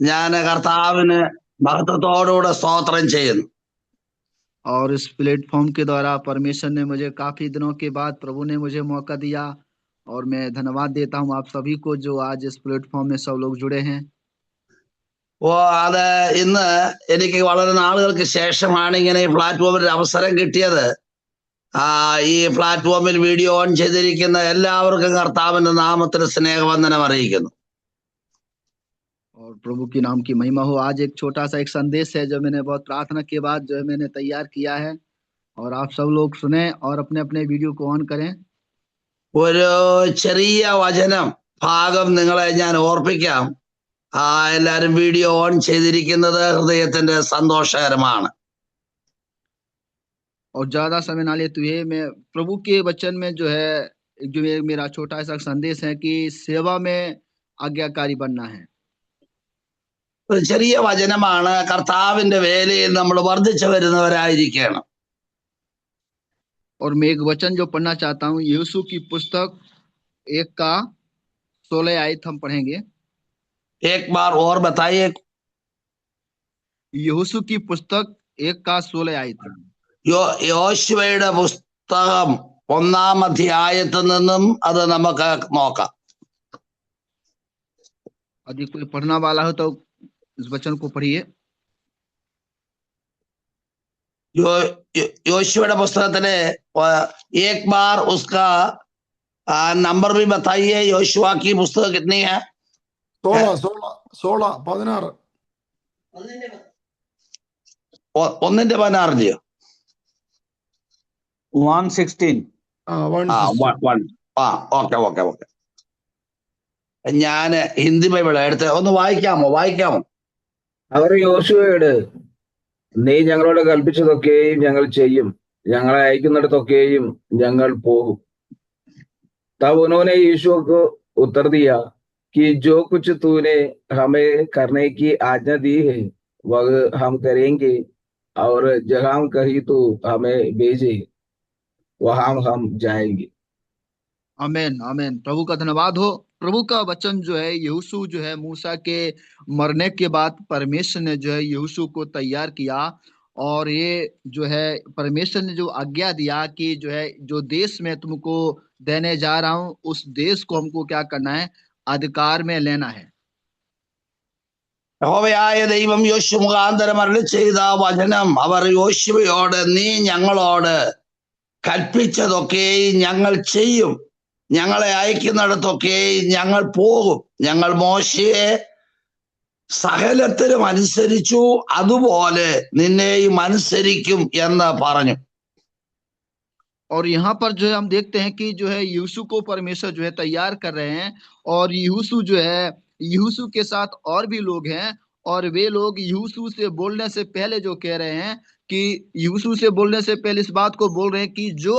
ഞാൻ കർത്താവിന് മഹത്വത്തോടുകൂടെ സ്തോത്രം ചെയ്യുന്നു. और इस प्लेटफॉर्म के द्वारा परमेश्वर ने मुझे काफी दिनों के बाद प्रभु ने मुझे मौका दिया और मैं धन्यवाद देता हूं आप सभी को जो आज इस प्लेटफॉर्म में सब लोग जुड़े हैं। അത് ഇന്ന് എനിക്ക് വളരെ നാളുകൾക്ക് ശേഷമാണ് ഇങ്ങനെ ഈ പ്ലാറ്റ്ഫോമിൽ ഒരു അവസരം കിട്ടിയത്. ഈ പ്ലാറ്റ്ഫോമിൽ വീഡിയോ ഓൺ ചെയ്തിരിക്കുന്ന എല്ലാവർക്കും കർത്താവിന്റെ നാമത്തിൽ സ്നേഹവന്ദനം അറിയിക്കുന്നു. और प्रभु के नाम की महिमा हो। आज एक छोटा सा एक संदेश है जो मैंने बहुत प्रार्थना के बाद जो है मैंने तैयार किया है और आप सब लोग सुने और अपने अपने वीडियो को ऑन करें। ഒരു ചെറിയ വചനം ഭാഗം നിങ്ങളെ ഞാൻ ഓർപ്പിക്കാം. എല്ലാരും വീഡിയോ ഓൺ ചെയ്തിരിക്കുന്നത് ഹൃദയത്തിന്റെ സന്തോഷകരമാണ്. और ज्यादा समय ना लेते हुए मैं प्रभु के वचन में जो है जो मेरा छोटा सा संदेश है कि सेवा में आज्ञाकारी बनना है। ഒരു ചെറിയ വചനമാണ്. കർത്താവിന്റെ വേലയിൽ നമ്മൾ വർദ്ധിച്ചു വരുന്നവരായിരിക്കണം. और मैं एक वचन जो पढ़ना चाहता हूँ यीशु की पुस्तक 1:16 आयत हम पढ़ेंगे। एक बार और बताइए. यीशु की पुस्तक 1:16 आयत। യോശുവയുടെ പുസ്തകം 1-ാം അധ്യായത്തിൽ നിന്നും അത് നമുക്ക് നോക്കാം. यदि कोई पढ़ना वाला हो तो इस वचन को पढ़िए। യോശുവയുടെ പുസ്തകത്തിലെ एक बार उसका नंबर भी बताइए. योशुआ की पुस्तक कितनी है? 16 16 ഒന്നിന്റെ 16 116. ഓക്കെ. ഞാൻ ഹിന്ദി ബൈബിൾ എടുത്ത് ഒന്ന് വായിക്കാമോ? അവർ യോശുവയോട്, നീ ഞങ്ങളോട് കൽപ്പിച്ചതൊക്കെയും ഞങ്ങൾ ചെയ്യും, ഞങ്ങളെ അയക്കുന്നിടത്തൊക്കെയും ഞങ്ങൾ പോകും. तब उन्होंने यीशु को उत्तर दिया कि जो कुछ तूने हमें करने की आज्ञा दी है वह हम करेंगे, और जहाँ कहीं तू हमें भेजे वहां हम जाएंगे। आमीन आमीन। प्रभु का धन्यवाद हो। प्रभु का वचन जो है यीशु जो है मूसा के मरने के बाद परमेश्वर ने जो है यीशु को तैयार किया और ये जो है परमेश्वर ने जो आज्ञा दिया कि जो है जो देश में तुमको देने जा रहा हूं उस देश को हमको क्या करना है, अधिकार में लेना है। യഹോവയായ ദൈവം യോശു മുഖാന്തരം അരുളി ചെയ്ത വചനം, അവർ യോശുവയോട്, നീ ഞങ്ങളോട് കൽപ്പിച്ചതൊക്കെയും ഞങ്ങൾ ചെയ്യും, ഞങ്ങളെ അയക്കുന്നിടത്തൊക്കെയും ഞങ്ങൾ പോകും, ഞങ്ങൾ മോശയെ സകലത്തിലും അനുസരിച്ചു, അതുപോലെ നിന്നെയും അനുസരിക്കും എന്ന് പറഞ്ഞു. और यहाँ पर जो है हम देखते हैं कि जो है यीशु को परमेश्वर जो है तैयार कर रहे हैं और यीशु जो है यीशु के साथ और भी लोग हैं और वे लोग यीशु से बोलने से पहले जो कह रहे हैं कि यीशु से बोलने से पहले इस बात को बोल रहे हैं कि जो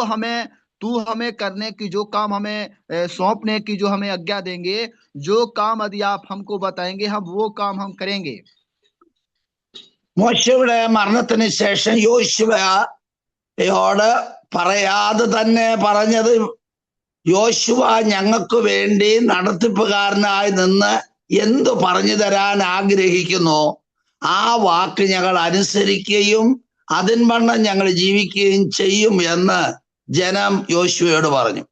तू हमें करने की जो काम हमें सौंपने की जो हमें आज्ञा देंगे, जो काम यदि आप हमको बताएंगे हम वो काम हम करेंगे। മോശയുടെ മരണത്തിന് ശേഷം യോശുവയോട് പറയാതെ തന്നെ പറഞ്ഞത്, യോശുവ ഞങ്ങൾക്ക് വേണ്ടി നടത്തിപ്പുകാരനായി നിന്ന് എന്തു പറഞ്ഞു തരാൻ ആഗ്രഹിക്കുന്നു ആ വാക്ക് ഞങ്ങൾ അനുസരിക്കുകയും അതിൻവണ്ണം ഞങ്ങൾ ജീവിക്കുകയും ചെയ്യും എന്ന് ജനം യോശുവയോട് പറഞ്ഞു.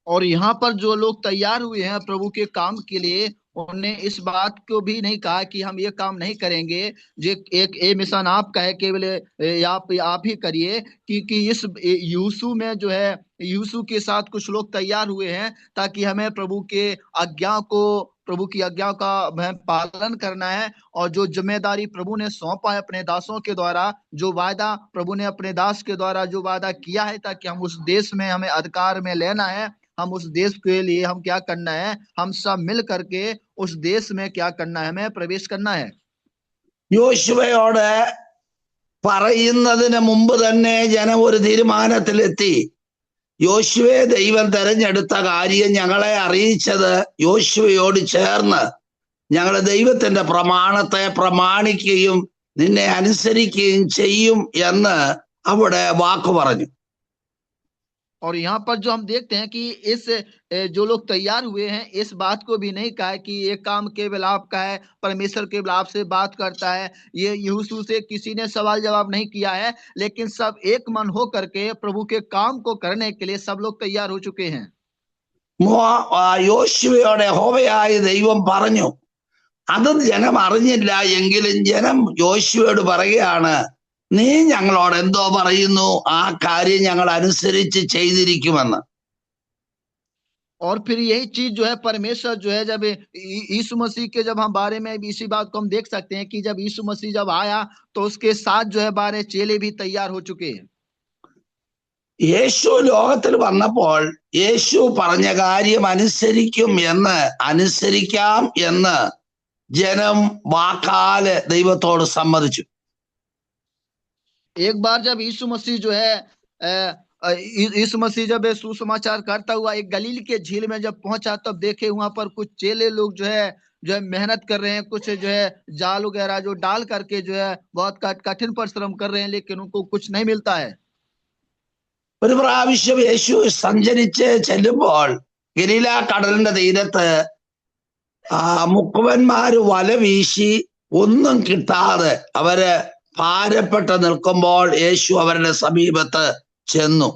और यहाँ पर जो लोग तैयार हुए हैं प्रभु के काम के लिए उन्होंने इस बात को भी नहीं कहा कि हम ये काम नहीं करेंगे, जो एक मिशन आपका है केवल आप ही करिए, क्योंकि इस यीशु में जो है यीशु के साथ कुछ लोग तैयार हुए हैं ताकि हमें प्रभु की आज्ञा का पालन करना है और जो जिम्मेदारी प्रभु ने सौंपा है अपने दासों के द्वारा, जो वायदा प्रभु ने अपने दास के द्वारा जो वायदा किया है ताकि हम उस देश में हमें अधिकार में लेना है, हम उस देश के लिए हम क्या करना है, हम सब मिल करके उस देश में क्या करना है, हमें प्रवेश करना है। യോശുവയോട് പറയുന്നതിന് മുമ്പ് തന്നെ ജനം ഒരു തീരുമാനത്തിലെത്തി. യോശുവയെ ദൈവം തെരഞ്ഞെടുത്ത കാര്യം ഞങ്ങളെ അറിയിച്ചത് യോശുവയോട് ചേർന്ന് ഞങ്ങൾ ദൈവത്തിന്റെ പ്രമാണത്തെ പ്രമാണിക്കുകയും നിന്നെ അനുസരിക്കുകയും ചെയ്യും എന്ന് അവിടെ വാക്കു പറഞ്ഞു. और यहाँ पर जो हम देखते हैं कि इस जो लोग तैयार हुए हैं, इस बात को भी नहीं कहा है कि ये काम केवल आपका है, परमेश्वर केवल आपसे बात करता है। ये यीशु से किसी ने सवाल जवाब नहीं किया है, लेकिन सब एक मन हो करके प्रभु के काम को करने के लिए सब लोग तैयार हो चुके हैं। യോശുവയോട് യഹോവയായ ദൈവം പറഞ്ഞു. അത് ജനം അറിഞ്ഞില്ല. എങ്കിലും ജനം യോശുവയോട് പറയുകയാണ്, നീ ഞങ്ങളോട് എന്തോ പറയുന്നു, ആ കാര്യം ഞങ്ങൾ അനുസരിച്ച് ചെയ്തിരിക്കുമെന്ന്. और फिर यही चीज जो है परमेश्वर जो है, जब यीशु मसीह के जब हम बारे में इसी बात को हम देख सकते हैं कि जब यीशु मसीह जब आया तो उसके साथ जो है 12 चेले भी तैयार हो चुके हैं। യേശു ലോകത്തിൽ വന്നപ്പോൾ യേശു പറഞ്ഞ കാര്യം അനുസരിക്കാം എന്ന് ജനം വാക്കാല് ദൈവത്തോട് സമ്മതിച്ചു. एक बार जब यीशु मसीह जो है यीशु मसीह जब सुसमाचार करता हुआ एक गलील के झील में जब पहुंचा, तब देखे वहां पर कुछ चेले लोग जो है मेहनत कर रहे हैं, कुछ जो है जाल वगैरह जो डाल करके जो है बहुत कठिन परिश्रम कर रहे हैं, लेकिन उनको कुछ नहीं मिलता है। ഒരു പ്രാവശ്യം യേശു സഞ്ചരിച്ച് ചെല്ലുമ്പോൾ ഗലീല കടലിന്റെ തീരത്ത് മുക്കുവന്മാര് വല വീശി ഒന്നും കിട്ടാതെ അവര് ഭാരപ്പെട്ട് നിൽക്കുമ്പോൾ യേശു അവരുടെ സമീപത്ത് ചെന്നു.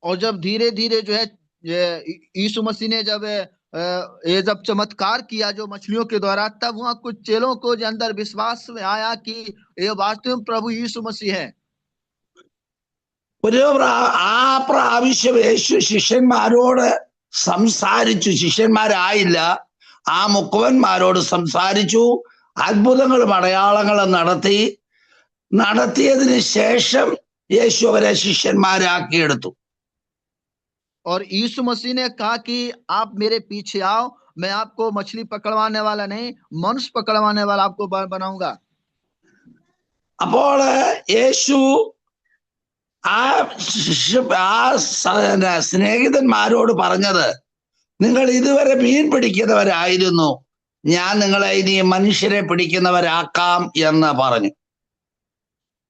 और जब धीरे धीरे जो है यीशु मसीह ने जब ये जब चमत्कार किया जो मछलियों के द्वारा, तब वहां कुछ चेलों को जो अंदर विश्वास में आया कि ये वास्तव में प्रभु यीशु मसीह है। ആ പ്രാവശ്യം യേശു ശിഷ്യന്മാരോട് സംസാരിച്ചു. ശിഷ്യന്മാരായില്ല, ആ മുക്കുവന്മാരോട് സംസാരിച്ചു. അത്ഭുതങ്ങളും അടയാളങ്ങളും നടത്തിയതിന് ശേഷം യേശു അവരെ ശിഷ്യന്മാരാക്കിയെടുത്തു. और यीशु मसीह ने कहा कि आप मेरे पीछे आओ, मैं आपको मछली पकड़वाने वाला नहीं, मनुष्य पकड़वाने वाला आपको बनाऊंगा। അപ്പോൾ യേശു ആ സ്നേഹിതന്മാരോട് പറഞ്ഞത്, നിങ്ങൾ ഇതുവരെ മീൻ പിടിക്കുന്നവരായിരുന്നു, ഞാൻ നിങ്ങളെ ഇനി മനുഷ്യരെ പിടിക്കുന്നവരാക്കാം എന്ന് പറഞ്ഞു.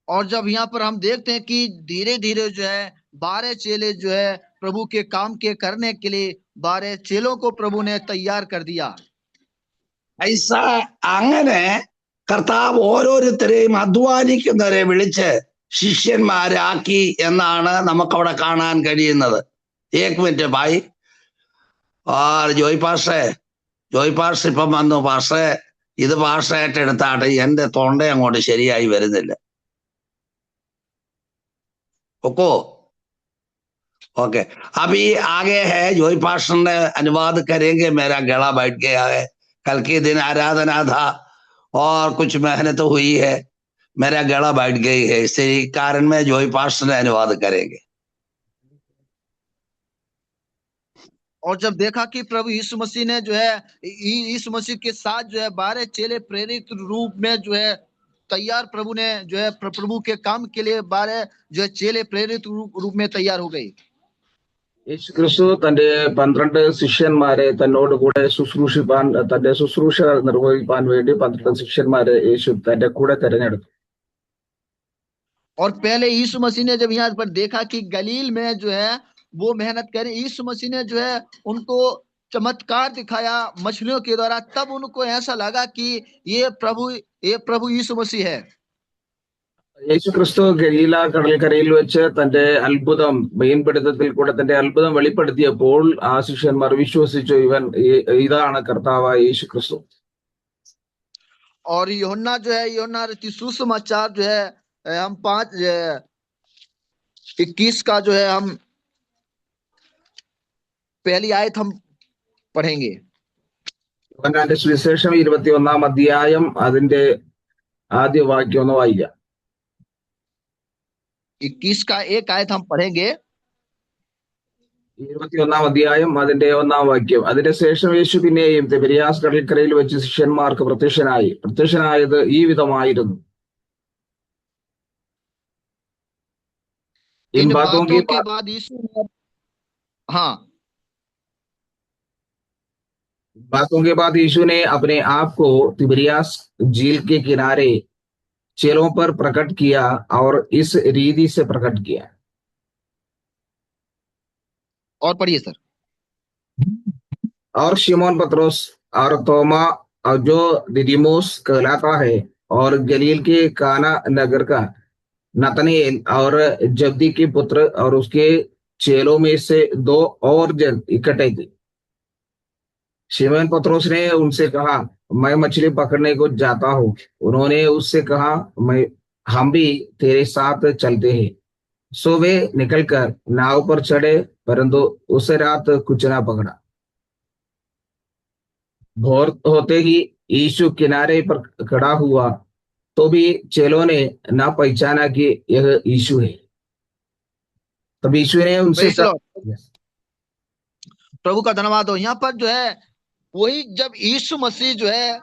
और जब यहाँ पर हम देखते हैं कि धीरे धीरे जो है 12 चेले जो है प्रभु के काम के करने के लिए 12 चेलों को प्रभु ने तैयार कर दिया। ऐसा അങ്ങനെ കർത്താവ് ഓരോരുത്തരെയും അധ്വാനിക്കുന്നവരെ വിളിച്ച് ശിഷ്യന്മാരാക്കി എന്നാണ് നമുക്കവിടെ കാണാൻ കഴിയുന്നത്. ഏക് മിനിറ്റ് ഭായ്. ജോയ് പാഷ ഇപ്പം വന്നു. ഇത് പാഷയായിട്ട് എടുത്താട്ടെ, എന്റെ തൊണ്ട അങ്ങോട്ട് ശരിയായി വരുന്നില്ല. ओके, अभी आगे है. जोई पास्टर ने अनुवाद करेंगे. मेरा गला बैठ गया है, कल के दिन आराधना था और कुछ मेहनत हुई है, मेरा गला बैठ गई है, इसी कारण में जोई पास्टर ने अनुवाद करेंगे. और जब देखा कि प्रभु यीशु मसीह ने जो है यीशु मसीह के साथ जो है 12 चेले प्रेरित रूप में जो है तैयार, प्रभु ने जो है प्रभु के काम के लिए 12 जो है चेले प्रेरित रूप में तैयार हो गई. യേശു ക്രിസ്തു തന്റെ 12 ശിഷ്യന്മാരെ തന്നോട് കൂടെ തന്റെ ശുശ്രൂഷ നിർവഹിക്കാൻ വേണ്ടി 12 ശിഷ്യന്മാരെ യേശു തന്റെ കൂടെ തെരഞ്ഞെടുത്തു. और पहले यीशु मसीह ने जब यहाँ पर देखा कि गलील में जो है वो मेहनत करे, यीशु मसीह ने जो है उनको चमत्कार दिखाया मछलियों के द्वारा, तब उनको ऐसा लगा कि ये प्रभु यीशु मसीह है. യേശു ക്രിസ്തു ഗലീല കടൽക്കരയിൽ വെച്ച് തന്റെ അത്ഭുതം, മീൻപിടുത്തത്തിൽ കൂടെ തന്റെ അത്ഭുതം വെളിപ്പെടുത്തിയപ്പോൾ ആ ശിഷ്യന്മാർ വിശ്വസിച്ചു, ഇതാണ് കർത്താവായ യേശു ക്രിസ്തു. और यूहन्ना जो है, यूहन्ना सुसमाचार जो है हम 5:21 का जो है हम पहली आयत हम पढ़ेंगे. യോഹന്നാന്റെ സുവിശേഷം 21 അധ്യായം അതിന്റെ ആദ്യ വാക്യം ഒന്ന് വായിക്കാം. 21 का एक आयत हम पढ़ेंगे. 21 അധ്യായം അതിന്റെ 1 വാക്യം. അതിനുശേഷം യേശു പിന്നെയും തിബരിയാസ് കടൽക്കരയിൽ വെച്ച് ശിഷ്യന്മാർക്ക് പ്രത്യക്ഷനായത് ഈ വിധമായിരുന്നു. इन बातों के बाद यीशु बातों के बाद यीशु ने अपने आप को तिबरियास झील के किनारे चेलों पर प्रकट किया और इस रीति से प्रकट किया. और पढ़िए सर। और शिमोन पत्रोस और तोमा और जो दिदिमुस कहलाता है, और गलील के काना नगर का नतनएल और जब्दी के पुत्र और उसके चेलों में से 2 और जन इकट्ठे थे। शिमोन पत्रोस ने उनसे कहा, मैं मछली पकड़ने को जाता हूँ। उन्होंने उससे कहा, मैं हम भी तेरे साथ चलते हैं। सो वे निकलकर नाव पर चढ़े, परंतु उस रात कुछ ना पकड़ा। भोर होते ही यीशु किनारे पर खड़ा हुआ, तो भी चेलों ने ना पहचाना कि यह यीशु है। तब यीशु ने उनसे प्रेज लॉर्ड। प्रभु का धन्यवाद हो। यहाँ पर जो है वही जब यीशु मसीह जो है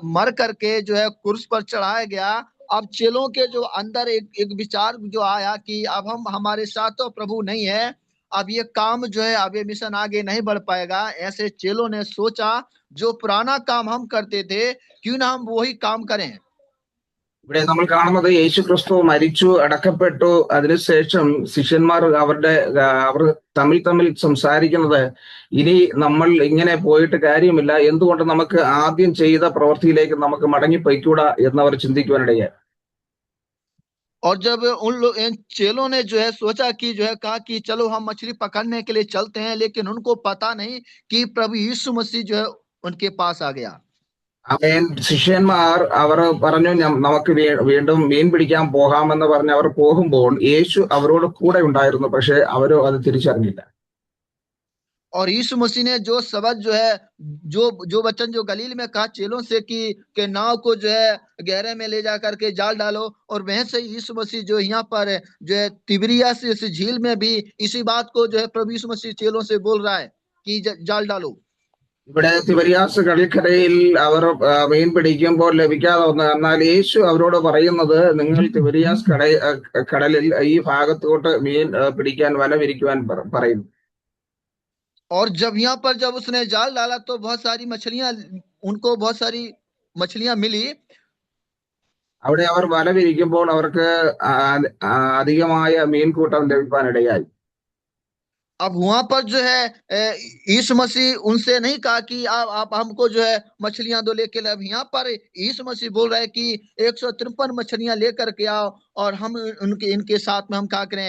मर करके जो है क्रूस पर चढ़ाया गया, अब चेलों के जो अंदर एक विचार जो आया कि अब हम हमारे साथ तो प्रभु नहीं है, अब ये काम जो है अब ये मिशन आगे नहीं बढ़ पाएगा। ऐसे चेलों ने सोचा जो पुराना काम हम करते थे क्यों ना हम वही काम करें। ഇവിടെ നമ്മൾ കാണുന്നത് യേശു ക്രിസ്തു മരിച്ചു അടക്കപ്പെട്ടു, അതിനുശേഷം ശിഷ്യന്മാർ അവർ തമ്മിൽ സംസാരിക്കുന്നത്, ഇനി നമ്മൾ ഇങ്ങനെ പോയിട്ട് കാര്യമില്ല, എന്തുകൊണ്ട് നമുക്ക് ആദ്യം ചെയ്ത പ്രവൃത്തിയിലേക്ക് നമുക്ക് മടങ്ങി പോയിക്കൂടാ എന്നവർ ചിന്തിക്കുവാനിടയായി. और जब इन चेलों ने जो है सोचा कि जो है कहा कि चलो हम मछली पकड़ने के लिए चलते हैं, लेकिन उनको पता नहीं कि प्रभु यीशु मसीह जो है उनके पास आ गया। ശിഷ്യന്മാർ അവർ പറഞ്ഞു, നമുക്ക് വീണ്ടും മീൻ പിടിക്കാൻ പോകാമെന്ന് പറഞ്ഞ് അവർ പോകുമ്പോൾ യേശു അവരോട് കൂടെ ഉണ്ടായിരുന്നു, പക്ഷെ അവരോ അത് തിരിച്ചറിഞ്ഞില്ല. और यीशु मसीह ने जो शब्द जो है जो वचन जो गलील में कहा चेलों से कि नाव को जो है गहरे में ले जा करके जाल डालो, और वहीं से यीशु मसीह जो यहाँ पर जो है तिबरियास इस झील में भी इसी बात को जो है प्रभु यीशु मसीह चेलों से बोल रहा है कि जाल डालो। ഇവിടെ തിബരിയാസ് കടൽക്കരയിൽ അവർ മീൻ പിടിക്കുമ്പോൾ ലഭിക്കാതെ വന്നു. എന്നാൽ യേശു അവരോട് പറയുന്നത്, നിങ്ങൾ തിബരിയാസ് കടലിൽ ഈ ഭാഗത്തോട്ട് മീൻ പിടിക്കാൻ വല വിരിക്കുവാൻ പറയുന്നു. और जब यहाँ पर जब उसने जाल डाला तो बहुत सारी मछलियां, उनको बहुत सारी मछलियां मिली। അവിടെ അവർ വല വിരിക്കുമ്പോൾ അവർക്ക് അധികമായ മീൻകൂട്ടം ലഭിക്കാനിടയായി. अब वहां पर जो है यीशु मसीह उनसे नहीं कहा कि आप हमको जो है मछलियां दो लेके, अब यहाँ पर यीशु मसीह बोल रहा है कि 153 मछलियां लेकर के आओ और हम इनके साथ में हम क्या करें,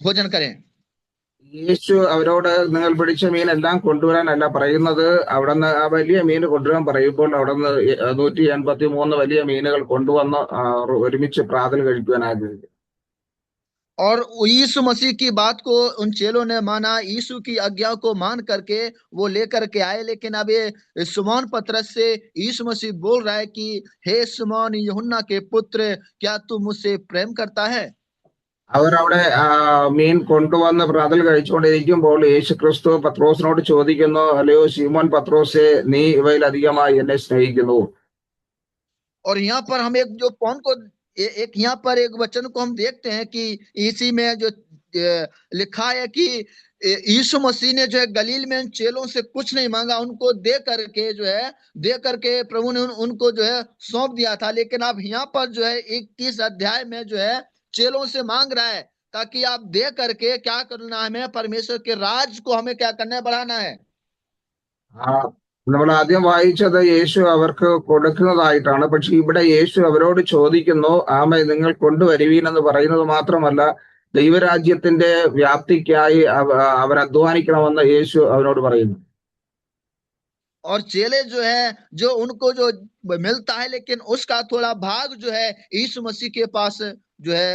भोजन करें। യേശു അവരോട് നിങ്ങൾ പിടിച്ച മീൻ എല്ലാം കൊണ്ടുവരാനല്ല പറയുന്നത്, അവിടുന്ന് ആ വലിയ മീൻ കൊണ്ടുവരാൻ പറയുമ്പോൾ അവിടുന്ന് 183 വലിയ മീനുകൾ കൊണ്ടുവന്ന് ഒരുമിച്ച് പ്രാതൽ കഴിക്കുവാൻ ആഗ്രഹിച്ചു. और यीशु मसीह की बात को उन चेलों ने माना, यीशु की आज्ञा को मान करके वो लेकर के आए। लेकिन अब ये शमौन पतरस से यीशु मसीह बोल रहा है कि हे शमौन यूहन्ना के पुत्र, क्या तू मुझसे प्रेम करता है। അവർ അവിടെ മീൻ കൊണ്ടുവന്ന് പ്രാതൽ കഴിച്ചുകൊണ്ടിരിക്കുമ്പോൾ യേശു ക്രിസ്തു പത്രോസിനോട് ചോദിക്കുന്നു, അല്ലയോ ശിമോൻ പത്രോസെ, നീ ഇവയിൽ അധികമായി എന്നെ സ്നേഹിക്കുന്നു. और यहाँ पर हम एक जो पौन को एक यहाँ पर एक वचन को हम देखते हैं कि इसी में जो लिखा है कि यीशु मसीह ने जो है गलील में उन चेलों से कुछ नहीं मांगा, उनको दे करके प्रभु ने उनको जो है सौंप दिया था। लेकिन अब यहाँ पर जो है 21 अध्याय में जो है चेलों से मांग रहा है ताकि आप दे करके क्या करना है, हमें परमेश्वर के राज को हमें क्या करना है, बढ़ाना है। നമ്മൾ ആദ്യം വായിച്ചത് യേശു അവർക്ക് കൊടുക്കുന്നതായിട്ടാണ്. പക്ഷെ ഇവിടെ യേശു അവരോട് ചോദിക്കുന്നു, ആമേ നിങ്ങൾ കൊണ്ടുവരുവീൻ എന്ന് പറയുന്നത് മാത്രമല്ല, ദൈവരാജ്യത്തിന്റെ വ്യാപ്തിക്കായി അവർ അധ്വാനിക്കണമെന്ന് യേശു അവരോട് പറയുന്നു. और चेले जो है जो उनको जो मिलता है, लेकिन उसका थोड़ा भाग जो है यीशु मसीह के पास जो है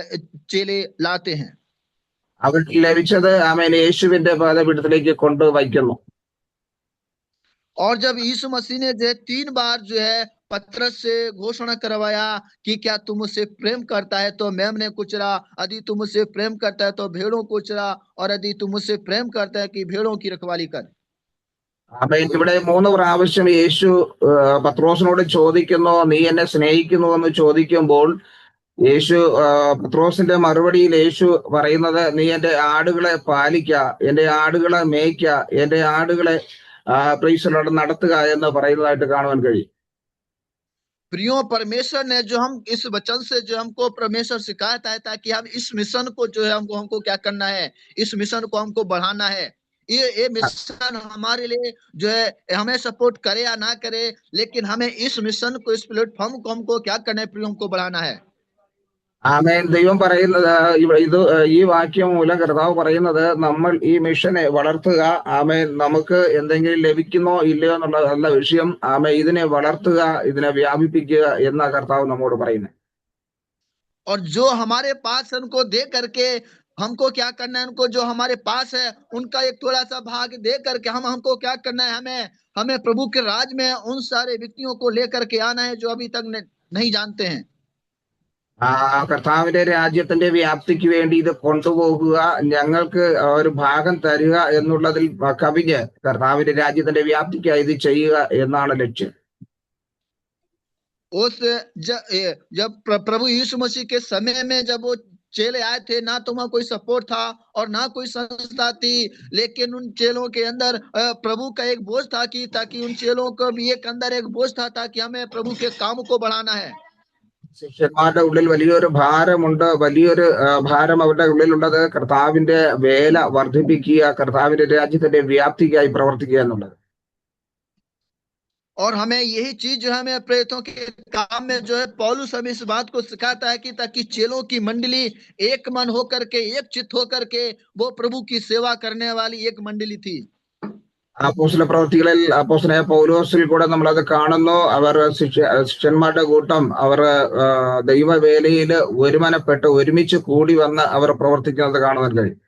चेले लाते हैं। അവർക്ക് ലഭിച്ചത് ആമേൻ യേശുവിന്റെ പാദപീഠത്തിലേക്ക് കൊണ്ടുവയ്ക്കുന്നു. और जब यीशु मसीह ने जो है 3 बार जो है पतरस से घोषणा करवाया कि क्या तुम मुझसे प्रेम करता है, तो मेमने कुचरा, यदि तुम मुझसे प्रेम करता है तो भेड़ों को चरा, और यदि तुम मुझसे प्रेम करता है कि भेड़ों की रखवाली कर। ആമേൻ. ഇവിടെ 3 പ്രാവശ്യം യേശു പത്രോസിനോട് ചോദിക്കുന്നു, നീ എന്നെ സ്നേഹിക്കുന്നു എന്ന് ചോദിക്കുമ്പോൾ യേശു പത്രോസിന്റെ മറുപടിയിൽ യേശു പറയുന്നത്, നീ എന്റെ ആടുകളെ പാലിക്ക, എന്റെ ആടുകളെ മേയ്ക്ക, എന്റെ ആടുകളെ പ്രൈസലോട് നടത്തുക എന്ന് പറയുന്നതായിട്ട് കാണുവാൻ കഴിയും. प्रियो परमेश्वर ने जो हम इस वचन से जो हमको परमेश्वर सिखाता है ताकि हम इस मिशन को जो है हमको क्या करना है, इस मिशन को हमको बढ़ाना है। ये मिशन हमारे लिए जो है हमें सपोर्ट करे या ना करे, लेकिन हमें इस मिशन को, इस प्लेटफॉर्म को हमको क्या करना है, प्रियो हमको बढ़ाना है। ആമേൻ. ദൈവം പറയുന്നത് ഈ വാക്യം മൂലം കർത്താവ് പറയുന്നത് നമ്മൾ ഈ മിഷനെ വളർത്തുക. ആമേൻ. നമുക്ക് എന്തെങ്കിലും ലഭിക്കുന്നോ ഇല്ലയോ എന്നുള്ളതല്ല വിഷയം. ആമേൻ. ഇതിനെ വളർത്തുക, ഇതിനെ വ്യാപിപ്പിക്കുക എന്ന കർത്താവ് നമ്മോട് പറയുന്നത്. और जो हमारे पास है उनको दे करके हमको क्या करना है, उनको जो हमारे पास है उनका एक थोड़ा सा भाग दे करके हमको क्या करना है, हमें प्रभु के राज में उन सारे व्यक्तियों को लेकर के आना है जो अभी तक नहीं जानते हैं। കർത്താവിന്റെ രാജ്യത്തിന്റെ വ്യാപ്തിക്ക് വേണ്ടി ഇത് കൊണ്ടുപോകുക, ഞങ്ങൾക്ക് ഒരു ഭാഗം തരിക എന്നുള്ളതിൽ കവിഞ്ഞ് കർത്താവിന്റെ രാജ്യത്തിന്റെ വ്യാപ്തിക്കായി ഇത് ചെയ്യുക എന്നാണ് ലക്ഷ്യം. उस जब प्रभु यीशु मसीह के समय में जब वो चेले आए थे, ना तो वहां कोई सपोर्ट था और ना कोई संस्था थी, लेकिन उन चेलों के अंदर प्रभु का एक बोझ था कि ताकि उन चेलों को भी एक अंदर एक बोझ था ताकि हमें प्रभु के काम को बढ़ाना है। ശിഷ്യന്മാരുടെ ഉള്ളിൽ വലിയൊരു ഭാരമുണ്ട്, വലിയൊരു ഭാരം അവരുടെ ഉള്ളിലുള്ളത് കർത്താവിന്റെ വേല വർദ്ധിപ്പിക്കുക, കർത്താവിന്റെ രാജ്യത്തിന്റെ വ്യാപ്തിക്കായി പ്രവർത്തിക്കുക എന്നുള്ളത്. और हमें यही चीज जो है हमें प्रेरितों के काम में जो है पौलुस हमें इस बात को सिखाता है कि ताकि चेलों की मंडली एक मन होकर के, एक चित्त होकर के वो प्रभु की सेवा करने वाली एक मंडली थी। അപ്പോസ്തല പ്രവൃത്തികളിൽ അപ്പോസ്തലനായ പൗലോസിൽ കൂടെ നമ്മളത് കാണുന്നു. അവർ ശിഷ്യന്മാരുടെ കൂട്ടം അവർ ദൈവവേലയിൽ ഒരുമനപ്പെട്ട് ഒരുമിച്ച് കൂടി വന്ന് അവർ പ്രവർത്തിക്കുന്നത് കാണുവാൻ കഴിയും.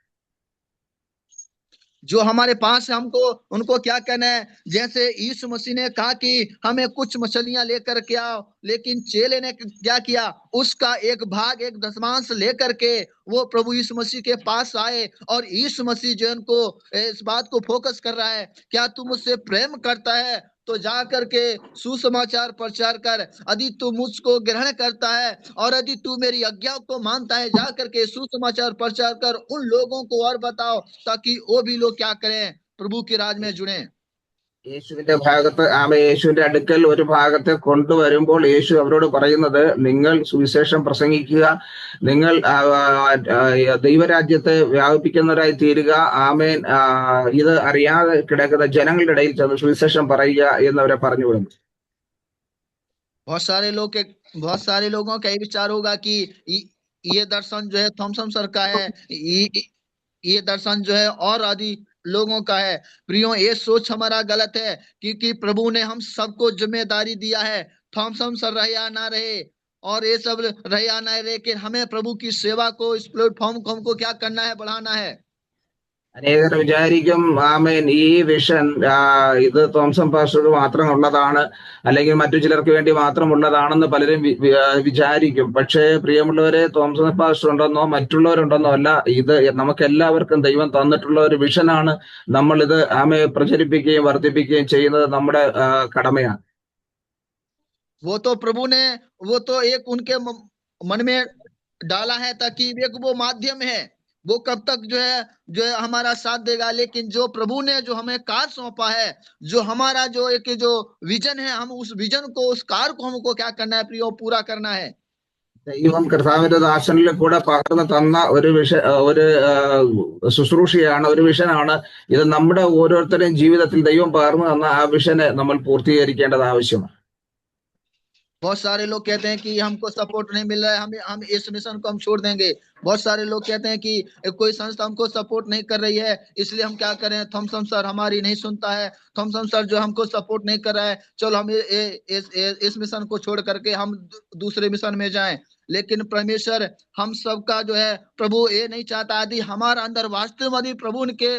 जो हमारे पास है हमको उनको क्या करना है, जैसे यीशु मसीह ने कहा कि हमें कुछ मछलियां लेकर के आओ, लेकिन चेले ने क्या किया, उसका एक भाग, एक दशमांश लेकर के वो प्रभु यीशु मसीह के पास आए और यीशु मसीह जो उनको इस बात को फोकस कर रहा है, क्या तू मुझसे प्रेम करता है तो जा करके सुसमाचार प्रचार कर, यदि तू मुझको ग्रहण करता है और यदि तू मेरी आज्ञा को मानता है, जा करके सुसमाचार प्रचार कर, उन लोगों को और बताओ ताकि वो भी लोग क्या करें, प्रभु के राज में जुड़े। യേശുവിന്റെ ഭാഗത്ത് യേശുവിന്റെ അടുക്കൽ ഒരു ഭാഗത്തെ കൊണ്ടുവരുമ്പോൾ യേശു അവരോട് പറയുന്നത്, നിങ്ങൾ സുവിശേഷം പ്രസംഗിക്കുക, നിങ്ങൾ ദൈവരാജ്യത്തെ വ്യാപിപ്പിക്കുന്നവരായി തീരുക. ആമേൻ. ഇത് അറിയാതെ കിടക്കുന്ന ജനങ്ങളുടെ ഇടയിൽ ചെന്ന് സുവിശേഷം പറയുക എന്നവരെ പറഞ്ഞു വിടുന്നു. बहुत सारे लोगों का ये विचार होगा कि ये दर्शन जो है थॉमसन सर का है, ये दर्शन जो है और आदि लोगों का है। प्रियो, ये सोच हमारा गलत है, क्योंकि प्रभु ने हम सबको जिम्मेदारी दिया है, थॉमसन सर रहे या ना रहे और ये सब रहे या ना रहे, लेकिन हमें प्रभु की सेवा को, इस प्लेटफॉर्म को हमको क्या करना है, बढ़ाना है। അനേകർ വിചാരിക്കും ആമേൻ ഈ വിഷൻ ഇത് തോംസൺ പാസ്റ്റർക്ക് മാത്രമുള്ളതാണ്, അല്ലെങ്കിൽ മറ്റു ചിലർക്ക് വേണ്ടി മാത്രമുള്ളതാണെന്ന് പലരും വിചാരിക്കും. പക്ഷേ പ്രിയമുള്ളവരെ, തോംസൺ പാസ്റ്റർ ഉണ്ടെന്നോ മറ്റുള്ളവരുണ്ടെന്നോ അല്ല, ഇത് നമുക്ക് എല്ലാവർക്കും ദൈവം തന്നിട്ടുള്ള ഒരു വിഷനാണ്. നമ്മൾ ഇത് ആമയെ പ്രചരിപ്പിക്കുകയും വർദ്ധിപ്പിക്കുകയും ചെയ്യുന്നത് നമ്മുടെ കടമയാണ്. वो तो प्रभु ने वो तो एक उनके मन में डाला है ताकि एक वो माध्यम है, वो कब तक जो है हमारा साथ देगा, लेकिन जो प्रभु ने जो हमें कार्य सौंपा है, जो हमारा जो एक जो विजन है, हम उस विजन को, उस कार्य को हमको क्या करना है, प्रियो, पूरा करना है। ദൈവം കർത്താവിന്റെ ദാസനിൽ കൂടെ പകർന്നു തന്ന ഒരു ശുശ്രൂഷയാണ്, ഒരു വിഷനാണ് ഇത്. നമ്മുടെ ഓരോരുത്തരുടെയും ജീവിതത്തിൽ ദൈവം പകർന്നു തന്ന ആ വിഷനെ നമ്മൾ പൂർത്തീകരിക്കേണ്ടത് ആവശ്യമാണ്. बहुत सारे लोग कहते हैं कि हमको सपोर्ट नहीं मिल रहा है, हम इस मिशन को हम छोड़ देंगे। बहुत सारे लोग कहते हैं कि कोई संस्था हमको सपोर्ट नहीं कर रही है, इसलिए हम क्या करें, थॉमसन सर हमारी नहीं सुनता है, थॉमसन सर जो हमको सपोर्ट नहीं कर रहा है, चलो हम इस मिशन को छोड़ करके हम दूसरे मिशन में जाएं। लेकिन परमेश्वर हम सबका जो है, प्रभु ये नहीं चाहता, यदि हमारा अंदर वास्तव में प्रभु के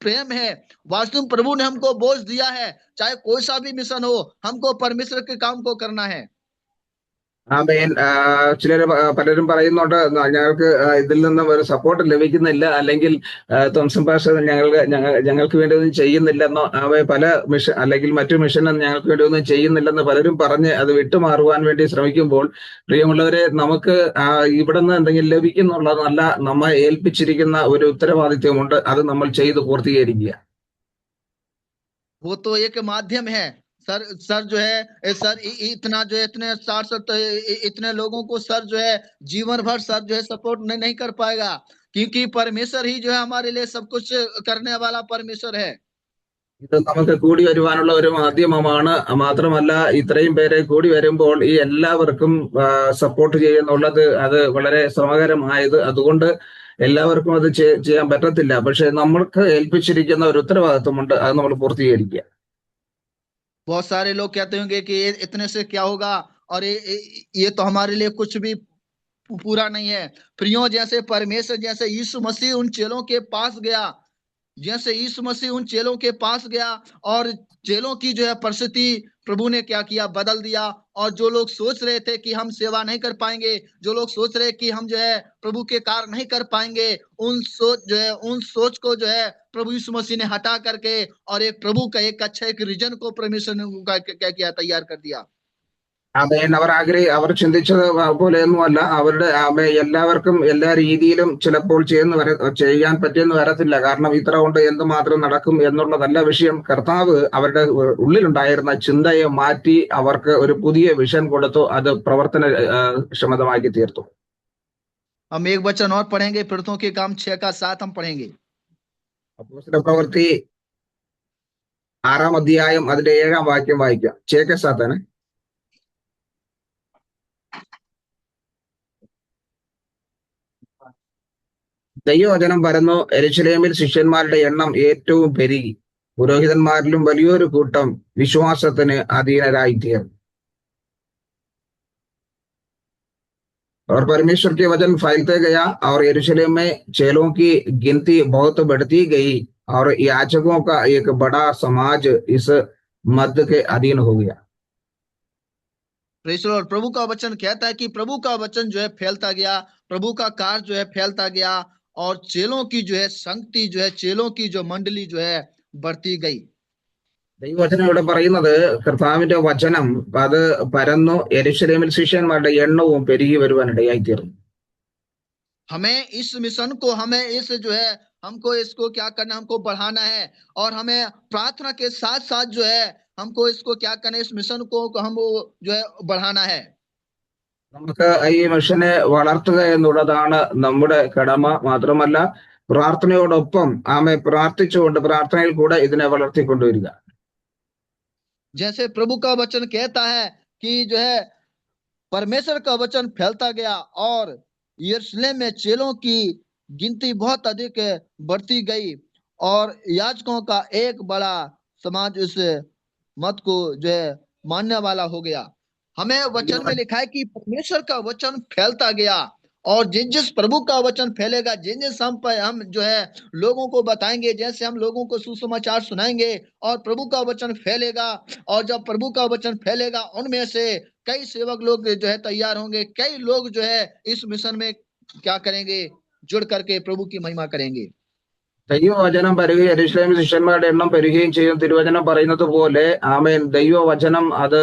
प्रेम है, वास्तव प्रभु ने हमको बोझ दिया है, चाहे कोई सा भी मिशन हो, हमको परमेश्वर के काम को करना है। ആമേൻ. പലരും പറയുന്നുണ്ട്, ഞങ്ങൾക്ക് ഇതിൽ നിന്നും ഒരു സപ്പോർട്ട് ലഭിക്കുന്നില്ല, അല്ലെങ്കിൽ തോംസൺ പാസ്റ്റർ ഞങ്ങൾക്ക് വേണ്ടി ഒന്നും ചെയ്യുന്നില്ലെന്നോ, പല മിഷൻ അല്ലെങ്കിൽ മറ്റു മിഷനും ഞങ്ങൾക്ക് വേണ്ടി ഒന്നും ചെയ്യുന്നില്ലെന്ന് പലരും പറഞ്ഞ് അത് വിട്ടുമാറുവാൻ വേണ്ടി ശ്രമിക്കുമ്പോൾ, പ്രിയമുള്ളവരെ, നമുക്ക് ഇവിടെ നിന്ന് എന്തെങ്കിലും ലഭിക്കുന്നുള്ളതല്ല, നമ്മെ ഏൽപ്പിച്ചിരിക്കുന്ന ഒരു ഉത്തരവാദിത്വമുണ്ട്, അത് നമ്മൾ ചെയ്ത് പൂർത്തീകരിക്കുക. वो तो एक माध्यम है, सर जो है सर इतना जो है इतने 60-70 इतने लोगों को सर जो है जीवन भर सर जो है सपोर्ट नहीं कर पाएगा, क्योंकि परमेश्वर ही जो है हमारे लिए सब कुछ करने वाला परमेश्वर है। ഇത് നമുക്ക് കൂടി വരുവാനുള്ള ഒരു മാധ്യമമാണ്. മാത്രമല്ല ഇത്രയും പേരെ കൂടി വരുമ്പോൾ ഈ എല്ലാവർക്കും സപ്പോർട്ട് ചെയ്യുന്നുള്ളത് അത് വളരെ ശ്രമകരമായത്. അതുകൊണ്ട് എല്ലാവർക്കും അത് ചെയ്യാൻ പറ്റത്തില്ല. പക്ഷെ നമ്മൾക്ക് ഏൽപ്പിച്ചിരിക്കുന്ന ഒരു ഉത്തരവാദിത്വമുണ്ട്, അത് നമ്മൾ പൂർത്തീകരിക്കുക. बहुत सारे लोग कहते होंगे कि इतने से क्या होगा, और ये तो हमारे लिए कुछ भी पूरा नहीं है। प्रियो, जैसे परमेश्वर, जैसे यीशु मसीह उन चेलों के पास गया, जैसे यीशु मसीह उन चेलों के पास गया और चेलों की जो है परिस्थिति प्रभु ने क्या किया, बदल दिया। और जो लोग सोच रहे थे कि हम सेवा नहीं कर पाएंगे, जो लोग सोच रहे कि हम जो है प्रभु के कार्य नहीं कर पाएंगे, उन सोच को जो है प्रभु यीशु मसीह ने हटा करके और एक प्रभु का एक अच्छा एक रीजन को परमेश्वर ने क्या किया, तैयार कर दिया। അവർ ചിന്തിച്ചത് പോലെയൊന്നുമല്ല. അവരുടെ എല്ലാവർക്കും എല്ലാ രീതിയിലും ചിലപ്പോൾ ചെയ്യാൻ പറ്റിയെന്ന് വരത്തില്ല. കാരണം ഇത്ര കൊണ്ട് എന്തുമാത്രം നടക്കും എന്നുള്ളതല്ല വിഷയം. കർത്താവ് അവരുടെ ഉള്ളിലുണ്ടായിരുന്ന ചിന്തയെ മാറ്റി അവർക്ക് ഒരു പുതിയ വിഷൻ കൊടുത്തു. അത് പ്രവർത്തന ക്ഷമതമാക്കി തീർത്തു. हम एक वचन और पढ़ेंगे, प्रेरितों के काम 6 का 7 हम पढ़ेंगे। അപ്പോസ്തല പ്രവൃത്തി 6-ാം അധ്യായം അതിന്റെ 7-ാം വാക്യം വായിക്കാം. 6 के 7 है. ദൈവവചനം പരന്നു. യെരൂശലേമിൽ ശിഷ്യന്മാരുടെ എണ്ണം ഏറ്റവും പെരുകി. പുരോഹിതന്മാരിലും വലിയൊരു കൂട്ടം വിശ്വാസത്തിന് അധീനരായിത്തീർന്നു. और परमेश्वर के वचन फैलते गया और यरूशलेम में चेलों की गिनती बहुत बढ़ती गई और याजकों का एक बड़ा समाज इस मद के अधीन हो गया. और प्रभु का वचन कहता है कि प्रभु का वचन जो है फैलता गया, प्रभु का कार्य जो है फैलता गया और चेलों की जो है संगति जो है, चेलों की जो मंडली जो है बढ़ती गई. ദൈവവചനം ഇവിടെ പറയുന്നത് കർത്താവിന്റെ വചനം അത് പരന്നു. യെരൂശലേമിൽ ശിഷ്യന്മാരുടെ എണ്ണവും പെരുകി വരുവാനിടയായി തീർന്നു. हमें इस मिशन को, हमें इस जो है हमको इसको क्या करना, हमको बढ़ाना है और हमें प्रार्थना के साथ साथ जो है हमको इसको क्या करना, इस मिशन को हम जो है बढ़ाना है. നമുക്ക് ഈ മിഷനെ വളർത്തുക എന്നുള്ളതാണ് നമ്മുടെ കടമ. മാത്രമല്ല പ്രാർത്ഥനയോടൊപ്പം പ്രാർത്ഥിച്ചുകൊണ്ട് പ്രാർത്ഥനയിൽ കൂടെ ഇതിനെ വളർത്തിക്കൊണ്ടുവരിക. जैसे प्रभु का वचन कहता है कि जो है परमेश्वर का वचन फैलता गया और यरूशलेम में चेलों की गिनती बहुत अधिक बढ़ती गई और याजकों का एक बड़ा समाज इस मत को जो है मानने वाला हो गया. हमें वचन में लिखा है कि परमेश्वर का वचन फैलता गया और जिस जिस प्रभु का वचन फैलेगा, जिस जिस हम जो है लोगों को बताएंगे, जैसे हम लोगों को सुसमाचार सुनाएंगे और प्रभु का वचन फैलेगा, और जब प्रभु का वचन फैलेगा उनमें से कई सेवक लोग जो है तैयार होंगे, कई लोग जो है इस मिशन में क्या करेंगे, जुड़ करके प्रभु की महिमा करेंगे. ദൈവവചനം പെരുകി യെരൂശലേമിൽ ശിഷ്യന്മാരുടെ എണ്ണം പെരുകുകയും ചെയ്യും. തിരുവചനം പറയുന്നത് പോലെ ദൈവവചനം അത്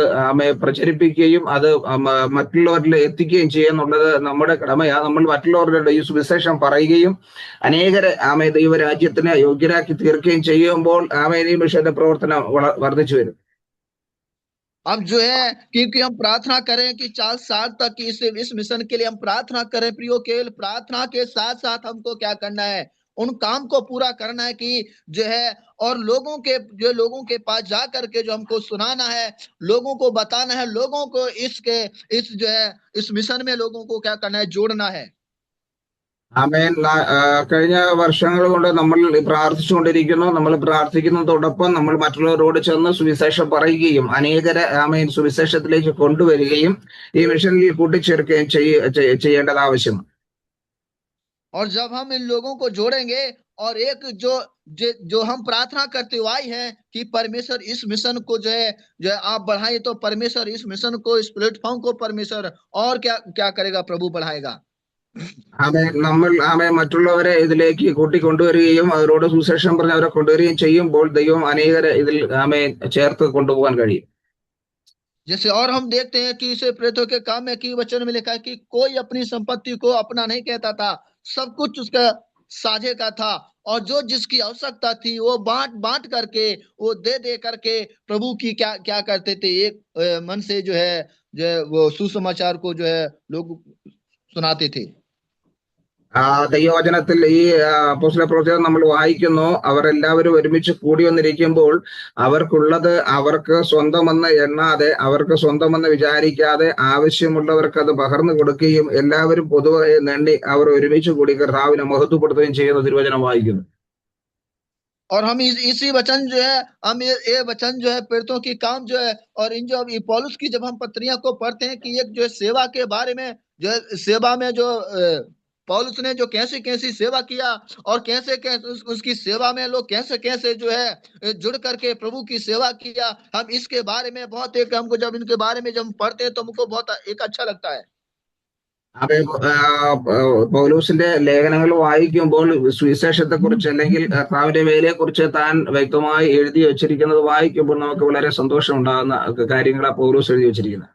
പ്രചരിപ്പിക്കുകയും അത് മറ്റുള്ളവരിൽ എത്തിക്കുകയും ചെയ്യുന്നുള്ളത് നമ്മുടെ കടമയാണ്. നമ്മൾ മറ്റുള്ളവരുടെ ഈ സുവിശേഷം പറയുകയും അനേകരെ ദൈവരാജ്യത്തിന് യോഗ്യരാക്കി തീർക്കുകയും ചെയ്യുമ്പോൾ ഈ മിഷന്റെ പ്രവർത്തനം വർദ്ധിച്ചു വരും. अब जो है क्योंकि हम प्रार्थना करें कि 4 साल तक इस मिशन के लिए हम प्रार्थना करें, प्रियो, केवल प्रार्थना के साथ साथ हमको क्या करना है, उन काम को पूरा करना है कि जो है और लोगों के पास जा करके जो हमको सुनाना है, लोगों को बताना है, लोगों को इस जो है इस मिशन में लोगों को क्या करना है, जोड़ना है. കഴിഞ്ഞ വർഷങ്ങൾ കൊണ്ട് നമ്മൾ പ്രാർത്ഥിച്ചുകൊണ്ടിരിക്കുന്നു. നമ്മൾ പ്രാർത്ഥിക്കുന്നതോടൊപ്പം നമ്മൾ മറ്റുള്ളവരോട് ചെന്ന് സുവിശേഷം പറയുകയും അനേകരെ സുവിശേഷത്തിലേക്ക് കൊണ്ടുവരികയും ഈ മിഷനിൽ കൂട്ടിച്ചേർക്കുകയും ചെയ്യേണ്ടത് ആവശ്യമാണ്. और जब हम इन लोगों को जोड़ेंगे और एक जो हम प्रार्थना करते हुए आए हैं कि परमेश्वर इस मिशन को जो है आप बढ़ाइए, तो परमेश्वर इस मिशन को, इस प्लेटफॉर्म को परमेश्वर और क्या करेगा, प्रभु बढ़ाएगा. നമ്മൾ മറ്റുള്ളവരെ ഇതിലേക്ക് കൂട്ടിക്കൊണ്ടുവരികയും അവരോട് സുവിശേഷം പറഞ്ഞ് അവരെ കൊണ്ടുവരികയും ചെയ്യുമ്പോൾ ദൈവം അനേകരെ ഇതിൽ ചേർത്ത് കൊണ്ടുപോകാൻ കഴിയും. जैसे और हम देखते हैं कि इसे प्रेरितों के काम में की वचन में लिखा है कि कोई अपनी संपत्ति को अपना नहीं कहता था, सब कुछ उसका साझे का था और जो जिसकी आवश्यकता थी वो बांट बांट करके, वो दे दे करके प्रभु की क्या क्या करते थे, एक मन से जो है वो सुसमाचार को जो है लोग सुनाते थे। ദൈവവചനത്തിൽ ഈ അപ്പോസ്തല പ്രവൃത്തികൾ നമ്മൾ വായിക്കുന്നു. അവരെല്ലാവരും ഒരുമിച്ച് കൂടി വന്നിരിക്കുമ്പോൾ അവർക്കുള്ളത് അവർക്ക് സ്വന്തമെന്ന് എണ്ണാതെ, അവർക്ക് സ്വന്തമെന്ന് വിചാരിക്കാതെ ആവശ്യമുള്ളവർക്ക് അത് പകർന്നു കൊടുക്കുകയും എല്ലാവരും പൊതുവായി നേണ്ടി അവർ ഒരുമിച്ച് കൂടി കർത്താവിനെ മഹത്വപ്പെടുത്തുകയും ചെയ്യുന്ന തിരുവചനം വായിക്കുന്നു. और हम इसी वचन जो है, हम ये वचन जो है प्रेरितों की काम जो है, और इन जो पौलुस की जब हम पत्रियां को पढ़ते हैं कि एक जो है सेवा के बारे में, जो है सेवा में जो पौलुस ने जो कैसी कैसी सेवा किया, और कैसे कैसे उसकी सेवा में लोग कैसे कैसे जो है जुड़ करके प्रभु की सेवा किया, हम इसके बारे में बहुत एक हमको जब इनके बारे में जब हम पढ़ते हैं तो हमको बहुत एक अच्छा लगता है। അതെ, പൗലോസിന്റെ ലേഖനങ്ങൾ വായിക്കുമ്പോൾ സുവിശേഷത്തെ കുറിച്ച് അല്ലെങ്കിൽ കർത്താവിന്റെ വേലയെ കുറിച്ച് താൻ വ്യക്തമായി എഴുതി വെച്ചിരിക്കുന്നത് വായിക്കുമ്പോൾ നമുക്ക് വളരെ സന്തോഷം ഉണ്ടാകുന്ന കാര്യങ്ങളാണ് പൗലോസ് എഴുതി വെച്ചിരിക്കുന്നത്.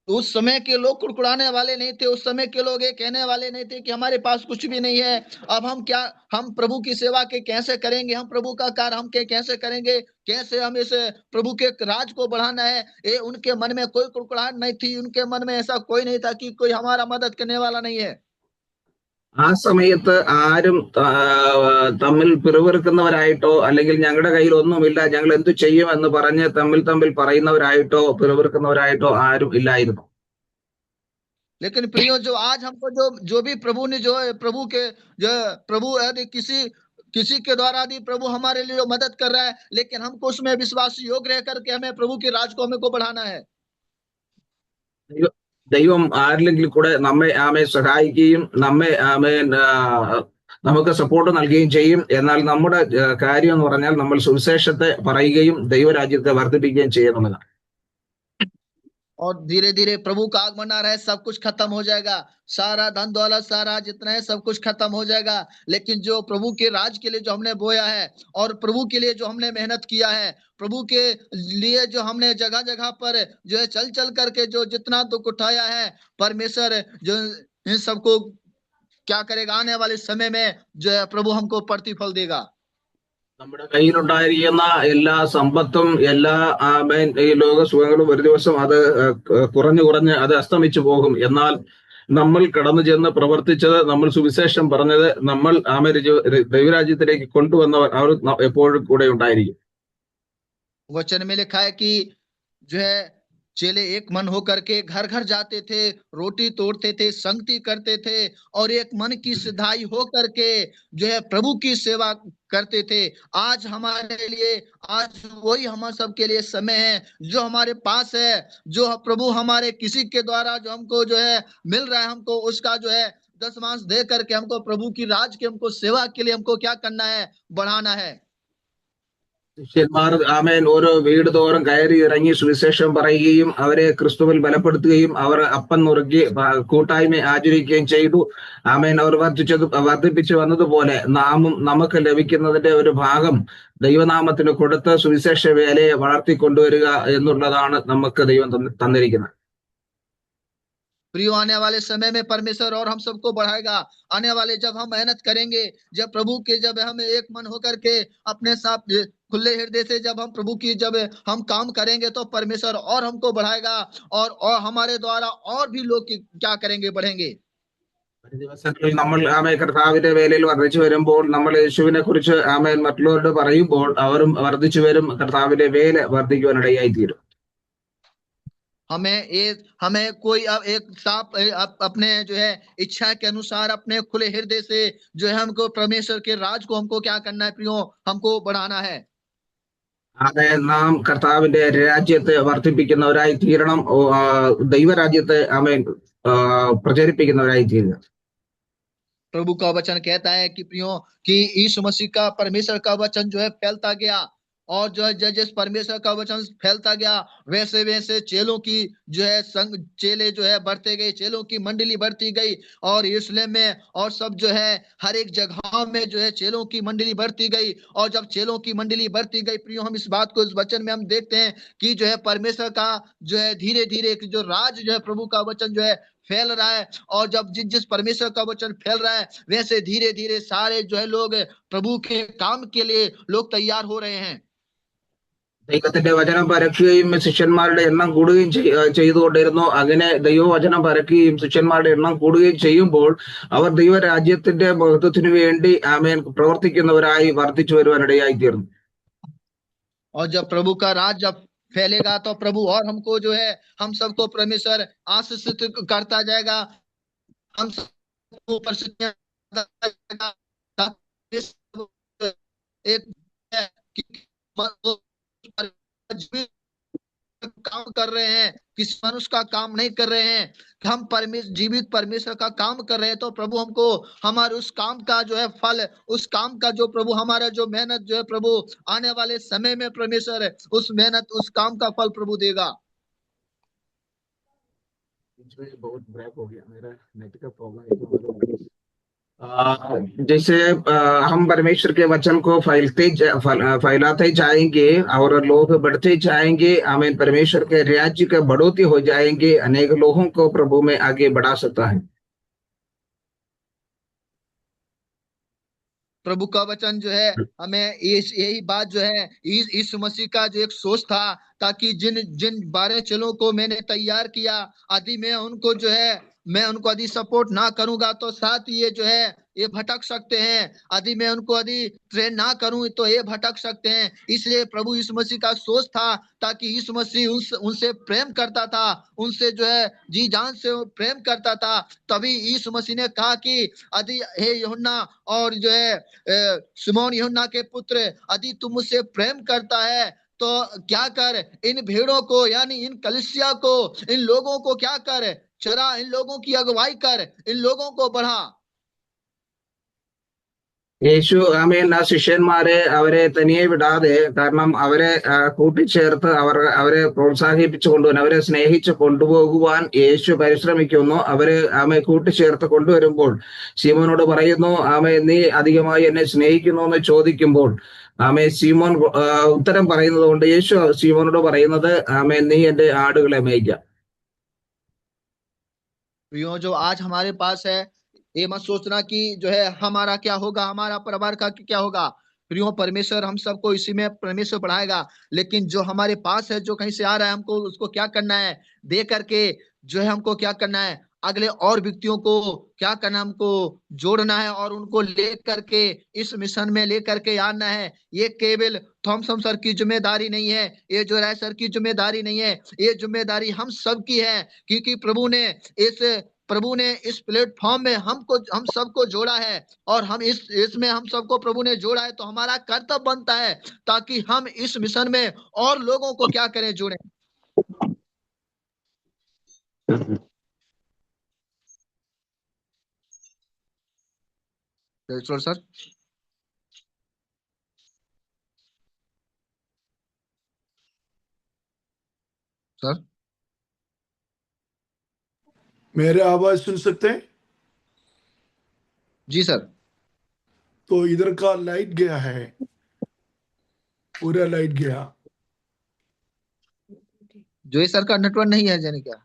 उस समय के लोग कुड़कुड़ाने वाले नहीं थे, उस समय के लोग ये कहने वाले नहीं थे कि हमारे पास कुछ भी नहीं है, अब हम क्या, हम प्रभु की सेवा के कैसे करेंगे, हम प्रभु का कार्य हम के कैसे करेंगे, कैसे हम इस प्रभु के राज को बढ़ाना है। ये उनके मन में कोई कुड़कुड़ाहट नहीं थी, उनके मन में ऐसा कोई नहीं था कि कोई हमारा मदद करने वाला नहीं है। ആ സമയത്ത് ആരും തമ്മിൽ പിറുപിറുക്കുന്നവരായിട്ടോ അല്ലെങ്കിൽ ഞങ്ങളുടെ കയ്യിൽ ഒന്നുമില്ല ഞങ്ങൾ എന്തു ചെയ്യും എന്ന് പറഞ്ഞ് തമ്മിൽ തമ്മിൽ പറയുന്നവരായിട്ടോ പിറുപിറുക്കുന്നവരായിട്ടോ ആരും ഇല്ലായിരുന്നു. लेकिन प्रियो, जो आज हमको जो जो भी प्रभु ने जो है प्रभु यदि किसी के द्वारा यदि प्रभु हमारे लिए जो मदद कर रहा है, लेकिन हमको उसमें विश्वास योग्य रह करके हमें प्रभु के राज को हमको बढ़ाना है। ദൈവം ആരിലെങ്കിൽ കൂടെ നമ്മെ സഹായിക്കുകയും നമ്മെ നമുക്ക് സപ്പോർട്ട് നൽകുകയും ചെയ്യും. എന്നാൽ നമ്മുടെ കാര്യം എന്ന് പറഞ്ഞാൽ നമ്മൾ സുവിശേഷത്തെ പറയുകയും ദൈവരാജ്യത്തെ വർദ്ധിപ്പിക്കുകയും ചെയ്യുന്നതാണ്. और धीरे धीरे प्रभु का आगमन आ रहा है, सब कुछ खत्म हो जाएगा, सारा धन दौलत सारा जितना है सब कुछ खत्म हो जाएगा, लेकिन जो प्रभु के राज के लिए जो हमने बोया है, और प्रभु के लिए जो हमने मेहनत किया है, प्रभु के लिए जो हमने जगह जगह पर जो है चल चल करके जो जितना दुख उठाया है, परमेश्वर जो इन सबको क्या करेगा, आने वाले समय में जो है प्रभु हमको प्रतिफल देगा। നമ്മുടെ കയ്യിലുണ്ടായിരിക്കുന്ന എല്ലാ സമ്പത്തും എല്ലാ ഈ ലോക സുഖങ്ങളും ഒരു ദിവസം അത് കുറഞ്ഞു കുറഞ്ഞ് അത് അസ്തമിച്ചു പോകും. എന്നാൽ നമ്മൾ കടന്നു ചെന്ന് പ്രവർത്തിച്ചത്, നമ്മൾ സുവിശേഷം പറഞ്ഞത്, നമ്മൾ ദൈവരാജ്യത്തിലേക്ക് കൊണ്ടുവന്നവർ അവർ എപ്പോഴും കൂടെ ഉണ്ടായിരിക്കും. वचन में लिखा है कि जो है चेले एक मन होकर के घर घर जाते थे, रोटी तोड़ते थे, संगति करते थे, और एक मन की सिधाई हो करके जो है प्रभु की सेवा करते थे। आज हमारे लिए, आज वही हम सब के लिए समय है जो हमारे पास है, जो प्रभु हमारे किसी के द्वारा जो हमको जो है मिल रहा है, हमको उसका जो है दशमांश दे करके हमको प्रभु की राज के हमको सेवा के लिए हमको क्या करना है, बढ़ाना है। ശിഷ്യന്മാർ ഓരോ വീട് തോറും കയറി ഇറങ്ങി സുവിശേഷം പറയുകയും അവരെ ക്രിസ്തുവിൽ ബലപ്പെടുത്തുകയും അവർ അപ്പം നുറുക്കി കൂട്ടായ്മ ആചരിക്കുകയും ചെയ്തു. അവർ വർദ്ധിപ്പിച്ചു വന്നതുപോലെ നാമും നമുക്ക് ലഭിക്കുന്നതിന്റെ ഒരു ഭാഗം ദൈവനാമത്തിന് കൊടുത്ത് സുവിശേഷ വേലയെ വളർത്തിക്കൊണ്ടുവരിക എന്നുള്ളതാണ് നമുക്ക് ദൈവം തന്നിരിക്കുന്നത്. प्रियो, आने वाले समय में परमेश्वर और हम सबको बढ़ाएगा। आने वाले जब हम मेहनत करेंगे, जब प्रभु के जब हम एक मन होकर के अपने साथ खुले हृदय से जब हम प्रभु की जब हम काम करेंगे तो परमेश्वर और हमको बढ़ाएगा, और हमारे द्वारा और भी लोग क्या करेंगे, बढ़ेंगे। ദിവസങ്ങളിൽ നമ്മൾ കർത്താവിന്റെ വേലയിൽ വർദ്ധിച്ചു വരുമ്പോൾ, നമ്മൾ യേശുവിനെ കുറിച്ച് മറ്റുള്ളവരോട് പറയുമ്പോൾ അവരും വർദ്ധിച്ചു വരും, കർത്താവിന്റെ വേല വർദ്ധിക്കുവാനിടയായി തീരും. हमें कोई एक साफ अपने जो है इच्छा के अनुसार अपने खुले हृदय से जो है हमको परमेश्वर के राज को हमको क्या करना है प्रियो, हमको बढ़ाना है। അതെ, നാം കർത്താവിന്റെ രാജ്യത്തെ വർദ്ധിപ്പിക്കുന്നവരായി തീരണം, ദൈവരാജ്യത്തെ പ്രചരിപ്പിക്കുന്നവരായി തീരുക. प्रभु का वचन कहता है कि प्रियो कि यीशु मसीह का परमेश्वर का वचन जो है फैलता गया, और जो है जिस परमेश्वर का वचन फैलता गया वैसे वैसे चेलों की जो है चेले जो है बढ़ते गए, चेलों की मंडली बढ़ती गई, और यरूशलेम में और सब जो है हर एक जगह में जो है चेलों की मंडली बढ़ती गई। और जब चेलों की मंडली बढ़ती गई प्रियो, हम इस बात को इस वचन में हम देखते हैं कि जो है परमेश्वर का जो है धीरे धीरे जो राज जो है प्रभु का वचन जो है फैल रहा है, और जब जिस जिस परमेश्वर का वचन फैल रहा है, वैसे धीरे धीरे सारे जो है लोग प्रभु के काम के लिए लोग तैयार हो रहे हैं। ദൈവത്തിന്റെ വചനം പരക്കുകയും ശിഷ്യന്മാരുടെ എണ്ണം കൂടുകയും ചെയ്തുകൊണ്ടിരുന്നു. അങ്ങനെ ദൈവവചനം പരക്കുകയും ശിഷ്യന്മാരുടെ എണ്ണം കൂടുകയും ചെയ്യുമ്പോൾ അവർ ദൈവരാജ്യത്തിന്റെ മഹത്വത്തിനു വേണ്ടി ആമേൻ പ്രവർത്തിക്കുന്നവരായി വർദ്ധിച്ചു വരുവാനിടയായി തീർന്നു. और जब प्रभु का राज जब फैलेगा तो प्रभु और हमको जो है हम सबको परमेश्वर आशीषित करता जाएगा, हम सबको परिस्थितियां एक काम कर रहे हैं, किसी मनुष्य का काम नहीं कर रहे हैं, हम जीवित परमेश्वर का काम कर रहे हैं, तो प्रभु हमको हमारे उस काम का जो है फल, उस काम का जो प्रभु हमारा जो मेहनत जो है प्रभु आने वाले समय में परमेश्वर उस मेहनत उस काम का फल प्रभु देगा। बहुत ब्रेक हो गया, मेरा नेट का प्रॉब्लम है। जैसे हम परमेश्वर के वचन को फैलाते जाएंगे और लोग बढ़ते जाएंगे, हमें परमेश्वर के राज्य का बढ़ोतरी हो जाएंगे, अनेक लोगों को प्रभु में आगे बढ़ा सकता है। प्रभु का वचन जो है हमें यही बात जो है यीशु मसीह का जो एक सोच था, ताकि जिन जिन 12 चेलों को मैंने तैयार किया, यदि मैं उनको जो है मैं उनको यदि सपोर्ट ना करूंगा तो साथ ये जो है ये भटक सकते हैं, यदि मैं उनको यदि ट्रेन ना करूं तो ये भटक सकते हैं। इसलिए प्रभु यीशु मसीह का सोच था, ताकि यीशु मसीह उनसे प्रेम करता था, उनसे जो है जी जान से प्रेम करता था। तभी यीशु मसीह ने कहा कि यदि हे यूहन्ना और जो है शिमोन यूहन्ना के पुत्र, यदि तुम मुझसे प्रेम करता है तो क्या कर, इन भेड़ों को यानी इन कलीसिया को, इन लोगों को क्या कर, चरा, इन लोगों की अगुवाई कर, इन लोगों को बढ़ा। യേശു ആമേൻ ആ ശിഷ്യന്മാരെ അവരെ തനിയെ വിടാതെ, കാരണം അവരെ കൂട്ടിച്ചേർത്ത് അവരെ പ്രോത്സാഹിപ്പിച്ചു കൊണ്ടുപോകാൻ, അവരെ സ്നേഹിച്ച് കൊണ്ടുപോകുവാൻ യേശു പരിശ്രമിക്കുന്നു. അവര് ആമെ കൂട്ടിച്ചേർത്ത് കൊണ്ടുവരുമ്പോൾ ശീമോനോട് പറയുന്നു, ആമേ നീ അധികമായി എന്നെ സ്നേഹിക്കുന്നു എന്ന് ചോദിക്കുമ്പോൾ ആമേ ശീമോൻ ഉത്തരം പറയുന്നത് കൊണ്ട് യേശു ശീമോനോട് പറയുന്നത്, ആമേ നീ എന്റെ ആടുകളെ മേയ്ക്കാം. जो आज हमारे पास है, ये मत सोचना कि जो है हमारा क्या होगा, हमारा परिवार का क्या होगा। प्रियो, परमेश्वर हम सबको इसी में परमेश्वर बढ़ाएगा, लेकिन जो हमारे पास है, जो कहीं से आ रहा है, हमको उसको क्या करना है, दे करके जो है हमको क्या करना है, अगले और व्यक्तियों को क्या करना, हमको जोड़ना है और उनको ले करके इस मिशन में ले करके आना है। ये केवल थॉमसन सर की जिम्मेदारी नहीं है, ये जो राय सर की जिम्मेदारी नहीं है, ये जिम्मेदारी हम सब की है, क्योंकि प्रभु ने इस प्लेटफॉर्म में हम सबको जोड़ा है, और हम इसमें हम सबको प्रभु ने जोड़ा है, तो हमारा कर्तव्य बनता है ताकि हम इस मिशन में और लोगों को क्या करें, जोड़ें। सर सर मेरे आवाज सुन सकते हैं? जी सर। तो इधर का लाइट गया है, पूरा लाइट गया। जो ये सर का नेटवर्क नहीं है जाने क्या?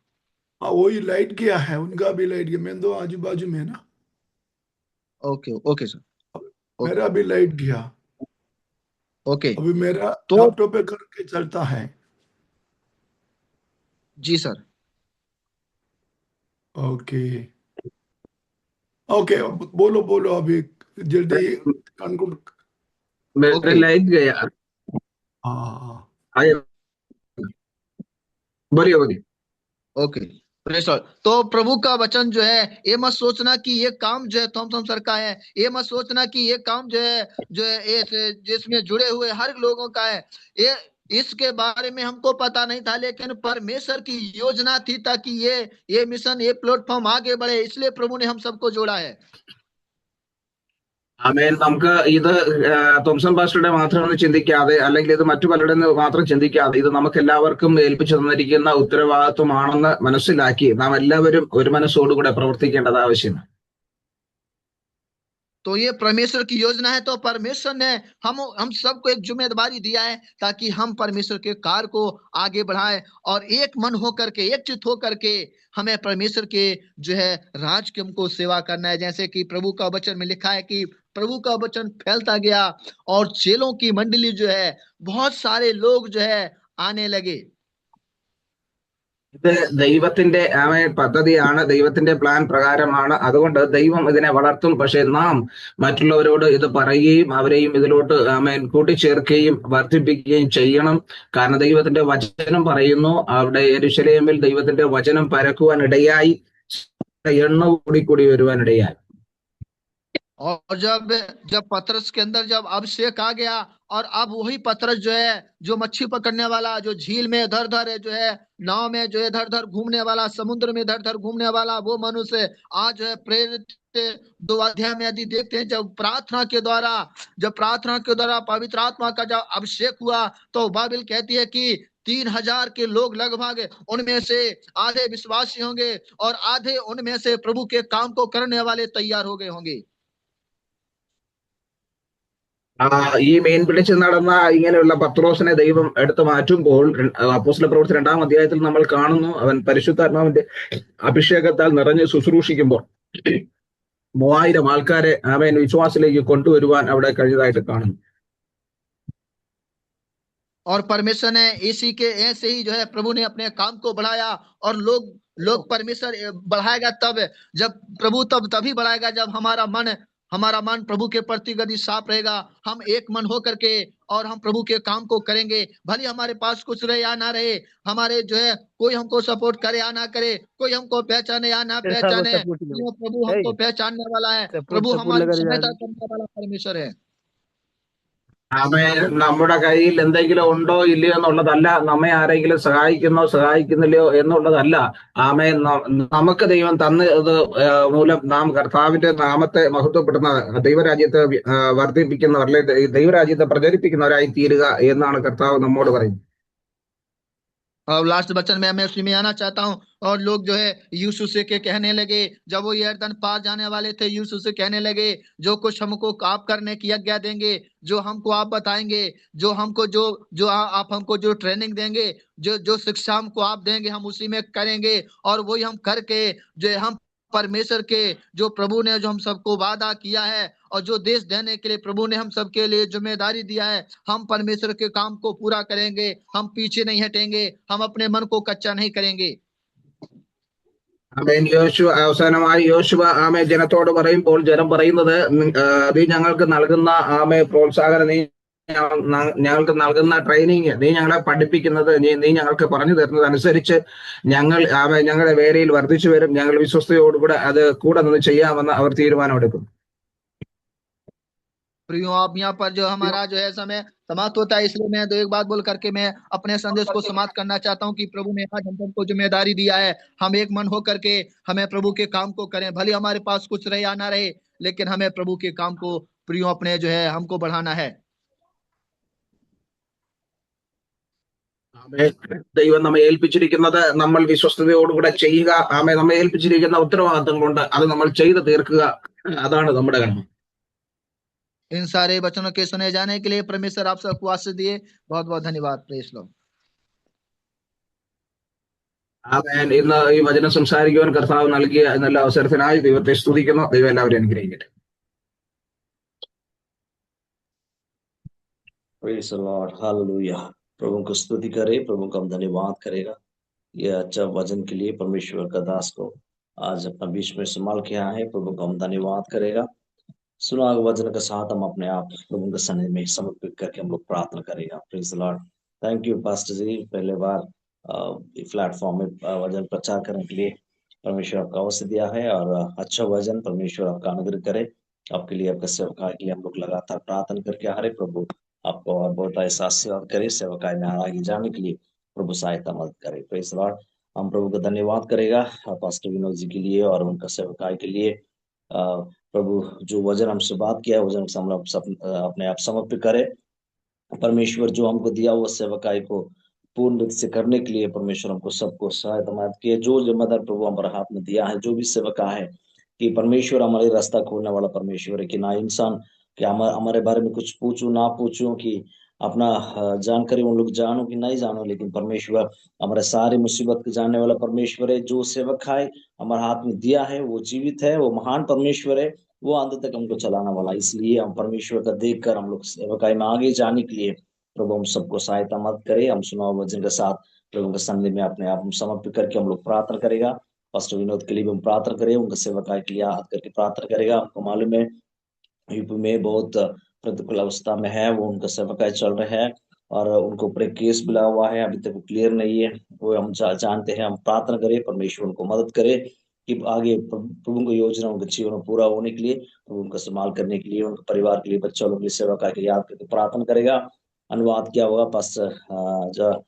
हाँ, वही लाइट गया है, उनका भी लाइट गया। मैं तो आजू बाजू में है ना। ओके ओके सर, मेरा भी लाइट गया। ओके, अभी मेरा तो लैपटॉप पे करके चलता है। जी सर। ओके ओके, बोलो बोलो अभी जल्दी कंक्लूड। मेरे लाइट गया। हाँ, बोलिए। ओके, तो प्रभु का वचन जो है, ये मत सोचना कि ये काम जो है थॉमसन सर का है, ये मत सोचना कि ये काम जो है जिसमें जुड़े हुए हर लोगों का है। ये इसके बारे में हमको पता नहीं था, लेकिन परमेश्वर की योजना थी ताकि ये मिशन, ये प्लेटफॉर्म आगे बढ़े, इसलिए प्रभु ने हम सबको जोड़ा है। ആമേൻ. നമുക്ക് ഇത് തോംസൺ പാസ്റ്ററുടെ മാത്രം ചിന്തിക്കാതെ, അല്ലെങ്കിൽ ഇത് മറ്റു പലരുടെ മാത്രം ചിന്തിക്കാതെ, ഇത് നമുക്ക് എല്ലാവർക്കും ഏൽപ്പിച്ചു തന്നിരിക്കുന്ന ഉത്തരവാദിത്വമാണെന്ന് മനസ്സിലാക്കി നാം എല്ലാവരും ഒരു മനസ്സോടുകൂടെ പ്രവർത്തിക്കേണ്ടത് ആവശ്യമാണ്. तो ये परमेश्वर की योजना है। तो परमेश्वर ने हम सबको एक जिम्मेदारी दिया है ताकि हम परमेश्वर के कार्य को आगे बढ़ाएं और एक मन होकर के, एक चित होकर के हमें परमेश्वर के जो है राज की हमको सेवा करना है। जैसे कि प्रभु का वचन में लिखा है कि प्रभु का वचन फैलता गया और चेलों की मंडली जो है, बहुत सारे लोग जो है आने लगे। ഇത് ദൈവത്തിന്റെ പദ്ധതിയാണ്, ദൈവത്തിന്റെ പ്ലാൻ പ്രകാരമാണ്. അതുകൊണ്ട് ദൈവം ഇതിനെ വളർത്തും. പക്ഷെ നാം മറ്റുള്ളവരോട് ഇത് പറയുകയും അവരെയും ഇതിലോട്ട് കൂട്ടിച്ചേർക്കുകയും വർദ്ധിപ്പിക്കുകയും ചെയ്യണം. കാരണം ദൈവത്തിന്റെ വചനം പറയുന്നു, അവിടെ യെരൂശലേമിൽ ദൈവത്തിന്റെ വചനം പരക്കുവാൻ ഇടയായി, എണ്ണ കൂടി വരുവാനിടയായി. और जब पतरस के अंदर जब अभिषेक आ गया और अब वही पतरस जो है, जो मच्छी पकड़ने वाला, जो झील में इधर उधर जो है, नाव में जो है इधर उधर घूमने वाला, समुद्र में इधर उधर घूमने वाला वो मनुष्य आज जो है प्रेरित 2 अध्याय में यदि देखते हैं, जब प्रार्थना के द्वारा पवित्र आत्मा का जब अभिषेक हुआ तो बाइबल कहती है कि 3000 के लोग लगभग, उनमें से आधे विश्वासी होंगे और आधे उनमें से प्रभु के काम को करने वाले तैयार हो गए होंगे। ഈ മീൻ പിടിച്ച് നടന്ന ഇങ്ങനെയുള്ള പത്രോസിനെ ദൈവം എടുത്തു മാറ്റുമ്പോൾ അപ്പോസ്തല പ്രവൃത്തി 2-ാം അധ്യായത്തിൽ നമ്മൾ കാണുന്നു, അവൻ പരിശുദ്ധാത്മാവിന്റെ അഭിഷേകത്താൽ നിറഞ്ഞ് ശുശ്രൂഷിക്കുമ്പോൾ 3000 ആൾക്കാരെ അവൻ വിശ്വാസത്തിലേക്ക് കൊണ്ടുവരുവാൻ അവിടെ കഴിഞ്ഞതായിട്ട് കാണുന്നു. और परमेश्वर ने इसी के ऐसे ही जो है प्रभु ने अपने काम को बढ़ाया और लोग परमेश्वर बढ़ाएगा तब, जब प्रभु तभी बढ़ाएगा जब हमारा मन प्रभु के प्रति यदि साफ रहेगा। हम एक मन हो करके और हम प्रभु के काम को करेंगे, भले हमारे पास कुछ रहे या ना रहे, हमारे जो है कोई हमको सपोर्ट करे या ना करे, कोई हमको पहचाने या ना पहचाने, प्रभु हमको पहचानने वाला है, प्रभु हमारी सहायता करने वाला परमेश्वर है। നമ്മുടെ കയ്യിൽ എന്തെങ്കിലും ഉണ്ടോ ഇല്ലയോ എന്നുള്ളതല്ല, നമ്മെ ആരെങ്കിലും സഹായിക്കുന്നില്ലയോ എന്നുള്ളതല്ല. നമുക്ക് ദൈവം തന്നത് മൂലം നാം കർത്താവിന്റെ നാമത്തെ മഹത്വപ്പെടുന്ന, ദൈവരാജ്യത്തെ വർദ്ധിപ്പിക്കുന്നവർ, അല്ലെങ്കിൽ ദൈവരാജ്യത്തെ പ്രചരിപ്പിക്കുന്നവരായി തീരുക എന്നാണ് കർത്താവ് നമ്മോട് പറയുന്നത്. और लास्ट वचन में मैं उसी में आना चाहता हूँ। और लोग जो है यीशु से के कहने लगे, जब वो यरदन पार जाने वाले थे, यीशु से कहने लगे, जो कुछ हमको आप करने की आज्ञा देंगे, जो हमको आप बताएंगे, जो हमको जो आप हमको जो ट्रेनिंग देंगे, जो शिक्षा हमको आप देंगे, हम उसी में करेंगे। और वही हम करके जो हम परमेश्वर के, जो प्रभु ने जो हम सबको वादा किया है और जो देश देने के लिए प्रभु ने हम सबके लिए जिम्मेदारी दिया है, हम परमेश्वर के काम को पूरा करेंगे। हम पीछे नहीं हटेंगे, हम अपने मन को कच्चा नहीं करेंगे। അവസാനമായി യോശുവ ജനത്തോട് പറയുമ്പോൾ ജനം പറയുന്നത്, നീ ഞങ്ങൾക്ക് നൽകുന്ന പ്രോത്സാഹനം, നീ ഞങ്ങൾക്ക് നൽകുന്ന ട്രെയിനിങ്, നീ ഞങ്ങളെ പഠിപ്പിക്കുന്നത്, നീ ഞങ്ങൾക്ക് പറഞ്ഞു തരുന്നത് അനുസരിച്ച് ഞങ്ങളുടെ വേലയിൽ വർദ്ധിച്ചു വരും, ഞങ്ങൾ വിശ്വസ്തയോടുകൂടെ അത് കൂടെ നിന്ന് ചെയ്യാമെന്ന് അവർ തീരുമാനമെടുക്കും. प्रियो, आप यहाँ पर जो हमारा जो है समय समाप्त होता है, इसलिए मैं एक बात बोल करके मैं अपने संदेश को समाप्त करना चाहता हूँ कि प्रभु ने आज हम सबको जिम्मेदारी दिया है, हम एक मन हो करके हमें प्रभु के काम को करें, भले हमारे पास कुछ रहे या ना रहे, लेकिन हमें प्रभु के काम को प्रियो अपने जो है हमको बढ़ाना है। ദൈവം നമ്മെ ഏൽപ്പിച്ചിരിക്കുന്നത് നമ്മൾ വിശ്വസ്തയോടുകൂടെ ചെയ്യുക. നമ്മെ ഏൽപ്പിച്ചിരിക്കുന്ന ഉത്തരവാദിത്തം കൊണ്ട് അത് നമ്മൾ ചെയ്ത് തീർക്കുക, അതാണ് നമ്മുടെ കടമ. इन सारे वचनों के सुने जाने के लिए परमेश्वर आप सबको आशीष दिए। बहुत बहुत धन्यवाद। प्रेस लो। ഇന്ന് ഈ വചനം സംസാരിക്കുവാൻ കർത്താവ് നൽകിയ നല്ല അവസരത്തിനായി ദൈവത്തെ സ്തുതിക്കുന്നു. ദൈവം എല്ലാവരെയും അനുഗ്രഹിക്കട്ടെ. Praise the Lord. Hallelujah. प्रभु को स्तुति करे, प्रभु को हम धन्यवाद करेगा ये अच्छा वचन के लिए। परमेश्वर का दास को आज अपना बीच में इस्तेमाल किया है, प्रभु को हम धन्यवाद करेगा। सुना वचन के साथ हम अपने आप प्रभु के सन्निधि में समर्पित करके हम लोग प्रार्थना करेगा। Praise the lord. Thank you pastor ji, पहले बार प्लेटफॉर्म में वचन प्रचार करने के लिए परमेश्वर आपका अवसर दिया है, और अच्छा वचन परमेश्वर आपका अनुग्रह करे। आपके लिए, आपका सेवकाई के लिए हम लोग लगातार प्रार्थना करके आ रहे। प्रभु आपको और बहुत ऐसा आशीर्वाद करे, सेवकाई में आगे जाने के लिए प्रभु सहायता मदद करे। Praise the Lord. हम प्रभु का धन्यवाद करेगा पास्टर विनोद जी के लिए और उनका सेवकाई के लिए। प्रभु जो वचन हमसे बात किया है, वचन से हम अपने आप समर्पित करें। परमेश्वर जो हमको दिया हुआ सेवकाई को पूर्ण रूप से करने के लिए परमेश्वर हमको सबको सहायता मदद किए। जो जिम्मेदार प्रभु हमारे हाथ में दिया है, जो भी सेवका है, कि परमेश्वर हमारे रास्ता खोलने वाला परमेश्वर है, कि ना इंसान कि हमारे बारे में कुछ पूछूं ना पूछूं, कि अपना जानकारी उन लोग जानो कि नहीं जानो, लेकिन परमेश्वर हमारे सारे मुसीबत को जानने वाला परमेश्वर है। जो सेवक है हमारे हाथ में दिया है वो जीवित है, वो महान परमेश्वर है, वो अंत तक हमको चलाने वाला। इसलिए हम परमेश्वर का देख कर हम लोग सेवकाई में आगे जाने के लिए प्रभु हम सबको सहायता मत करे। हम सुना वचन के साथ प्रभु के सामने में अपने आप समर्पित करके हम लोग प्रार्थना करेगा। पास्टर विनोद के लिए भी हम प्रार्थना करें, उनका सेवकाई के लिए हाथ करके प्रार्थना करेगा। हमको मालूम है यूपी में बहुत प्रतिकूल अवस्था में है, वो उनका सेवकाई चल रहा है और उनको ऊपर एक केस मिला हुआ है, अभी तक वो क्लियर नहीं है। वो हम जानते हैं, हम प्रार्थना करें परमेश्वर उनको मदद करे कि आगे प्रभु की योजना उनके जीवन में पूरा होने के लिए, प्रभु उनका इस्तेमाल करने के लिए, उनके परिवार के लिए, बच्चों लोग के लिए सेवकाई के लिए याद करके प्रार्थना करेगा। अनुवाद क्या होगा पास्टर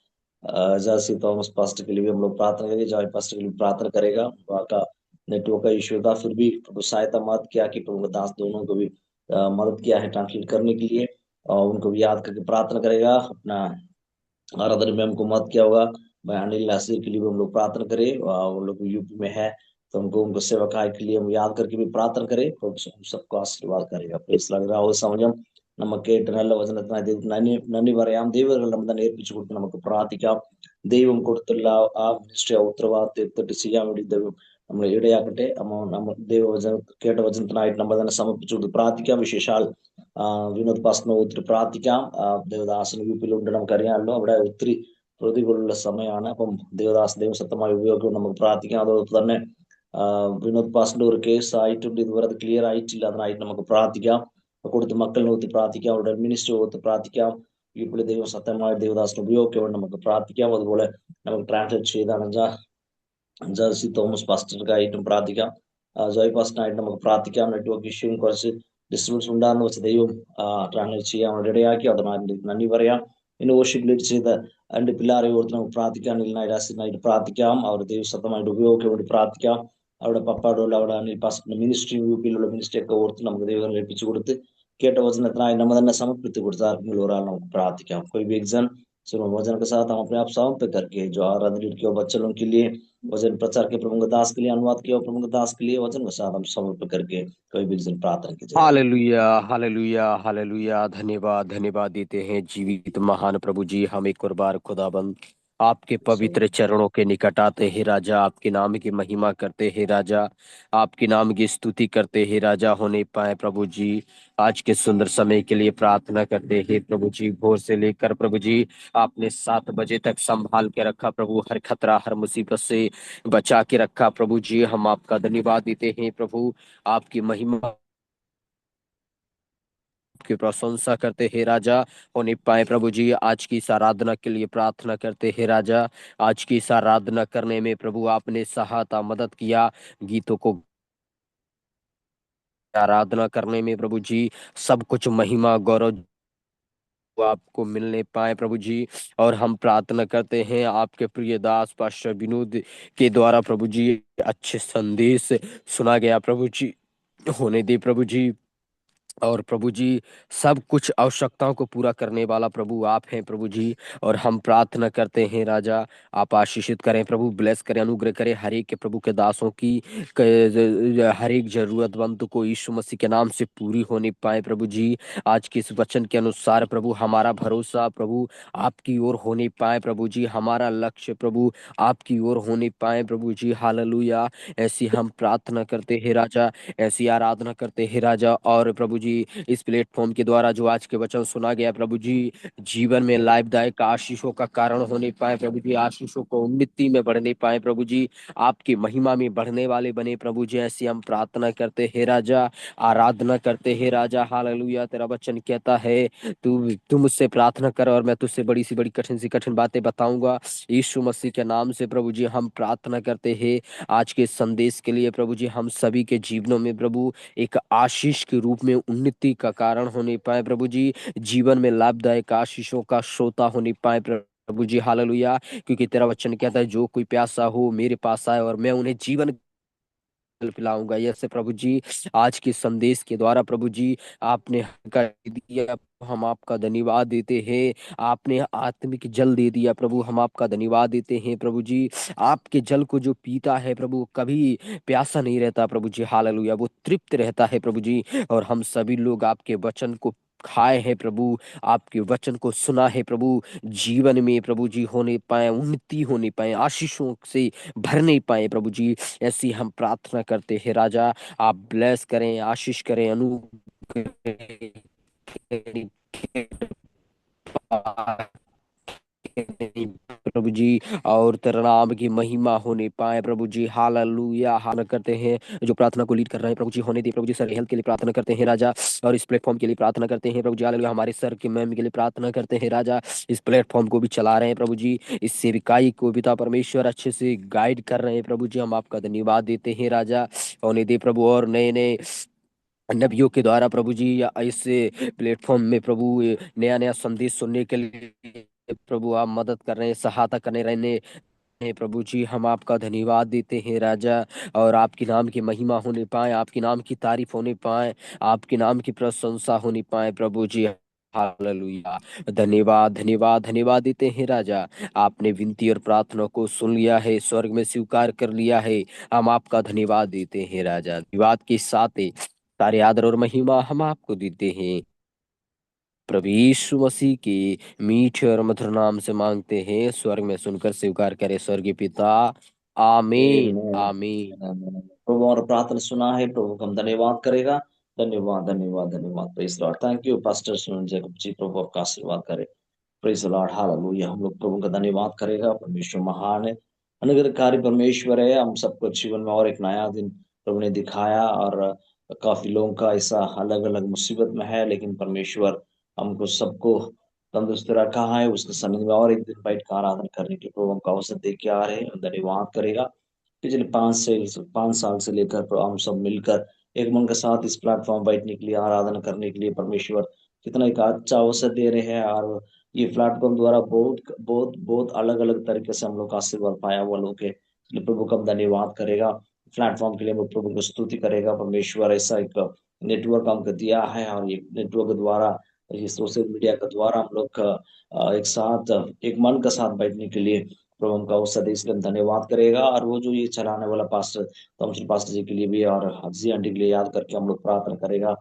जर्सी थॉमस पास्टर के लिए भी हम लोग प्रार्थना करेंगे, जॉय पास्टर के लिए प्रार्थना करेगा। वहाँ का नेटवर्क का इश्यू था, फिर भी प्रभु सहायता मत किया कि प्रभु दास दोनों को भी मदद किया है ट्रांसलेट करने के लिए, और उनको भी याद करके प्रार्थना करेगा। अपना आराधना में हमको मत किया होगा भाई अनिल नासिर के लिए भी हम लोग प्रार्थना करें, वो लोग यूपी में है, तो हमको उनको सेवकाई के लिए हम याद करके भी प्रार्थना करें। प्रभु हम सबको आशीर्वाद करेगा। ప్రైస్ లాగా రావు సమయం நம்ம கேட்ட நல்ல வசனத்தினாய் தெய்வத்துக்கு நன்றி நன்றி പറയാം. ദൈവങ്ങൾ നമ്മൾ തന്നെ ഏൽപ്പിച്ചു കൊടുത്ത് നമുക്ക് പ്രാർത്ഥിക്കാം. ദൈവം കൊടുത്തുള്ള ആ മിനിസ്ട്രി ഉത്തരവാദിത്തം എടുത്തിട്ട് ചെയ്യാൻ വേണ്ടി ദൈവം നമ്മൾ ഇടയാക്കട്ടെ. നമ്മൾ ദൈവവചന കേട്ട വചനത്തിനായിട്ട് നമ്മൾ തന്നെ സമർപ്പിച്ചു കൊടുത്ത് പ്രാർത്ഥിക്കാം. വിശേഷാൽ വിനോദ് പാസ്റ്ററിനെ ഒത്തിരി പ്രാർത്ഥിക്കാം. ദേവദാസൻ ഗ്രൂപ്പിൽ ഉണ്ട്, നമുക്കറിയാമല്ലോ, അവിടെ ഒത്തിരി പ്രതികളുള്ള സമയമാണ്. അപ്പം ദേവദാസ് ദൈവശക്തമായ ഉപയോഗം നമുക്ക് പ്രാർത്ഥിക്കാം. അതോടൊപ്പം തന്നെ വിനോദ് പാസ്റ്ററിന്റെ ഒരു കേസ് ആയിട്ടുണ്ട്, ഇതുവരെ അത് ക്ലിയർ ആയിട്ടില്ല, അതിനായിട്ട് നമുക്ക് പ്രാർത്ഥിക്കാം. കൊടുത്ത് മക്കളിനെ ഒത്തി പ്രാർത്ഥിക്കാം, അവരുടെ മിനിസ്റ്ററി ഒത്ത് പ്രാർത്ഥിക്കാം. ഇപ്പോൾ ദൈവം സത്യമായ ദേവദാസിനെ ഉപയോഗിക്കാൻ വേണ്ടി നമുക്ക് പ്രാർത്ഥിക്കാം. അതുപോലെ നമുക്ക് ട്രാൻസ്ലേറ്റ് ചെയ്താണ് ജേഴ്സി തോമസ് പാസ്റ്റർക്കായിട്ടും പ്രാർത്ഥിക്കാം. ജോയ് പാസ്റ്ററിനായിട്ട് നമുക്ക് പ്രാർത്ഥിക്കാം. നെറ്റ്വർക്ക് ഇഷ്യൂവും കുറച്ച് ഡിസ്റ്റർബൻസ് ഉണ്ടാകുന്ന വെച്ച് ദൈവം ട്രാൻസ്ലേറ്റ് ചെയ്യാൻ വേണ്ടി ഇടയാക്കി, അതിനായിട്ട് നന്ദി പറയാം. ഇന്ന് വർഷിപ്പ് ലീഡ് ചെയ്ത് രണ്ട് പിള്ളേരെ ഓർത്ത് നമുക്ക് പ്രാർത്ഥിക്കാം. നിലനായിട്ട് പ്രാർത്ഥിക്കാം. അവർ ദൈവശക്തമായിട്ട് ഉപയോഗിക്കാൻ വേണ്ടി പ്രാർത്ഥിക്കാം. അവിടെ പപ്പാടോല അവിടെ അനിൽ പാസ്റ്ററിന്റെ മിനിസ്ട്രി ഗ്രൂപ്പിലുള്ള മിനിസ്ട്രി ഒക്കെ ഓർത്ത് നമുക്ക് ദൈവം ഏൽപ്പിച്ചു കൊടുത്ത് കേട്ട वचनത്തിനായി നമ്മൾ തന്നെ സമർപ്പിத்து കൊടുത്ത് ആർക്കെങ്കിലും ഒരാൾ നമുക്ക് പ്രാർത്ഥിക്കാം. कोई भी एक जन सुनो वचन के साथ हम अपने आप समर्पित करके जो आराधना के बच्चों के लिए वचन प्रचार के प्रभु दास के लिए अनुवाद किया, प्रभु दास के लिए वचन के साथ हम समर्पित करके कोई भी जन प्रार्थना कीजिए। Hallelujah hallelujah hallelujah. धन्यवाद धन्यवाद देते हैं जीवित महान प्रभु जी। हम एक और बार खुदाबंद आपके पवित्र चरणों के निकट आते हैं राजा, आपके नाम की महिमा करते हैं राजा, आपके नाम की स्तुति करते हैं राजा। होने पाए प्रभु जी आज के सुंदर समय के लिए प्रार्थना करते हैं प्रभु जी। भोर से लेकर प्रभु जी आपने 7 बजे तक संभाल के रखा प्रभु, हर खतरा हर मुसीबत से बचा के रखा प्रभु जी। हम आपका धन्यवाद देते हैं प्रभु, आपकी महिमा की प्रशंसा करते हैं राजा। होने पाए प्रभु जी आज की इस आराधना के लिए प्रार्थना करते हैं राजा। आज की इस आराधना करने में प्रभु आपने सहायता मदद किया, गीतों को आराधना करने में प्रभु जी सब कुछ महिमा गौरव आपको मिलने पाए प्रभु जी। और हम प्रार्थना करते हैं आपके प्रिय दास पास्टर विनोद के द्वारा प्रभु जी अच्छे संदेश सुना गया प्रभु जी। होने दे प्रभु जी, और प्रभु जी सब कुछ आवश्यकताओं को पूरा करने वाला प्रभु आप हैं प्रभु जी। और हम प्रार्थना करते हैं राजा आप आशीषित करें प्रभु, ब्लेस करें, अनुग्रह करें हर एक के प्रभु के दासों की हर एक जरूरतमंद को यीशु मसीह के नाम से पूरी होने पाए प्रभु जी। आज के इस वचन के अनुसार प्रभु हमारा भरोसा प्रभु आपकी ओर होने पाए प्रभु जी, हमारा लक्ष्य प्रभु आपकी ओर होने पाए प्रभु जी। हालेलुया। ऐसी हम प्रार्थना करते हैं राजा, ऐसी आराधना करते हैं राजा। और प्रभु जी इस प्लेटफॉर्म के द्वारा जो आज के वचन सुना गया प्रभु जी जीवन में लाभदायक आशीषों का कारण होने पाए प्रभु जी, आशीषों को उन्नति में बढ़ने पाए प्रभु जी, आपकी महिमा में बढ़ने वाले बने प्रभु जी। ऐसी हम प्रार्थना करते हैं राजा, आराधना करते हैं राजा। हालेलुया। तेरा वचन कहता है तू मुझसे प्रार्थना कर और मैं तुझसे बड़ी सी बड़ी कठिन सी कठिन बातें बताऊंगा। यीशु मसीह के नाम से प्रभु जी हम प्रार्थना करते हैं आज के संदेश के लिए प्रभु जी। हम सभी के जीवनों में प्रभु एक आशीष के रूप में उन्नति का कारण होने पाए प्रभु जी, जीवन में लाभदायक आशीषों का श्रोता होने पाए प्रभु जी। हालेलुया। क्योंकि तेरा वचन कहता है जो कोई प्यासा हो मेरे पास आए और मैं उन्हें जीवन जल पिलाऊंगा। यस प्रभु जी, आज के संदेश के द्वारा प्रभु जी आपने कर दिया, हम आपका धन्यवाद देते हैं। आपने आत्मिक जल दे दिया प्रभु, हम आपका धन्यवाद देते हैं प्रभु जी। आपके जल को जो पीता है प्रभु, कभी प्यासा नहीं रहता प्रभु जी, हालेलुया, वो तृप्त रहता है प्रभु जी। और हम सभी लोग आपके वचन को खाए हैं प्रभु, आपके वचन को सुना है प्रभु, जीवन में प्रभु जी होने पाए, उन्नति होने पाए, आशीषों से भर नहीं पाए प्रभु जी। ऐसी हम प्रार्थना करते हैं राजा, आप ब्लेस करें, आशीष करें, अनुग्रह प्रभु जी, और तेरा नाम की महिमा होने पाए प्रभु जी, हालेलुया। हाल करते हैं जो प्रार्थना को लीड कर रहे हैं प्रभु जी, होने दे प्रभु जी। सर हेल्थ के लिए प्रार्थना करते हैं राजा, और इस प्लेटफॉर्म के लिए प्रार्थना करते हैं प्रभु जी, हालेलुया। हमारे सर के मैम के लिए प्रार्थना करते हैं राजा, इस प्लेटफॉर्म को भी चला रहे हैं प्रभु जी, इस सेविकाई को पिता परमेश्वर अच्छे से गाइड कर रहे हैं प्रभु जी, हम आपका धन्यवाद देते हैं राजा। होने दे प्रभु, और नए नए नबियों के द्वारा प्रभु जी या इस प्लेटफॉर्म में प्रभु नया नया संदेश सुनने के लिए प्रभु आप मदद कर रहे हैं, सहायता करने रहने हैं प्रभु जी, हम आपका धन्यवाद देते हैं राजा। और आपके नाम की महिमा होने पाए, आपके नाम की तारीफ होने पाए, आपके नाम की प्रशंसा होने पाए प्रभु जी, हालेलुया। धन्यवाद धन्यवाद धन्यवाद देते हैं राजा, आपने विनती और प्रार्थना को सुन लिया है, स्वर्ग में स्वीकार कर लिया है, हम आपका धन्यवाद देते हैं राजा। धन्यवाद के साथ सारे आदर और महिमा हम आपको देते हैं, प्रभु यीशु मसीह के मीठे और मधुर नाम से मांगते हैं, स्वर्ग में सुनकर स्वीकार करे स्वर्गीय पिता, आमीन Amen. आमीन। Amen. प्रभु और प्रार्थना सुना है, प्रभु को हम धन्यवाद करेगा। धन्यवाद धन्यवाद धन्यवाद। Praise lord, thank you pastor Sunil Jacob ji, प्रभु आपका आशीर्वाद करे। Praise lord, hallelujah. हम लोग प्रभु का धन्यवाद करेगा, परमेश्वर महान है, अनुग्रहकारी परमेश्वर है। हम सबको जीवन में और एक नया दिन प्रभु ने दिखाया, और काफी लोगों का ऐसा अलग अलग मुसीबत में है, लेकिन परमेश्वर हमको सबको तंदुरुस्त रखा है। उसके सन्निधि में और एक दिन बैठ कर आराधना करने के लिए प्रभु हमको अवसर दे के आ रहे हैं, धन्यवाद करेगा। पिछले 5 साल से लेकर हम सब मिलकर एक मन के साथ इस प्लेटफॉर्म बैठने के लिए, आराधना करने के लिए परमेश्वर कितना एक अच्छा अवसर दे रहे हैं। और ये प्लेटफॉर्म द्वारा बहुत बहुत बहुत अलग अलग तरीके से हम लोग का आशीर्वाद पाया हुआ लोग है, इसलिए प्रभु का हम धन्यवाद करेगा। प्लेटफॉर्म के लिए हम प्रभु को स्तुति करेगा। परमेश्वर ऐसा एक नेटवर्क हमको दिया है, और ये नेटवर्क द्वारा, ये सोशल मीडिया के द्वारा हम लोग का एक साथ एक मन का साथ बैठने के लिए प्रभु हमका अवसर दे, इसलिए हम धन्यवाद करेगा। और वो जो ये चलाने वाला पास्टर तमसिल पास्टर जी के लिए भी, और हफ्जी आंटी के लिए याद करके हम लोग प्रार्थना करेगा।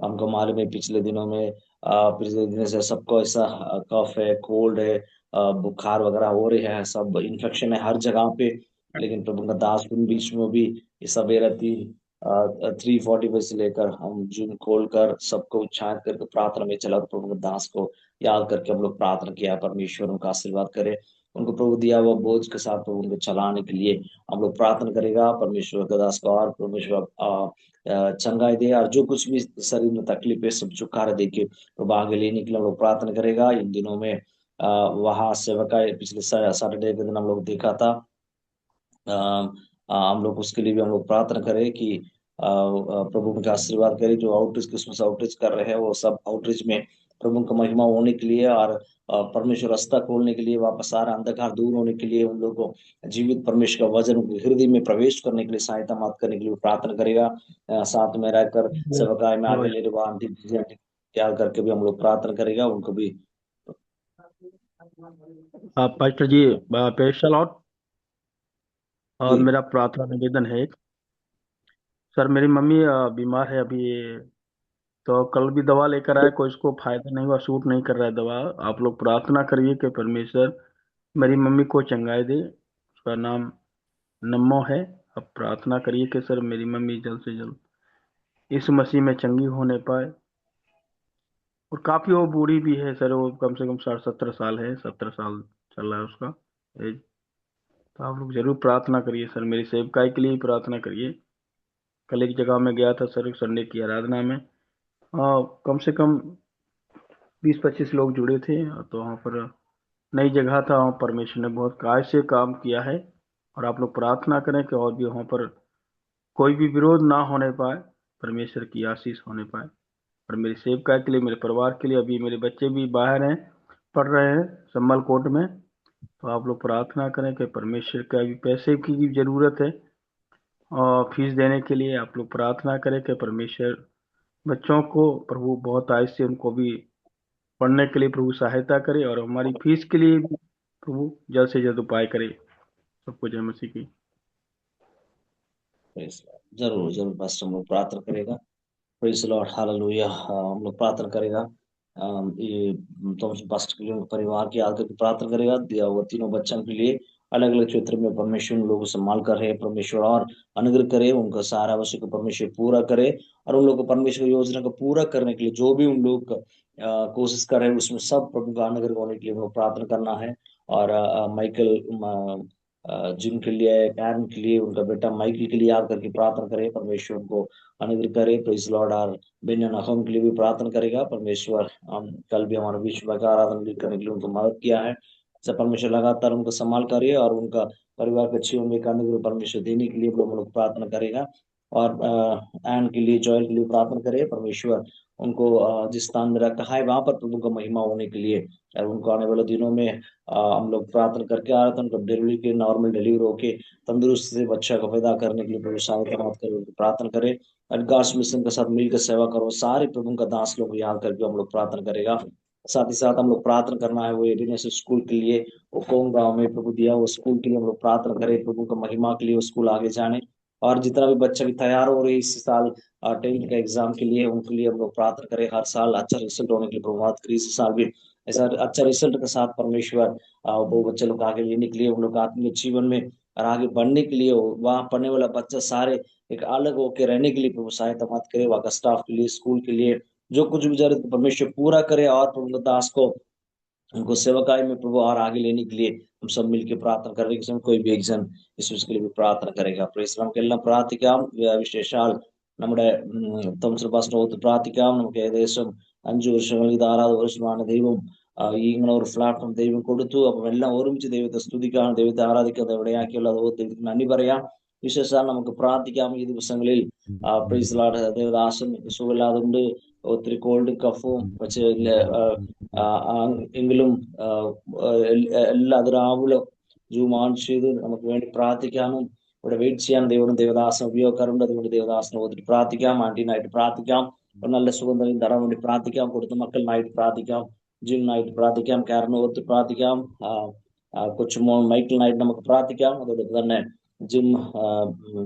हमको मालूम है पिछले दिनों में पिछले दिनों से सबको ऐसा कफ है, कोल्ड है, बुखार वगैरह हो रहे हैं, सब इन्फेक्शन है हर जगह पे। लेकिन प्रभु का दास उन बीच में भी ये सवेरा 3:40 से लेकर हम जूम खोल कर सबको उत्साहित करके प्रार्थना में चला, और प्रभु के दास को याद करके हम लोग प्रार्थना किया। परमेश्वर उनका आशीर्वाद करे, उनको प्रभु दिया हुआ बोझ के साथ प्रभु उनको चलाने के लिए हम लोग प्रार्थना करेगा। परमेश्वर का दास को और परमेश्वर चंगाई दे, और जो कुछ भी शरीर में तकलीफ है सब छुटकारा दे के प्रभु आगे लेने के लिए हम लोग प्रार्थना करेगा। इन दिनों में वहाँ सेवका पिछले सैटरडे के दिन हम लोग देखा था, हम लोग उसके लिए भी हम लोग प्रार्थना करें कि प्रभु उनका आशीर्वाद करे। जो आउटरीच क्रिसमस आउटरीच कर रहे हैं, वो सब आउटरीच में प्रभु का महिमा होने के लिए, और परमेश्वर रास्ता खोलने के लिए, वापस सारा अंधकार दूर होने के लिए, उन लोगों को जीवित परमेश्वर का वचन उनके हृदय में प्रवेश करने के लिए, सहायता मदद करने के लिए प्रार्थना करेगा। साथ में रहकर सेवकाई में आगे ले रहे आंटी त्याग करके भी हम लोग प्रार्थना करेगा उनको भी। Pastor ji, praise the lord. और जी मेरा प्रार्थना निवेदन है, सर मेरी मम्मी बीमार है अभी, तो कल भी दवा लेकर आए, कोई इसको फायदा नहीं हुआ, सूट नहीं कर रहा है दवा। आप लोग प्रार्थना करिए कि परमेश्वर मेरी मम्मी को चंगाई दे। उसका नाम नम्मो है। आप प्रार्थना करिए कि सर मेरी मम्मी जल्द से जल्द इस मसीह में चंगी होने पाए। और काफ़ी वो बूढ़ी भी है सर, वो कम से कम 60-70 साल है, 70 साल चल रहा है उसका एज। तो आप लोग जरूर प्रार्थना करिए सर, मेरी सेवकाई के लिए ही प्रार्थना करिए। कल एक जगह में गया था सर, संडे की आराधना में, कम से कम 20-25 लोग जुड़े थे। तो वहाँ पर नई जगह था, वहाँ परमेश्वर ने बहुत काय से काम किया है। और आप लोग प्रार्थना करें कि और भी वहाँ पर कोई भी विरोध ना होने पाए, परमेश्वर की आशीष होने पाए। और मेरी सेवकाई के लिए, मेरे परिवार के लिए, अभी मेरे बच्चे भी बाहर हैं, पढ़ रहे हैं सम्मल कोट में। तो आप लोग प्रार्थना करें कि परमेश्वर का भी पैसे की भी जरूरत है, फीस देने के लिए आप लोग प्रार्थना करें कि परमेश्वर बच्चों को प्रभु बहुत आयु से उनको भी पढ़ने के लिए प्रभु सहायता करे, और हमारी फीस के लिए भी प्रभु जल्द से जल्द उपाय करे। सबको जय मसीह की। Praise Lord. जरूर जरूर पास्टर हम लोग प्रार्थना करेगा। Praise lord, hallelujah. हम लोग प्रार्थना करेगा। ये थॉमस पास्टर के लिए उनके परिवार की याद करके प्रार्थना करेगा। वो तीनों बच्चों के लिए अलग अलग क्षेत्र में परमेश्वर उन लोगों को संभाल कर रहे, परमेश्वर और अनुग्रह करे, उनका सारा आवश्यक को परमेश्वर पूरा करे, और उन लोगों को परमेश्वर योजना को पूरा करने के लिए जो भी उन लोग कोशिश कर रहे हैं उसमें सब प्रभु का अनुग्रह होने के लिए हम लोग प्रार्थना करना है। और माइकल जिन के लिए, कैरन के लिए, उनका बेटा माइकल के लिए याद करके प्रार्थना करे, परमेश्वर उनको अनुग्रह करे। Praise lord. और बेन्यामीन अहम के लिए भी प्रार्थना करेगा। परमेश्वर कल भी हमारे बीच में आराधना करने के लिए उनको मदद किया है। सब परमेश्वर लगातार उनको संभाल करे और उनका परिवार के जीवन में अनुग्रह परमेश्वर देने के लिए हम लोग प्रार्थना करेगा। और एन के लिए, जॉयल के लिए प्रार्थना करे। परमेश्वर उनको जिस स्थान में रखा है वहां पर प्रभु का महिमा होने के लिए, और उनको आने वाले दिनों में हम लोग प्रार्थना करके आ रहे थे उनको डिलीवरी के, नॉर्मल डिलीवरी होके तंदुरुस्त से बच्चा को पैदा करने के लिए प्रभु सहायता मत करे, उनको प्रार्थना करे। और गॉड्स मिशन के साथ मिलकर सेवा करो। सारे प्रभु का दास लोग याद करके हम लोग प्रार्थना करेगा। साथ ही साथ हम लोग प्रार्थना करना है वो एरिनेस स्कूल के लिए, वो कोंग गांव में प्रभु दिया वो स्कूल के लिए हम लोग प्रार्थना करें। प्रभु का महिमा के लिए वो स्कूल आगे जाने, और जितना भी बच्चा भी तैयार हो रही इस साल 10th का एग्जाम के लिए, उनके लिए हम लोग प्रार्थना करें। हर साल अच्छा रिजल्ट होने के लिए प्रभावित करें। इस साल भी ऐसा अच्छा रिजल्ट के साथ परमेश्वर वो बच्चे लोग आगे लेने के लिए, उन लोग आत्मिक जीवन में और आगे बढ़ने के लिए, वहाँ पढ़ने वाला बच्चा सारे एक अलग होकर रहने के लिए प्रभु सहायता मत करे। वहाँ का स्टाफ के लिए, स्कूल के लिए जो कुछ भी जरूरत परमेश्वर पूरा करे, और प्रभु दास को उनको सेवकाई में प्रभु और आगे लेने के लिए हम सब मिलकर प्रार्थना कर रहे हैं। कोई भी एग्जाम इस के लिए भी प्रार्थना करेगा। പ്രൈസ് പ്രാർത്ഥിക്കാം। വിശേഷാൽ നമ്മുടെ തോമസ് പാസ്റ്റർ പ്രാർത്ഥിക്കാം. നമുക്ക് ഏകദേശം 5 വർഷങ്ങൾ, ഇത് 6ാவது വർഷമാണ് ദൈവം ഇങ്ങനെ ഒരു പ്ലാറ്റ്ഫോം ദൈവം കൊടുത്തു. അപ്പം എല്ലാം ഒരുമിച്ച് ദൈവത്തെ സ്തുതിക്കാൻ, ദൈവത്തെ ആരാധിക്കാൻ എവിടെയാക്കിയുള്ള ദൈവത്തിന് നന്ദി പറയാം. വിശേഷാൽ നമുക്ക് പ്രാർത്ഥിക്കാം. ഈ ദിവസങ്ങളിൽ പ്രൈസ് ലോർഡ്, ദേവദാസൻ സുഖമില്ലാതുകൊണ്ട്, ഒത്തിരി കോൾഡ് കഫും പക്ഷേ എങ്കിലും എല്ലാ രാവിലെ ജൂം ഓൺ ചെയ്ത് നമുക്ക് വേണ്ടി പ്രാർത്ഥിക്കാനും ഇവിടെ വെയിറ്റ് ചെയ്യാൻ ദൈവം ദേവദാസൻ ഉപയോഗക്കാരുണ്ട്. അതുകൊണ്ട് ദേവദാസനെ ഒത്തിരി പ്രാർത്ഥിക്കാം. ആന്റീനായിട്ട് പ്രാർത്ഥിക്കാം. ഒരു നല്ല സുഖം തരാൻ വേണ്ടി പ്രാർത്ഥിക്കാം. കൊടുത്ത മക്കളിനായിട്ട് പ്രാർത്ഥിക്കാം. ജിമ്മിനായിട്ട് പ്രാർത്ഥിക്കാം. കാരന് ഓർത്ത് പ്രാർത്ഥിക്കാം. കൊച്ചുമോൻ മൈക്കിളിനായിട്ട് നമുക്ക് പ്രാർത്ഥിക്കാം. അതോടൊപ്പം തന്നെ ജിം,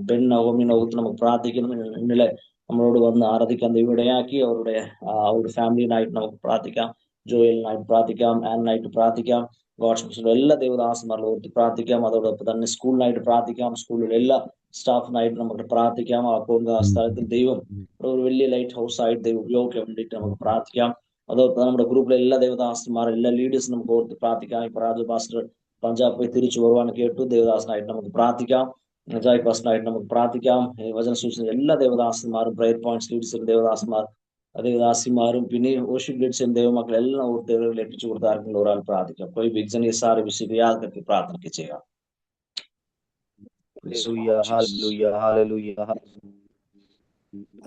ബെൻ, നവോമിനെ ഓർത്ത് നമുക്ക് പ്രാർത്ഥിക്കണം. ഇന്നലെ നമ്മളോട് വന്ന് ആരാധിക്കാൻ ദൈവം ഇടയാക്കി. അവരുടെ ഫാമിലിനായിട്ട് നമുക്ക് പ്രാർത്ഥിക്കാം. ജോയലിനായിട്ട് പ്രാർത്ഥിക്കാം. ആനായിട്ട് പ്രാർത്ഥിക്കാം. ഗോഡ്സ് മിഷനിലെ എല്ലാ ദേവദാസന്മാരിലും ഓർത്ത് പ്രാർത്ഥിക്കാം. അതോടൊപ്പം തന്നെ സ്കൂളിനായിട്ട് പ്രാർത്ഥിക്കാം. സ്കൂളിലെ എല്ലാ സ്റ്റാഫിനായിട്ട് നമുക്ക് പ്രാർത്ഥിക്കാം. അപ്പോൾ ആ സ്ഥലത്തിൽ ദൈവം ഒരു വലിയ ലൈറ്റ് ഹൗസ് ആയിട്ട് ദൈവം ഉപയോഗിക്കാൻ വേണ്ടിയിട്ട് നമുക്ക് പ്രാർത്ഥിക്കാം. അതോടൊപ്പം നമ്മുടെ ഗ്രൂപ്പിലെ എല്ലാ ദേവദാസന്മാരും, എല്ലാ ലീഡേഴ്സും നമുക്ക് ഓർത്ത് പ്രാർത്ഥിക്കാം. ഇപ്പൊ രാജു പാസ്റ്റർ പഞ്ചാബ് പോയി തിരിച്ചു വരുവാൻ കേട്ടു. ദേവദാസനായിട്ട് നമുക്ക് പ്രാർത്ഥിക്കാം. ജായ് പാസ്റ്ററായിട്ട് നമുക്ക് പ്രാർത്ഥിക്കാം. വചന സൂചന എല്ലാ ദേവദാസന്മാരും, പ്രയർ പോയിന്റ്സ് ലീഡേഴ്സും ദേവദാസിമാരും പിന്നെ വർഷിപ്പ് ലീഡേഴ്സും ദൈവമക്കൾ എല്ലാം ദൈവങ്ങളിൽ എത്തിച്ചു കൊടുത്താർക്കുള്ള ഒരാൾ പ്രാർത്ഥിക്കാം. कोई भी जन ये सारे विषय को याद करके प्रार्थना कीजिएगा. हालेलुया, हालेलुया, हालेलुया,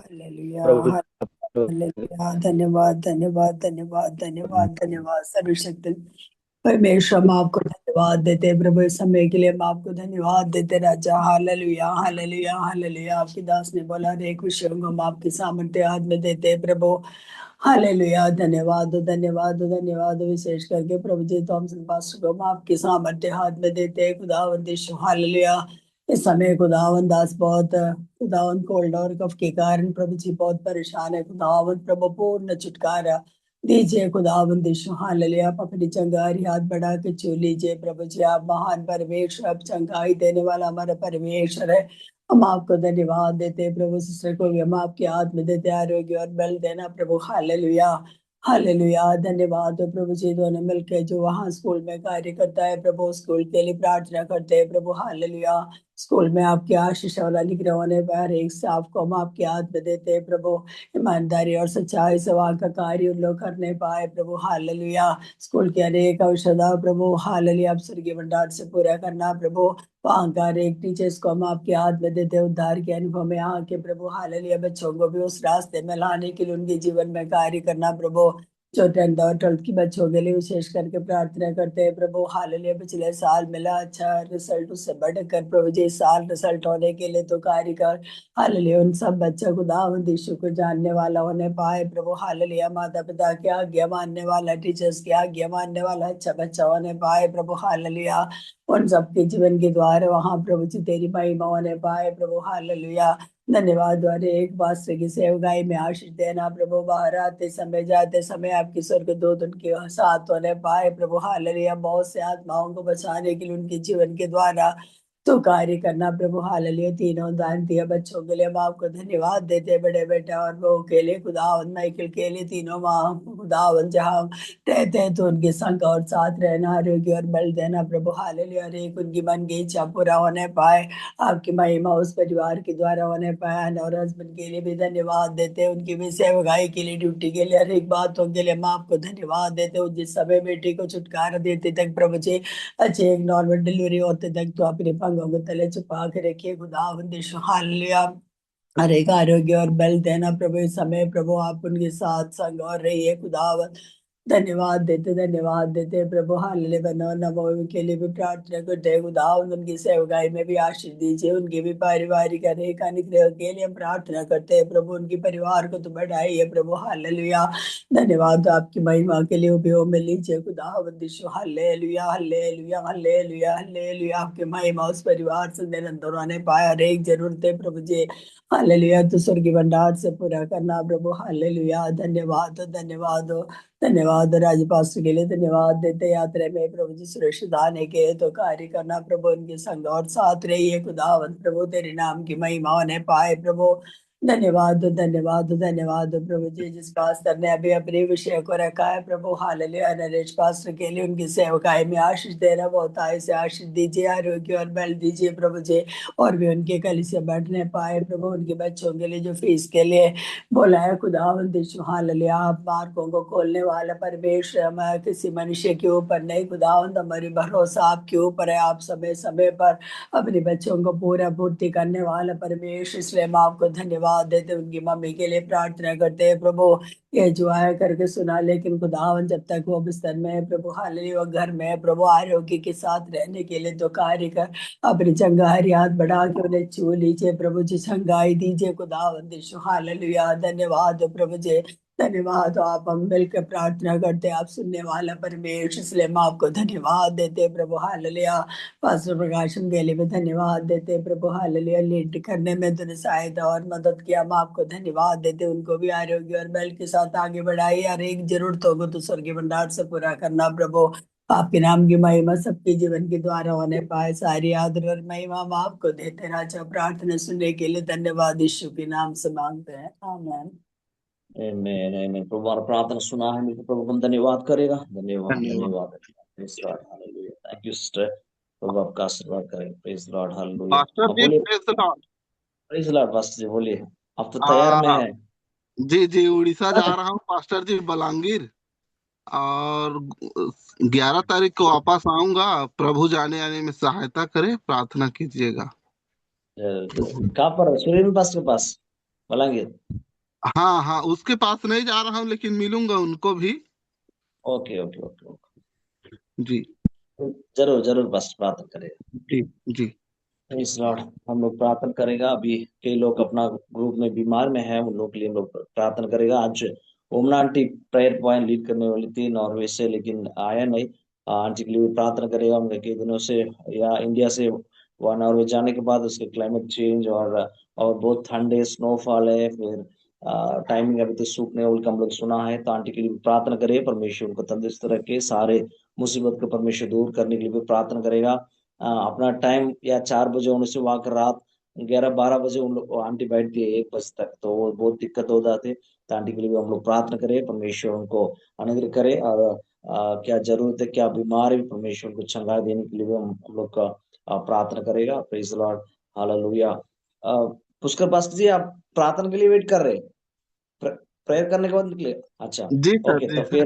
हालेलुया, प्रभु हालेलुया। धन्यवाद, धन्यवाद, धन्यवाद, धन्यवाद, धन्यवाद। सर्वशक्ति परमेश्वर, हम आपको धन्यवाद देते हैं प्रभु, इस समय के लिए हम आपको धन्यवाद देते राजा। Hallelujah, hallelujah, hallelujah. आपके दास ने बोला एक विषय को हम आपके सामर्थ्य हाथ में देते हैं प्रभु। हालेलुया, धन्यवाद, धन्यवाद, धन्यवाद। विशेष करके प्रभु जी थॉमसन पास्टर को हम आपके सामर्थ्य हाथ में देते हैं खुदावंद यीशु। हालेलुया। इस समय खुदावंद दास बहुत खुदावंद कोल्ड और कफ के कारण प्रभु जी बहुत परेशान है। खुदावंद प्रभु पूर्ण छुटकारा दीजिए खुदावंद यीशु। हालेलुया। आप अपनी चंगाई हाथ बढ़ा के छू लीजिए प्रभु जी। आप महान परमेश्वर, आप चंगाई देने वाला हमारा परमेश्वर है। हम आपको धन्यवाद देते हैं प्रभु। सिस्टर को भी हम आपके हाथ में देते, आरोग्य और बल देना प्रभु। Hallelujah, hallelujah. धन्यवाद हो प्रभु जी। दोनों मिलकर जो वहाँ स्कूल में कार्य करता है प्रभु, स्कूल के लिए प्रार्थना करते हैं प्रभु। हालेलुया। स्कूल में आपकी आशीष वाला निग्रह होने पर एक स्टाफ को हम आपके हाथ में देते हैं प्रभु। ईमानदारी और सच्चाई से वहाँ का कार्य उन लोग करने पाए प्रभु। हालेलुया। स्कूल के अनेक औषधा प्रभु, हालेलुया, आप स्वर्गीय भंडार से पूरा करना प्रभु। वहाँ का एक टीचर्स को हम आपके हाथ में देते हैं, उद्धार के अनुभव में आके प्रभु। हालेलुया। बच्चों को भी उस रास्ते में लाने के लिए उनके जीवन में कार्य करना प्रभु। जो 10th और 12th की बच्चों के लिए विशेष करके प्रार्थना करते हैं प्रभु। हालेलुया, पिछले साल मिला अच्छा रिजल्ट, उससे बढ़कर प्रभु जी इस साल रिजल्ट होने के लिए तो कार्य कर। हालेलुया, उन सब बच्चों को दावत यीशु को जानने वाला होने पाए प्रभु। हालेलुया, माता पिता की आज्ञा मानने वाला, टीचर्स की आज्ञा मानने वाला अच्छा बच्चा होने पाए प्रभु। हालेलुया, उन सबके जीवन के द्वारा वहां प्रभु जी तेरी महिमा होने पाए प्रभु। हालेलुया, धन्यवाद। और एक पास्टर की सेवकाई में आशीष देना प्रभु। बाहर आते समय जाते समय आपकी स्वर्गदूत उनके साथ होने पाए प्रभु। हालेलुया, बहुत से आत्माओं को बचाने के लिए उनके जीवन के द्वारा तो कार्य करना प्रभु। हालेलुया, तीनों दान दिया बच्चों के लिए हम आपको धन्यवाद देते, बड़े बेटा और बहू के लिए खुदावन, माइकल के लिए, तीनों माँ खुदावन जहाँ रहते हैं तो उनके संग और साथ रहना, आरोग्य और बल देना प्रभु। हालेलुया, और एक उनकी मन की इच्छा पूरा होने पाए, आपकी महिमा उस परिवार के द्वारा होने पाए। और हस्बैंड के लिए भी धन्यवाद देते हैं, उनकी भी सेवकाई के लिए, ड्यूटी के लिए, हर एक बातों के लिए हम आपको धन्यवाद देते हैं। जिस समय बेटी को छुटकारा देते तक प्रभु जी, अच्छे एक नॉर्मल डिलीवरी होते तक तो अपने पंगों को तले छुपा के रखिए खुदा। हालेलुया, हर एक आरोग्य और बल देना प्रभु। इस समय प्रभु आप उनके साथ संग और रहिए खुदावंद। धन्यवाद देते प्रभु। हालेलुया, बनो नमो के लिए भी प्रार्थना करते हैं खुदावंद। उनकी सेवकाई में भी आशीष दीजिए, उनके भी पारिवारिक अनेक अनुग्रह के लिए हम प्रार्थना करते हैं प्रभु। उनके परिवार को तो बढ़ाइए प्रभु। हालेलुया, धन्यवाद। आपकी महिमा के लिए उपयोग में लीजिए खुदावंद। हालेलुया हालेलुया हालेलुया हालेलुया, आपकी महिमा उस परिवार से निरंतर होने पाए, हर एक जरूरत है प्रभु जी। हालेलुया, तो स्वर्गीय भंडार से पूरा करना प्रभु। हालेलुया, धन्यवाद धन्यवाद धन्यवाद। राजपास्टर के लिए धन्यवाद देते, यात्रा में प्रभु जी सुरक्षित आने के तो कार्य करना प्रभु। उनके संग और साथ रहिए खुदावंत प्रभु, तेरे नाम की महिमा होने पाए प्रभु। धन्यवाद धन्यवाद धन्यवाद प्रभु जी। जिस पास्टर ने अभी अपने विषय को रखा है प्रभु, हालेलुया, नरेश पास्टर के लिए उनकी सेवकाई में आशीष देना, बहुत आय से आशीष दीजिए, आरोग्य और बल दीजिए प्रभु जी। और भी उनके कली से बैठने पाए प्रभु। उनके बच्चों के लिए जो फीस के लिए बोला है खुदावंद यीशु, हालेलुया, आप मार्गों को खोलने वाला परमेश्वर, मैं किसी मनुष्य के ऊपर नहीं खुदावंद, हमारी भरोसा आपके ऊपर है। आप समय समय पर अपने बच्चों को पूरा पूर्ति करने वाला परमेश्वर, इसलिए हम आपको धन्यवाद देते। उनकी मम्मी के लिए प्रार्थना करते हैं प्रभु। ये जो आया करके सुना, लेकिन खुदावन जब तक वो बिस्तर में है प्रभु, हालेलुया, वो घर में है प्रभु, आरोग्य के साथ रहने के लिए तो कार्य कर। अपनी चंगाई हाथ बढ़ा के उन्हें छू लीजिए प्रभु जी, चंगाई दीजिए खुदावंद यीशु। हालेलुया, धन्यवाद प्रभु जी, धन्यवाद। आप हम मिलकर प्रार्थना करते हैं, आप सुनने वाला परमेश्वर, इसलिए हम आपको धन्यवाद देते हैं प्रभु। हालेलुया, पास्टर प्रकाशन के लिए भी धन्यवाद देते हैं प्रभु। हालेलुया, लीड करने में तो सहायता और मदद किया, हम आपको धन्यवाद देते हैं। उनको भी आरोग्य और बल के साथ आगे बढ़ाइए, हर एक जरूरतों को तो स्वर्गीय भंडार से पूरा करना प्रभु। आपके नाम की महिमा सबके जीवन के द्वारा होने पाए, सारी आदर और महिमा हम आपको देते हैं राजा। प्रार्थना सुनने के लिए धन्यवाद, यीशु के नाम से मांगते हैं, आमीन। आमीन आमीन। प्रभु हमारा प्रार्थना सुना है, मिलकर प्रभु हम धन्यवाद करेगा। धन्यवाद धन्यवाद। धन्यवाद। Praise lord, hallelujah. Thank you sister. प्रभु आपका आशीर्वाद करें। Praise lord, hallelujah. पास्टर आप जी बोलिए। Praise the lord. Praise lord pastor ji, बोलिए। आप तो तैयार में आ, है। जी जी, उड़ीसा जा रहा हूँ पास्टर जी, बलांगीर, और 11 तारीख को वापस आऊंगा। प्रभु जाने आने में सहायता करे, प्रार्थना कीजिएगा। कहाँ पर? सूर्य पास के पास, बलांगीर। हाँ हाँ, उसके पास नहीं जा रहा हूँ, लेकिन मिलूंगा उनको भी। ओके ओके ओके ओके, जी जरूर जरूर पास प्रार्थना करेगा। जी जी। प्रेज लॉर्ड, हम लोग प्रार्थना करेगा। अभी कई लोग अपना ग्रुप में बीमार में है, उन लोग के लिए हम लोग प्रार्थना करेगा। आज ओमना आंटी प्रेयर पॉइंट लीड करने वाली थी नॉर्वे से, लेकिन आया नहीं। आंटी के लिए भी प्रार्थना करेगा। उनके कई दिनों से, या इंडिया से वह नॉर्वे जाने के बाद उसके क्लाइमेट चेंज और बहुत ठंड है, स्नोफॉल है, फिर टाइमिंग अभी तो सूखने वाली का हम लोग सुना है। तो आंटी के लिए भी प्रार्थना करें, परमेश्वर उनको तंदुरुस्त रखे, सारे मुसीबत को परमेश्वर दूर करने के लिए भी प्रार्थना करेगा। अपना टाइम या 4 बजे होने से वहां कर रात 11-12 बजे उन लोग आंटी बैठती है 1 बजे तक, तो वो बहुत दिक्कत हो जाते। तो आंटी के लिए भी हम लोग प्रार्थना करें, परमेश्वर उनको अनुग्रह करे। और क्या जरूरत है, क्या बीमार है, परमेश्वर उनको चंगाई देने के लिए भी हम लोग का प्रार्थना करेगा। Praise lord, hallelujah. Pushkar pastor ji, आप प्रार्थना के लिए वेट कर रहे हैं? प्रेयर करने के बाद निकले? अच्छा, जी सर, ओके। जी तो सर। फिर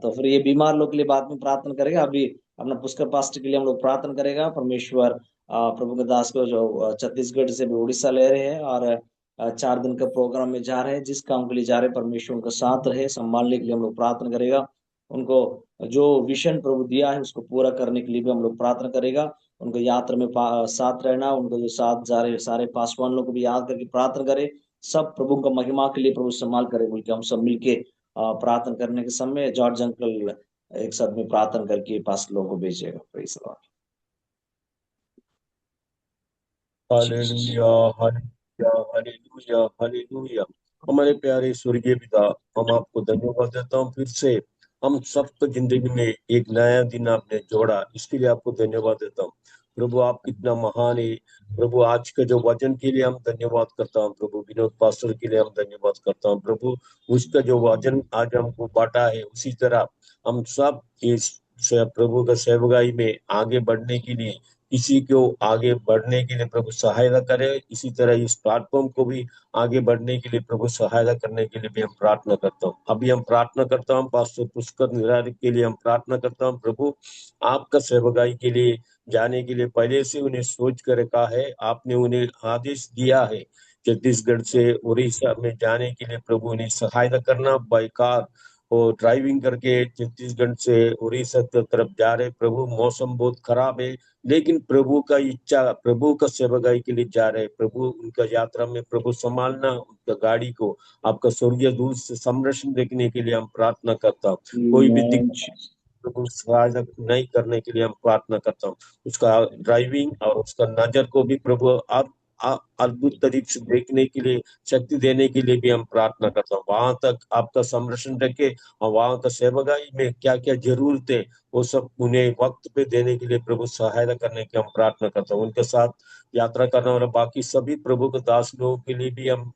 तो फिर ये बीमार लोग के लिए बाद में प्रार्थना करेगा। अभी अपना पुष्कर पास्टर के लिए हम लोग प्रार्थना करेगा। परमेश्वर प्रभु के दास को जो छत्तीसगढ़ से भी उड़ीसा ले रहे हैं, और 4 दिन का प्रोग्राम में जा रहे हैं, जिस काम के लिए जा रहे हैं, परमेश्वर उनका साथ रहे, संभालने के लिए हम लोग प्रार्थना करेगा। उनको जो विजन प्रभु दिया है उसको पूरा करने के लिए भी हम लोग प्रार्थना करेगा। उनको यात्रा में साथ रहना, उनको जो साथ जा रहे सारे पासवान लोग को भी याद करके प्रार्थना करे। सब प्रभु का महिमा के लिए प्रभु संभाल करे बोल के हम सब मिलके प्रार्थना करने के समय जॉर्ज अंकल एक साथ में प्रार्थना करके पास लोगों को भेजेगा। Praise the lord. Hallelujah, hallelujah, hallelujah, hallelujah. हमारे प्यारे स्वर्गीय पिता, हम आपको धन्यवाद देता हूँ। फिर से हम सबको जिंदगी में एक नया दिन आपने जोड़ा, इसके लिए आपको धन्यवाद देता हूँ। प्रभु आप कितना महान है। प्रभु आज के जो वचन के लिए हम धन्यवाद करता हूँ। प्रभु विनोद पास्टर के लिए हम धन्यवाद करता हूँ। प्रभु उसका जो वचन आज हमको बांटा है, उसी तरह हम सब इस प्रभु का सेवकाई में आगे बढ़ने के लिए, किसी को आगे बढ़ने के लिए प्रभु सहायता करे। इसी तरह इस प्लेटफॉर्म को भी आगे बढ़ने के लिए प्रभु सहायता करने के लिए भी हम प्रार्थना करता हूँ। अभी हम प्रार्थना करता हूँ पास्टर पुष्कर निरारी के लिए हम प्रार्थना करता हूँ। प्रभु आपका सेवकाई के लिए जाने के लिए पहले से उन्हें सोच कर रखा है। आपने उन्हें आदेश दिया है छत्तीसगढ़ से उड़ीसा में जाने के लिए। प्रभु उन्हें सहायता करना, बाई कार और ड्राइविंग करके छत्तीसगढ़ से उड़ीसा की तरफ जा रहे। प्रभु मौसम बहुत खराब है, लेकिन प्रभु का इच्छा, प्रभु का सेवकाई के लिए जा रहे। प्रभु उनका यात्रा में प्रभु संभालना, उनका गाड़ी को आपका स्वर्गीय दूत से संरक्षण देखने के लिए हम प्रार्थना करता हूँ। कोई भी दिक्कत प्रभु सहायता नहीं करने के लिए हम प्रार्थना करता हूँ। उसका ड्राइविंग और उसका नजर को भी प्रभु आप अद्भुत तरीके से देखने के लिए, शक्ति देने के लिए भी हम प्रार्थना करता हूँ। वहां तक आपका संरक्षण रखे और वहां का सेवकाई में क्या क्या जरूरत है वो सब उन्हें वक्त पे देने के लिए प्रभु सहायता करने की हम प्रार्थना करता हूँ। उनके साथ यात्रा करने वाले बाकी सभी प्रभु के दास लोगों के लिए भी हम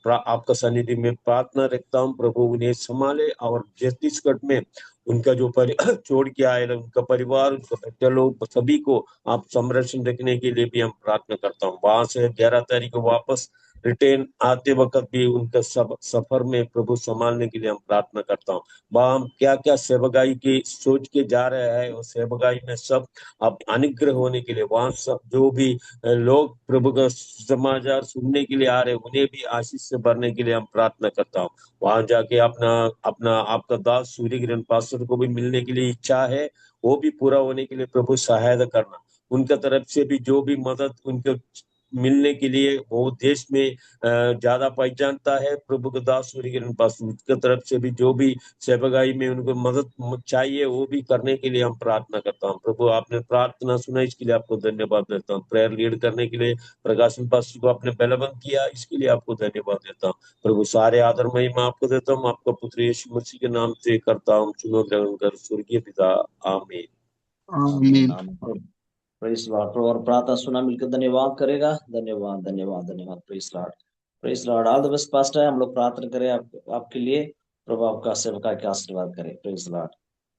आपका सन्निधि में प्रार्थना रखता हूँ। प्रभु उन्हें संभाले और छत्तीसगढ़ में उनका जो छोड़ के आए उनका परिवार, उनका बच्चा लोग सभी को आप संरक्षण रखने के लिए भी हम प्रार्थना करता हूँ। वहां से 11 तारीख को वापस रिटर्न आते वक्त भी उनका सफर में प्रभु संभालने के लिए हम प्रार्थना करता हूँ। वहां हम क्या क्या सेवकाई की सोच के जा रहे हैं, और सेवकाई में सब आप अनुग्रह होने के लिए, वहां सब जो भी लोग प्रभु का समाचार सुनने के लिए आ रहे हैं उन्हें भी आशीष से भरने के लिए हम प्रार्थना करता हूँ। वहां जाके अपना अपना आपका दास सूर्य किरण पास्टर को भी मिलने के लिए इच्छा है, वो भी पूरा होने के लिए प्रभु सहायता करना। उनका तरफ से भी जो भी मदद उनके मिलने के लिए, वो देश में ज्यादा पहचानता है प्रभु के दास सूर्य किरण पास्टर, उसके तरफ से भी जो भी सेवकाई में उनको मदद चाहिए वो भी करने के लिए हम प्रार्थना करता हूँ। प्रभु आपने प्रार्थना सुना, इसके लिए आपको धन्यवाद देता हूँ। प्रेयर लीड करने के लिए प्रकाशन पास्टर को आपने बलवंत किया, इसके लिए आपको धन्यवाद देता हूँ। प्रभु सारे आदर महिमा आपको देता हूँ। आपका पुत्र यीशु मसीह के नाम से करता हूँ, चुनो ग्रहण कर स्वर्गीय पिता, आमीन। आमीन। Praise Lord. प्रभु और प्रार्थना सुना, मिलकर धन्यवाद करेगा। धन्यवाद धन्यवाद धन्यवाद। Praise lord, praise Lord. All the best pastor है, हम लोग प्रार्थना करें आपके लिए। प्रभु आपका सेवका के आशीर्वाद करे। Praise lord,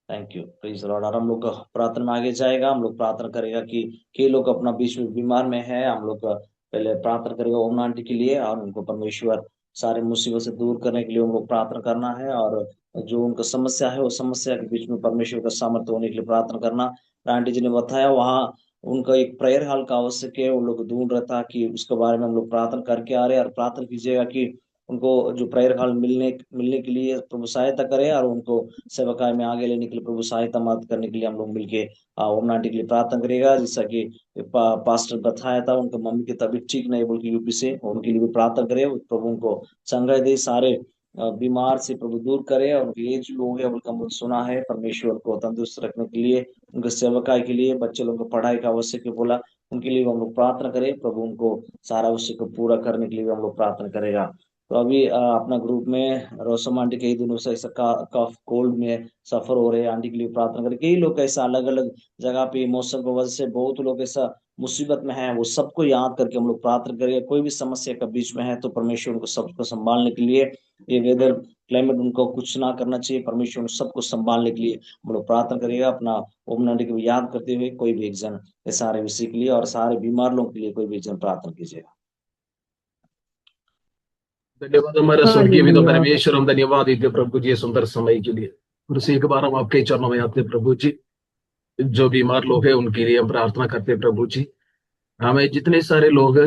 thank you. Praise lord. और हम लोग प्रार्थना में आगे जाएगा। हम लोग प्रार्थना करेगा कि कई लोग अपना बीच में बीमार में है। हम लोग पहले प्रार्थना करेगा ओम आंटी के लिए, और उनको परमेश्वर सारे मुसीबत से दूर करने के लिए उनको प्रार्थना करना है। और जो उनका समस्या है, वो समस्या के बीच में परमेश्वर का सामर्थ्य होने के लिए प्रार्थना करना। आंटी जी ने बताया वहाँ उनका एक प्रेयर हॉल का आवश्यक है, उन लोग ढूंढ रहा था कि उसके बारे में हम लोग प्रार्थना करके आ रहे हैं। और प्रार्थना कीजिएगा कि उनको जो प्रेयर हॉल मिलने के लिए प्रभु सहायता करे, और उनको सेवकाई में आगे लेने के लिए प्रभु सहायता मदद करने के लिए हम लोग मिलके ओम आंटी के लिए प्रार्थना करेगा। जैसा कि पास्टर बताया था, उनका मम्मी की तबीयत ठीक नहीं बोल के यूपी से, उनके लिए भी प्रार्थना करे। प्रभु उनको संग्रह दे, सारे बीमार से प्रभु दूर करे। और उनके एज हो गया उनका मुझे सुना है, परमेश्वर को तंदुरुस्त रखने के लिए, उनके सेवकाई के लिए, बच्चे लोगों को पढ़ाई का आवश्यक है बोला, उनके लिए हम लोग प्रार्थना करें। प्रभु उनको सारा आवश्यक को पूरा करने के लिए हम लोग प्रार्थना करेगा। तो अभी अपना ग्रुप में रोसम आंटी कई दिनों से ऐसा कफ कोल्ड में सफर हो रहे हैं, आंटी के लिए प्रार्थना करें। कई लोग ऐसा अलग अलग जगह पे मौसम की वजह से बहुत लोग ऐसा मुसीबत में है, वो सबको याद करके हम लोग प्रार्थना करेंगे। कोई भी समस्या का बीच में है तो परमेश्वर उनको सबको संभालने के लिए, ये वेदर क्लाइमेट उनको कुछ ना करना चाहिए, परमेश्वर उन सबको संभालने के लिए हम लोग प्रार्थना करेगा। अपना ओम नाटी को याद करते हुए कोई भी एक जन सारे विषय के लिए और सारे बीमार लोगों के लिए कोई भी एक जन प्रार्थना कीजिएगा। धन्यवाद हमारे स्वर्गीय पिता परमेश्वर, हम धन्यवाद देते प्रभु जी सुंदर समय के लिए। और उसी एक बार हम आपके चरणों में आते प्रभु जी। जो बीमार लोग हैं उनके लिए हम प्रार्थना करते प्रभु जी। हमें जितने सारे लोग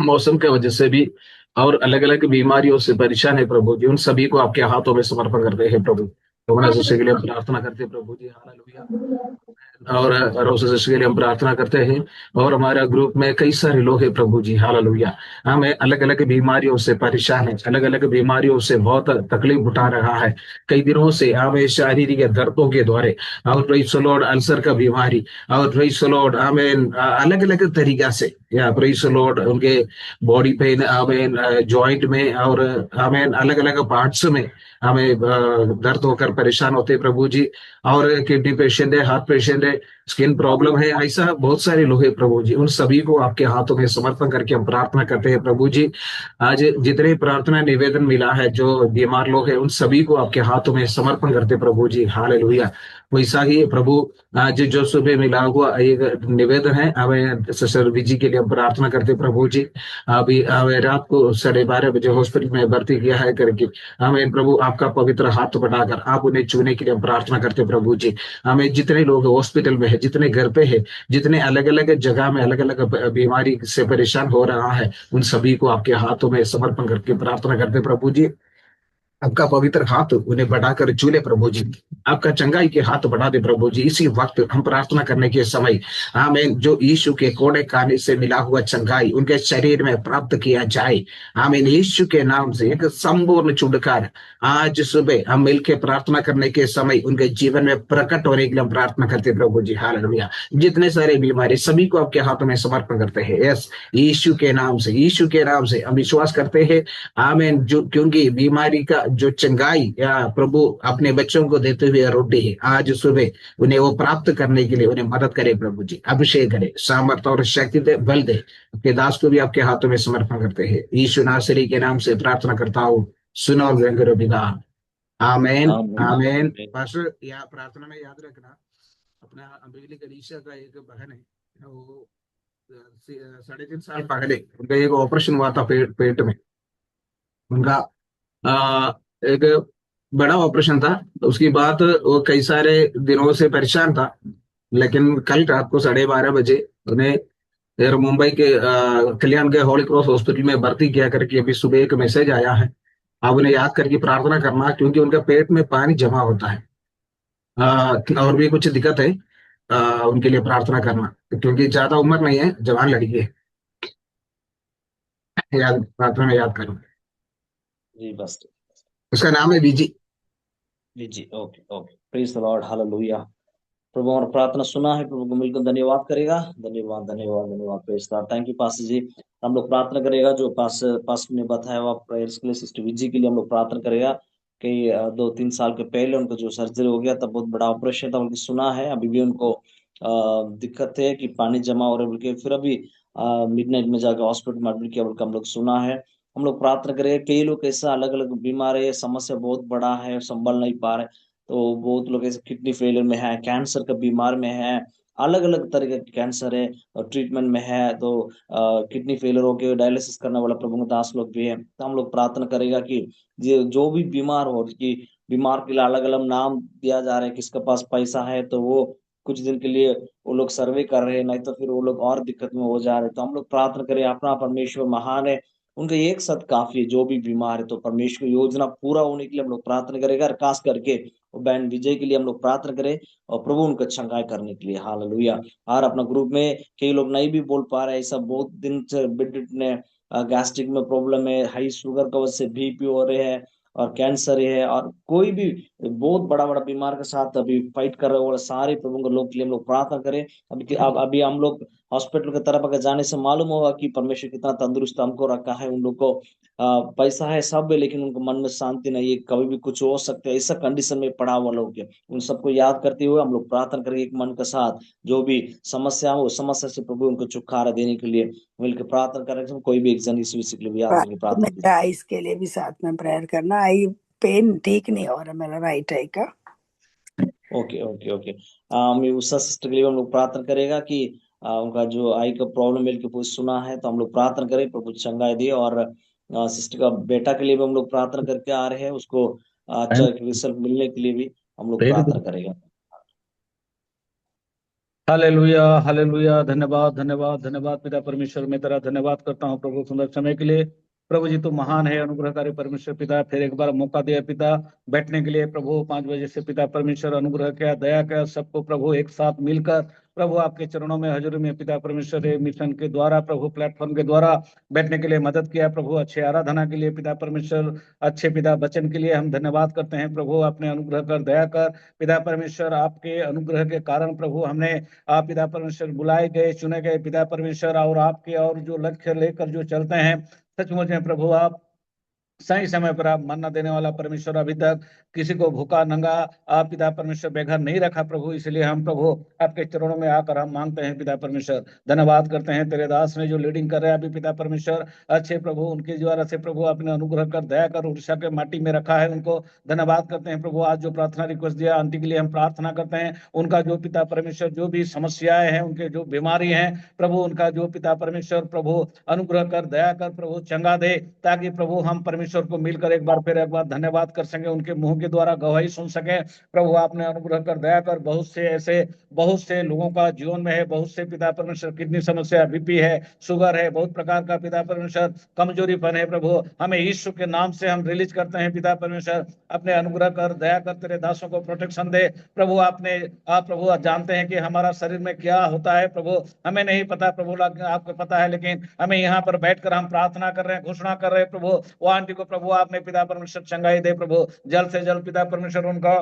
मौसम की वजह से भी और अलग अलग बीमारियों से परेशान है प्रभु जी, उन सभी को आपके हाथों में समर्पण करते हैं प्रभु। रोहना सिस्टर के लिए हम प्रार्थना करते हैं प्रभु जी, हालेलुया। और रोसा सिस्टर के लिए हम प्रार्थना करते हैं। और हमारा ग्रुप में कई सारे लोग हैं प्रभु जी, हालेलुया। हमें अलग अलग बीमारियों से परेशान है, अलग अलग बीमारियों से बहुत तकलीफ उठा रहा है कई दिनों से, हमें शारीरिक दर्दों के द्वारे, और प्रेज़ द लॉर्ड अल्सर का बीमारी, और प्रेज़ द लॉर्ड हमें अलग अलग तरीका से, या प्रेज़ द लॉर्ड उनके बॉडी पेन, हमें जॉइंट में, और हमें अलग अलग पार्ट्स में हमें दर्द होकर परेशान होते हैं प्रभु जी। और किडनी पेशेंट है, हार्ट पेशेंट है, स्किन प्रॉब्लम है, ऐसा बहुत सारे लोग हैं प्रभु जी। उन सभी को आपके हाथों में समर्पण करके हम प्रार्थना करते हैं प्रभु जी। आज जितने प्रार्थना निवेदन मिला है, जो बीमार लोग हैं, उन सभी को आपके हाथों में समर्पण करते हैं प्रभु जी, हालेलुया। वैसा ही प्रभु आज जो सुबह मिला हुआ एक निवेदन है, हमें सिस्टर विजी के लिए हम प्रार्थना करते हैं प्रभु जी। अभी हमें रात को 12:30 बजे हॉस्पिटल में भर्ती किया है करके, हमें प्रभु आपका पवित्र हाथ बढ़ाकर आप उन्हें छूने के लिए हम प्रार्थना करते हैं प्रभु जी। हमें जितने लोग हॉस्पिटल में है, जितने घर पे है, जितने अलग अलग जगह में अलग अलग बीमारी से परेशान हो रहा है, उन सभी को आपके हाथों में समर्पण करके प्रार्थना करते हैं प्रभु जी। आपका पवित्र हाथ उन्हें बढ़ाकर चूले प्रभु जी, आपका चंगाई के हाथ बढ़ा दे प्रभु जी। इसी वक्त हम प्रार्थना करने के समय हमें जो यीशु के कोड़े खाने से मिला हुआ चंगाई उनके शरीर में प्राप्त किया जाए, हमें यीशु के नाम से एक संपूर्ण छुटकारा आज सुबह हम मिलकर प्रार्थना करने के समय उनके जीवन में प्रकट होने के लिए हम प्रार्थना करते हैं प्रभु जी, हालेलुया। जितने सारे बीमारी सभी को आपके हाथों में समर्पण करते हैं, यस, यीशु के नाम से, यीशु के नाम से हम विश्वास करते हैं, आमीन। जो क्योंकि बीमारी का जो चंगाई या प्रभु अपने बच्चों को देते हुए रोटी है, आज सुबह उन्हें वो प्राप्त करने के लिए उन्हें मदद करे प्रभु जी, अभिषेक करे, सामर्थ और शक्ति दे, बल दे। आपके दास को भी आपके हाथों में समर्पण करते हैं, यीशु नासरी के नाम से प्रार्थना करता हूँ, सुनो और ग्रहण करो पिता, आमीन आमीन। पास्टर या प्रार्थना में याद रखना, अपना अम्बिली कलीसिया का एक बहन है, वो 3.5 साल पहले उनका एक ऑपरेशन हुआ था पेट में। उनका एक बड़ा ऑपरेशन था, उसकी बात वो कई सारे दिनों से परेशान था, लेकिन कल रात को 12:30 बजे उन्हें फिर मुंबई के कल्याण के होली क्रॉस हॉस्पिटल में भर्ती किया करके अभी सुबह एक मैसेज आया है। आप उन्हें याद करके प्रार्थना करना, क्योंकि उनका पेट में पानी जमा होता है, और भी कुछ दिक्कत है, उनके लिए प्रार्थना करना, क्योंकि ज्यादा उम्र नहीं है, जवान लड़की है। याद प्रार्थना में याद करो। जी बस उसका नाम है विजी। जी, okay okay, praise the lord, hallelujah. प्रभु हमारा प्रार्थना सुना है, प्रभु को मिलकर धन्यवाद करेगा, धन्यवाद धन्यवाद धन्यवाद, praise the lord. Thank you pastor ji. हम लोग प्रार्थना करेगा जो पास्टर ने बताया हुआ प्रेयर्स के लिए, सिस्टर विजी के लिए हम लोग प्रार्थना करेगा कि 2-3 साल के पहले उनको जो सर्जरी हो गया था, बहुत बड़ा ऑपरेशन था, उनकी सुना है, अभी भी उनको दिक्कत है कि पानी जमा हो रहा है बोल के, फिर अभी मिडनाइट में जाकर हॉस्पिटल में एडमिट किया बोल के हम लोग सुना है। हम लोग प्रार्थना करें, कई लोग ऐसा अलग अलग बीमार है, समस्या बहुत बड़ा है, संभल नहीं पा रहे, तो बहुत लोग ऐसे किडनी फेलियर में है, कैंसर का बीमार में है, अलग अलग तरह का कैंसर है और ट्रीटमेंट में है, तो किडनी फेलियर हो के डायलिसिस करने वाला प्रभु के दास लोग भी है। तो हम लोग प्रार्थना करेगा कि जो भी बीमार हो, कि बीमार के लिए अलग अलग नाम दिया जा रहा है, किसके पास पैसा है तो वो कुछ दिन के लिए वो लोग सर्वे कर रहे हैं, नहीं तो फिर वो लोग और दिक्कत में हो जा रहे हैं। तो हम लोग प्रार्थना करें, अपना परमेश्वर महान है, उनका एक साथ काफी है, जो भी बीमार है, तो परमेश्वर योजना पूरा होने के लिए हम लोग प्रार्थना करेगा, और खास करके वो बहन विजय के लिए हम लोग प्रार्थना करें और प्रभु उनका चंगाई करने के लिए, हालेलुया। और अपना ग्रुप में कई लोग नहीं भी बोल पा रहे, ऐसा बहुत दिन से ने गैस्ट्रिक में प्रॉब्लम है, हाई शुगर का वजह से बीपी हो रहे हैं, और कैंसर है, और कोई भी बहुत बड़ा बड़ा बीमार के साथ अभी फाइट कर रहे हो, सारे प्रभु के लोग के लिए हम लोग प्रार्थना करें। अभी हम लोग हॉस्पिटल की तरफ अगर जाने से मालूम होगा कि परमेश्वर कितना तंदुरुस्त हमको रखा है, उन लोग को पैसा है सब है, लेकिन उनको मन में शांति नहीं है, कभी भी कुछ हो सकता है, ऐसा कंडीशन में पड़ा हुआ लोग है। उन सबको याद करते हुए हम लोग प्रार्थना करेंगे एक मन के साथ, जो भी समस्या हो समस्या से प्रभु उनको छुटकारा देने के लिए मिलकर प्रार्थना करेंगे। कोई भी एक जन इस विषय के लिए भी याद करके प्रार्थना कीजिए। मेरा आइस के लिए भी साथ में प्रेयर करना, आई पेन ठीक नहीं हो रहा मेरा राइट आई का। ओके ओके ओके, मैं उषा सिस्टर के लिए हम लोग प्रार्थना करेगा कि उनका जो आई का प्रॉब्लम मिलकर पूछ सुना है, तो हम लोग प्रार्थना करें प्रभु चंगाई दे। और सिस्टर का बेटा के लिए भी हम लोग प्रार्थना करके आ रहे हैं, उसको अच्छा रिजल्ट मिलने के लिए भी हम लोग प्रार्थना करेगा। हालेलुया हालेलुया, धन्यवाद धन्यवाद धन्यवाद मेरा परमेश्वर, मैं तेरा धन्यवाद करता हूँ प्रभु सुंदर समय के लिए। प्रभु जी तो महान है, अनुग्रहकारी परमेश्वर पिता। फिर एक बार मौका दिया पिता बैठने के लिए प्रभु 5 बजे से पिता परमेश्वर अनुग्रह किया, दया किया सबको प्रभु एक साथ मिलकर प्रभु आपके चरणों में हजूरी में पिता परमेश्वर मिशन के द्वारा प्रभु प्लेटफॉर्म के द्वारा बैठने के लिए मदद किया प्रभु। अच्छे आराधना के लिए पिता परमेश्वर, अच्छे पिता वचन के लिए हम धन्यवाद करते हैं प्रभु। अपने अनुग्रह कर दया कर पिता परमेश्वर, आपके अनुग्रह के कारण प्रभु हमने आप पिता परमेश्वर बुलाए गए चुने गए पिता परमेश्वर, और आपके और जो लक्ष्य लेकर जो चलते हैं सचमुच में प्रभु आप सही समय पर आप मन्ना देने वाला परमेश्वर। अभी तक किसी को भूखा नंगा आप पिता परमेश्वर बेघर नहीं रखा प्रभु, इसलिए हम प्रभु आपके चरणों में आकर हम मांगते हैं पिता परमेश्वर। धन्यवाद करते हैं तेरे दास ने जो लीडिंग कर रहे हैं अभी पिता परमेश्वर, अच्छे प्रभु उनके द्वारा से प्रभु अपने अनुग्रह कर दया कर उड़ीसा के माटी में रखा है, उनको धन्यवाद करते हैं प्रभु। आज जो प्रार्थना रिक्वेस्ट दिया आंटी के लिए हम प्रार्थना करते हैं, उनका जो पिता परमेश्वर जो भी समस्याएं हैं, उनके जो बीमारी है प्रभु, उनका जो पिता परमेश्वर प्रभु अनुग्रह कर दया कर प्रभु चंगा दे, ताकि प्रभु हम परमेश्वर को मिलकर एक बार फिर एक बार धन्यवाद कर सके, उनके मुंह के द्वारा गवाही सुन सके प्रभु। आपने अनुग्रह कर दया कर बहुत से लोगों का जीवन में है, बहुत से पिता परमेश्वर किडनी समस्या, बीपी है, शुगर है, बहुत प्रकार का पिता परमेश्वर कमजोरीपन है प्रभु, हमें यीशु के नाम से हम रिलीज करते हैं पिता परमेश्वर। अपने अनुग्रह कर दया कर तेरे दासों को प्रोटेक्शन दे प्रभु। आप प्रभु जानते हैं कि हमारा शरीर में क्या होता है प्रभु, हमें नहीं पता प्रभु, आपको पता है, लेकिन हमें यहाँ पर बैठकर हम प्रार्थना कर रहे हैं, घोषणा कर रहे हैं प्रभु। वो आंटी को प्रभु आपने पिता परमेश्वर चंगाई दे प्रभु, जल्द से जल्द पिता परमेश्वर उनका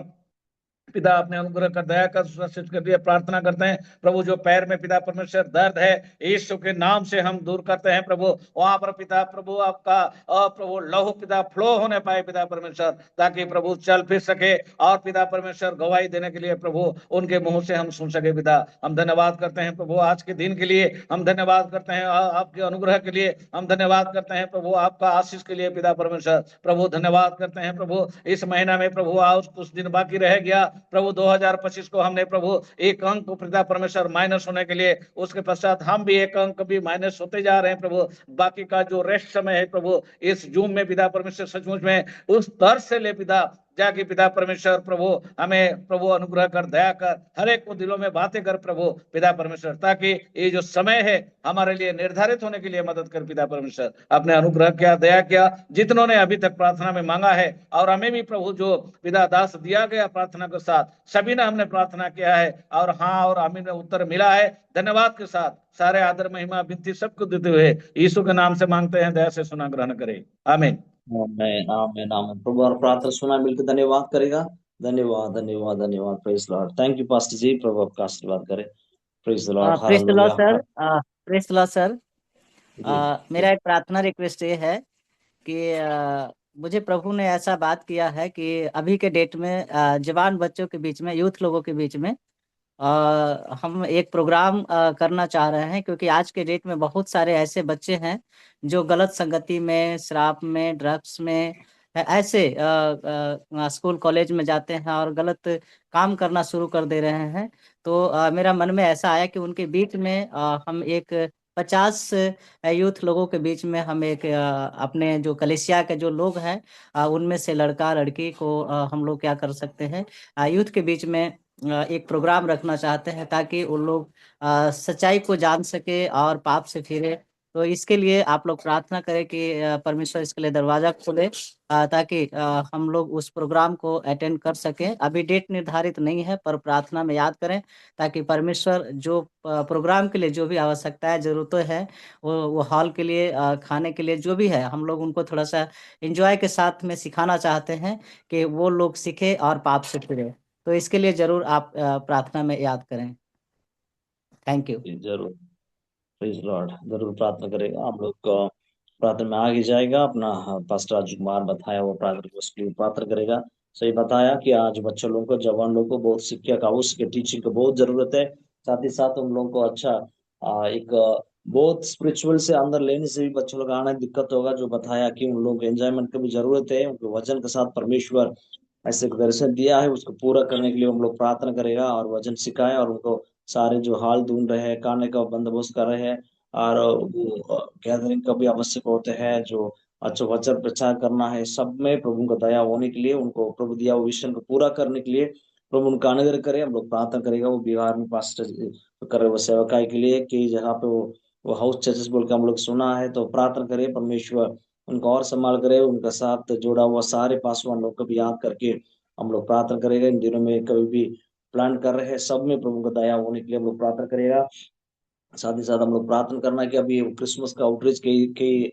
पिता अपने अनुग्रह कर दया कर सुरक्षित कर दिया। प्रार्थना करते हैं प्रभु जो पैर में पिता परमेश्वर दर्द है यीशु के नाम से हम दूर करते हैं प्रभु। वहां पर पिता प्रभु आपका प्रभु लहू पिता फ्लो होने पाए पिता परमेश्वर, ताकि प्रभु चल फिर सके और पिता परमेश्वर गवाही देने के लिए प्रभु उनके मुंह से हम सुन सके पिता। हम धन्यवाद करते हैं प्रभु आज के दिन के लिए, हम धन्यवाद करते हैं आपके अनुग्रह के लिए, हम धन्यवाद करते हैं प्रभु आपका आशीष के लिए पिता परमेश्वर। प्रभु धन्यवाद करते हैं प्रभु इस महीना में प्रभु आज कुछ दिन बाकी रह गया प्रभु 2025 को हमने प्रभु एक अंक पिता परमेश्वर माइनस होने के लिए, उसके पश्चात हम भी एक अंक भी माइनस होते जा रहे हैं प्रभु। बाकी का जो रेस्ट समय है प्रभु इस जून में पिता परमेश्वर सचमुच में उस दर से ले पिता जाके पिता परमेश्वर प्रभु हमें प्रभु अनुग्रह कर दया कर हर एक को दिलों में बातें कर प्रभु पिता परमेश्वर, ताकि ये जो समय है हमारे लिए निर्धारित होने के लिए मदद कर पिता परमेश्वर। अपने अनुग्रह किया दया किया जितनों ने अभी तक प्रार्थना में मांगा है, और हमें भी प्रभु जो पिता दास दिया गया प्रार्थना के साथ सभी ने हमने प्रार्थना किया है, और हाँ और आमीन में उत्तर मिला है। धन्यवाद के साथ सारे आदर महिमा विनती सबको देते हुए यीशु के नाम से मांगते हैं, दया से सुना ग्रहण करें, आमीन। आमेन आमेन आमेन। प्रभु और प्रार्थना सुना मिलकर धन्यवाद करेगा। धन्यवाद धन्यवाद धन्यवाद। Praise lord. Thank you pastor ji, प्रभु आपका आशीर्वाद करे। Praise lord. Praise the lord hallelujah. Sir. Praise the lord sir. जी मेरा एक प्रार्थना रिक्वेस्ट ये है कि मुझे प्रभु ने ऐसा बात किया है कि अभी के डेट में जवान बच्चों के बीच में, यूथ लोगों के बीच में हम एक प्रोग्राम करना चाह रहे हैं, क्योंकि आज के डेट में बहुत सारे ऐसे बच्चे हैं जो गलत संगति में, शराब में, ड्रग्स में, ऐसे स्कूल कॉलेज में जाते हैं और गलत काम करना शुरू कर दे रहे हैं। तो मेरा मन में ऐसा आया कि उनके बीच में हम एक 50 यूथ लोगों के बीच में हम एक अपने जो कलीसिया के जो लोग हैं उनमें से लड़का लड़की को हम लोग क्या कर सकते हैं, यूथ के बीच में एक प्रोग्राम रखना चाहते हैं, ताकि उन लोग सच्चाई को जान सके और पाप से फिरे। तो इसके लिए आप लोग प्रार्थना करें कि परमेश्वर इसके लिए दरवाजा खोले, ताकि हम लोग उस प्रोग्राम को अटेंड कर सकें। अभी डेट निर्धारित नहीं है, पर प्रार्थना में याद करें, ताकि परमेश्वर जो प्रोग्राम के लिए जो भी आवश्यकताएं जरूरतें हैं, वो हॉल के लिए, खाने के लिए जो भी है, हम लोग उनको थोड़ा सा एंजॉय के साथ में सिखाना चाहते हैं कि वो लोग सीखे और पाप से फिरे। तो इसके लिए जरूर आप प्रार्थना में याद करें। Thank you. जरूर। Praise lord. जरूर प्रार्थना करेगा। हम लोग प्रार्थना में आगे जाएगा। अपना पास्टर राजू कुमार बताया वो प्रार्थना को उसके लिए प्रार्थना करेगा। सही बताया कि आज बच्चों लोगों को, जवान लोगों को बहुत शिक्षा का, उसके टीचिंग की बहुत जरूरत है। साथ ही साथ उन लोगों को अच्छा एक बहुत स्पिरिचुअल से अंदर लेने से भी बच्चों लोग आना दिक्कत होगा। जो बताया कि उन लोगों को एंजॉयमेंट की भी जरूरत है, उनके वजन के साथ परमेश्वर ऐसे दर्शन दिया है, उसको पूरा करने के लिए हम लोग प्रार्थना करेगा और वजन सिखाए, और उनको सारे जो हाल ढूंढ रहे हैं, खाने का बंदोबस्त कर रहे हैं, और गैदरिंग का भी आवश्यक होते हैं, जो अच्छा वचन प्रचार करना है, सब में प्रभु का दया होने के लिए, उनको प्रभु दिया वो विजन को पूरा करने के लिए प्रभु उनका अनुग्रह करे। हम लोग प्रार्थना करेगा। वो बिहार में पास्टर कर रहे वो सेवकाई के लिए कि जहाँ पे वो हाउस चर्चेस बोल के हम लोग सुना है, तो प्रार्थना करें परमेश्वर उनको और संभाल करे, उनका साथ जोड़ा हुआ सारे पासवान लोग को भी याद करके हम लोग प्रार्थना करेगा। इन दिनों में कभी भी प्लान कर रहे हैं, सब में प्रभु का दया होने के लिए हम लोग प्रार्थना करेगा। साथ ही साथ हम लोग प्रार्थना करना कि अभी क्रिसमस का आउटरीच कई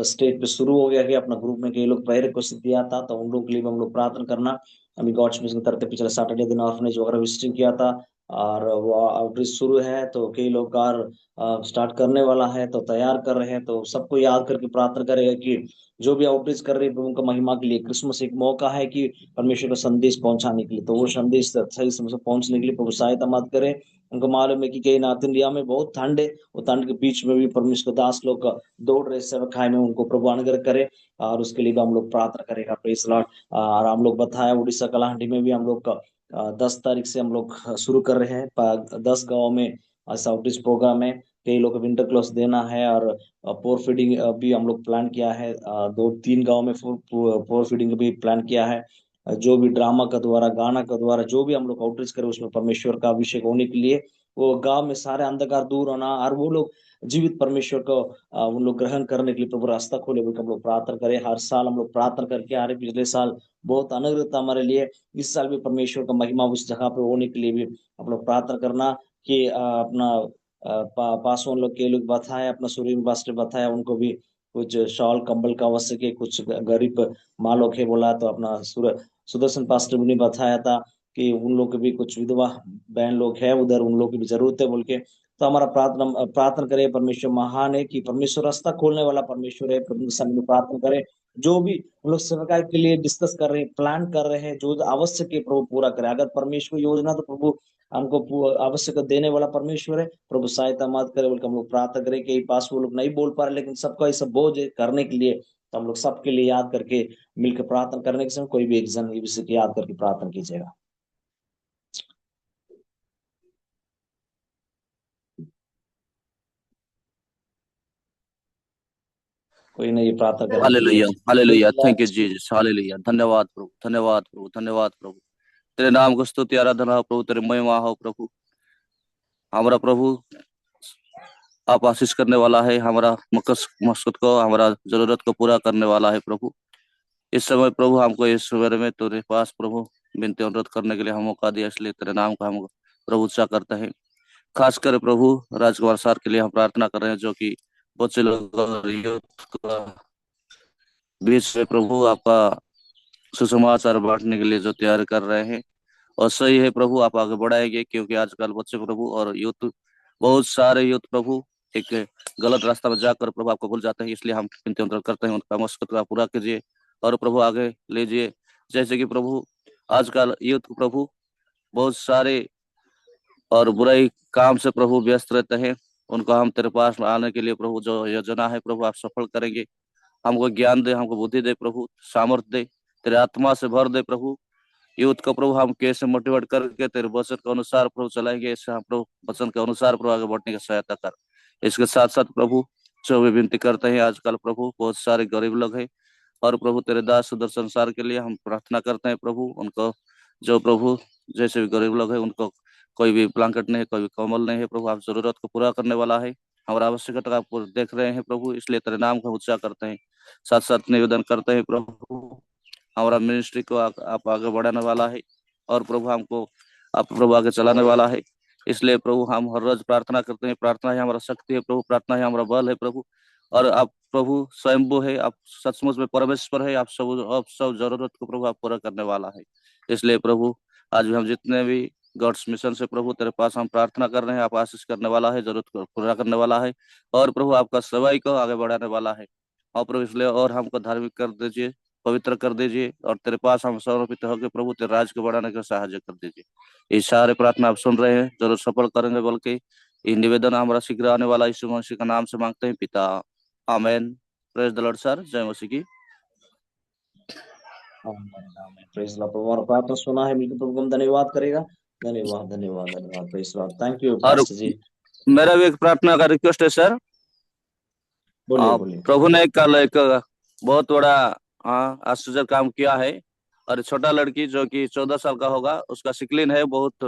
स्टेट पे शुरू हो गया कि अपना ग्रुप में कई लोग प्रेयर रिक्वेस्ट दिया था, तो उन लोग के लिए भी हम लोग प्रार्थना करना। अभी गॉड्स मिशन करते पिछले सैटरडे दिन ऑर्फनेज वगैरह विजिटिंग किया था और वो आउटरीच शुरू है, तो कई लोग कार स्टार्ट करने वाला है, तो तैयार कर रहे हैं। तो सबको याद करके प्रार्थना करेगा कि जो भी आउटरीच कर रहे हैं प्रभु का महिमा के लिए, क्रिसमस एक मौका है कि परमेश्वर का संदेश पहुंचाने के लिए, तो वो संदेश सही समय से पहुंचने के लिए प्रभु सहायता मत करे। उनको मालूम है कि कई नॉर्थ इंडिया में बहुत ठंड है, वो ठंड के बीच में भी परमेश्वर दास लोग दौड़ रहे सेवक खाए में, उनको प्रभु अनुग्रह करे और उसके लिए भी हम लोग प्रार्थना करेगा। Praise lord. और हम लोग बताया उड़ीसा कलाहंडी में भी हम लोग 10 तारीख से हम लोग शुरू कर रहे हैं। 10 गाँव में आउटरीच प्रोग्राम है। कई लोग विंटर क्लॉथ देना है और पोर फीडिंग भी हम लोग प्लान किया है। 2-3 गाँव में पोर फीडिंग भी प्लान किया है। जो भी ड्रामा का द्वारा, गाना का द्वारा, जो भी हम लोग आउटरीच करें उसमें परमेश्वर का अभिषेक होने के लिए, वो गांव में सारे अंधकार दूर होना और वो लोग जीवित परमेश्वर को उन लोग ग्रहण करने के लिए प्रभु रास्ता खोले, बोलकर हम लोग प्रार्थना करें। हर साल हम लोग प्रार्थना करके आ रहे, पिछले साल बहुत अनुग्रह था हमारे लिए, इस साल भी परमेश्वर का महिमा उस जगह पे होने के लिए भी हम लोग प्रार्थना करना कि अपना पासवान लोग के लोग बताया, अपना सूर्य पास्टर बताया, उनको भी कुछ शॉल कंबल का आवश्यक है, कुछ गरीब माँ लोग है बोला, तो अपना सुदर्शन पास्टर ने बताया था कि उन लोग के भी कुछ विधवा बहन लोग है उधर, उन लोग की भी जरूरत है बोल के। तो हमारा प्रार्थना करे, परमेश्वर महान है कि परमेश्वर रास्ता खोलने वाला परमेश्वर है। प्रभु के सामने में प्रार्थना करे, जो भी हम लोग सेवकाई के लिए डिस्कस कर रहे हैं, प्लान कर रहे हैं, जो आवश्यक है प्रभु पूरा करे। अगर परमेश्वर योजना तो प्रभु हमको आवश्यक देने वाला परमेश्वर है। प्रभु सहायता मत करे बोलकर हम लोग प्रार्थना करें कि पास वो लोग नहीं बोल पा रहे, लेकिन सबका ऐसा बोझ है करने के लिए, तो हम लोग सबके लिए याद करके मिलकर प्रार्थना करने के समय कोई भी एक जन विषय की याद करके प्रार्थना कीजिएगा। कोई नहीं प्रार्थना करने के लिए। Hallelujah, hallelujah, thank you Jesus, hallelujah. धन्यवाद प्रभु, धन्यवाद प्रभु, धन्यवाद प्रभु। तेरे नाम को स्तुति आराधना हो प्रभु, तेरे महिमा हो प्रभु। हमारा प्रभु आप आशीष करने वाला है, हमारा मकसद को, हमारा जरूरत को पूरा करने वाला है प्रभु। इस समय प्रभु हमको इस सवेरे में तेरे पास प्रभु विनती अनुरोध करने के लिए हम मौका दिया, इसलिए तेरे नाम का हम प्रभु ऊंचा करते हैं। खासकर प्रभु राजकुमार सर के लिए हम प्रार्थना कर रहे हैं, जो कि बच्चे लोग और यूथ का बीच में प्रभु आपका सुसमाचार बांटने के लिए जो तैयार कर रहे हैं, और सही है प्रभु, आप आगे बढ़ाएंगे, क्योंकि आजकल बच्चे प्रभु और यूथ, बहुत सारे यूथ प्रभु एक गलत रास्ता में जाकर प्रभु आपको भूल जाते हैं। इसलिए हम विनती अनुरोध करते हैं, उनका मकसद का पूरा कीजिए और प्रभु आगे लीजिए। जैसे कि प्रभु आजकल यूथ प्रभु बहुत सारे और बुराई काम से प्रभु व्यस्त रहते हैं, उनको हम तेरे पास आने के लिए प्रभु जो योजना है प्रभु आप सफल करेंगे। हमको ज्ञान दे, हमको बुद्धि दे प्रभु, सामर्थ्य दे, तेरे आत्मा से भर दे प्रभु। यूथ को प्रभु हम कैसे मोटिवेट करके तेरे वचन के अनुसार प्रभु चलाएंगे, इससे हम प्रभु वचन के अनुसार प्रभु आगे बढ़ने की सहायता कर। इसके साथ साथ प्रभु जो भी विनती करते हैं, आजकल प्रभु बहुत सारे गरीब लोग हैं, और प्रभु तेरे दास सुदर्शन संसार के लिए हम प्रार्थना करते हैं प्रभु, उनको जो प्रभु जैसे भी गरीब लोग हैं, उनको कोई भी ब्लैंकेट नहीं है, कोई भी कम्बल नहीं है प्रभु, आप जरूरत को पूरा करने वाला है। हमारा आवश्यकता आप देख रहे हैं प्रभु, इसलिए तेरे नाम का ऊंचा करते हैं। साथ साथ निवेदन करते हैं प्रभु, हमारा मिनिस्ट्री को आप आगे बढ़ाने वाला है, और प्रभु हमको आप प्रभु आगे चलाने वाला है। इसलिए प्रभु हम हर रोज प्रार्थना करते हैं, प्रार्थना ही हमारा शक्ति है प्रभु, प्रार्थना ही हमारा बल है प्रभु। और आप प्रभु स्वयंभू है, आप सचमुच में परमेश्वर है, आप सब जरूरत को प्रभु आप पूरा करने वाला है। इसलिए प्रभु आज भी हम जितने भी गॉड्स मिशन से प्रभु तेरे पास हम प्रार्थना कर रहे हैं, आप आशीष करने वाला है, जरूरत को पूरा करने वाला है, और प्रभु आपका सेवाई को आगे बढ़ाने वाला है। और प्रभु इसलिए और हमको धार्मिक कर दीजिए, पवित्र कर दीजिए, और तेरे पास हम समर्पित होकर प्रभु तेरे राज को बढ़ाने का सहायता कर दीजिए। ये सारे प्रार्थना आप सुन रहे हैं, जरूर सफल करेंगे बोल के ये निवेदन हमारा शीघ्र आने वाला यीशु मसीह का नाम से मांगते हैं पिता, आमेन। प्रेज द लॉर्ड सर, जय मसीह की। Praise Lord. प्रभु हमारा प्रार्थना सुना है, मिलकर प्रभु को हम धन्यवाद करेगा। धन्यवाद धन्यवाद धन्यवाद, प्रेज लॉर्ड, थैंक यू और पास्टर जी। मेरा भी एक प्रार्थना का रिक्वेस्ट है सर। बोलिए बोलिए। प्रभु ने कल एक बहुत बड़ा आश्चर्य काम किया है, और छोटा लड़की जो कि 14 साल का होगा, उसका सिकलिन है, बहुत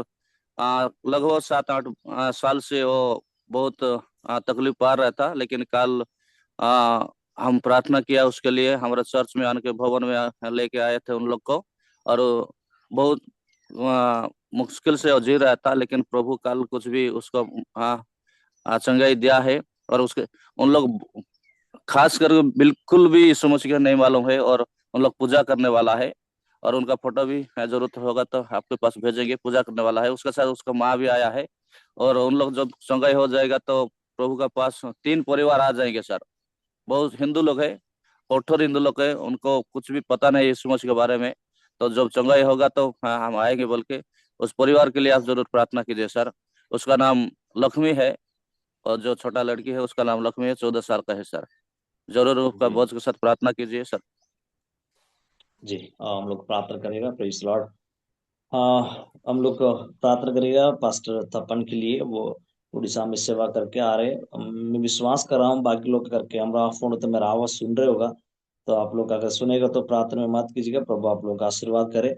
लगभग 7-8 साल से वो बहुत तकलीफ पा रहा था, लेकिन कल हम प्रार्थना किया उसके लिए, हमारे चर्च में आने के भवन में लेके आए थे उन लोग को, और बहुत मुश्किल से जी रहा था, लेकिन प्रभु कल कुछ भी उसको चंगाई दिया है। और उसके उन लोग खास कर बिल्कुल भी यीशु मसीह का नहीं मालूम है, और उन लोग पूजा करने वाला है, और उनका फोटो भी जरूरत होगा तो आपके पास भेजेंगे, पूजा करने वाला है। उसके साथ उसका माँ भी आया है, और उन लोग जब चंगाई हो जाएगा तो प्रभु के पास 3 परिवार आ जाएंगे सर। बहुत हिंदू लोग है, कठोर हिंदू लोग है, उनको कुछ भी पता नहीं यीशु मसीह के बारे में। तो जब चंगाई होगा तो हम आएंगे बोल के, उस परिवार के लिए आप जरूर प्रार्थना कीजिए सर। उसका नाम लक्ष्मी है, और जो छोटा लड़की है उसका नाम लक्ष्मी है, 14 साल का है सर। जरूर उसका जी बोझ के साथ प्रार्थना कीजिए सर। जी, हम लोग प्रार्थना करेगा। Praise Lord. हम लोग प्रार्थना करेगा पास्टर तपन के लिए, वो उड़ीसा में सेवा करके आ रहे। मैं विश्वास कर रहा हूँ बाकी लोग करके हमारा फोन तो मेरा आवाज सुन रहे होगा, तो आप लोग अगर सुनेगा तो प्रार्थना में मत कीजिएगा। प्रभु आप लोग का आशीर्वाद करे।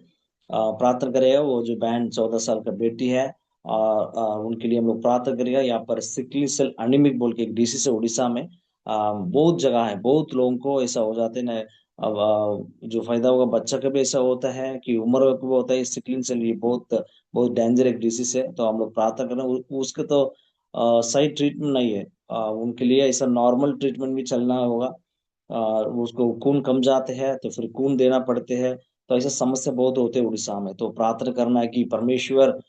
प्रार्थना करेगा वो जो बहन 14 साल का बेटी है, उनके लिए हम लोग प्रार्थना करेगा। यहाँ पर सिकली सेल एनीमिक बोल के एक डिसीज है उड़ीसा में। बहुत जगह है, बहुत लोगों को ऐसा हो जाते हैं ना। अब जो फायदा होगा बच्चा का भी ऐसा होता है कि उम्र का भी होता है। सिकलिंग से लिए बहुत बहुत डेंजर एक डिसीज है, तो हम लोग प्रार्थना करें उसके तो सही ट्रीटमेंट नहीं है। उनके लिए ऐसा नॉर्मल ट्रीटमेंट भी चलना होगा। उसको खून कम जाते हैं तो फिर खून देना पड़ते हैं, तो ऐसा समस्या बहुत होते हैं उड़ीसा में। तो प्रार्थना करना है कि परमेश्वर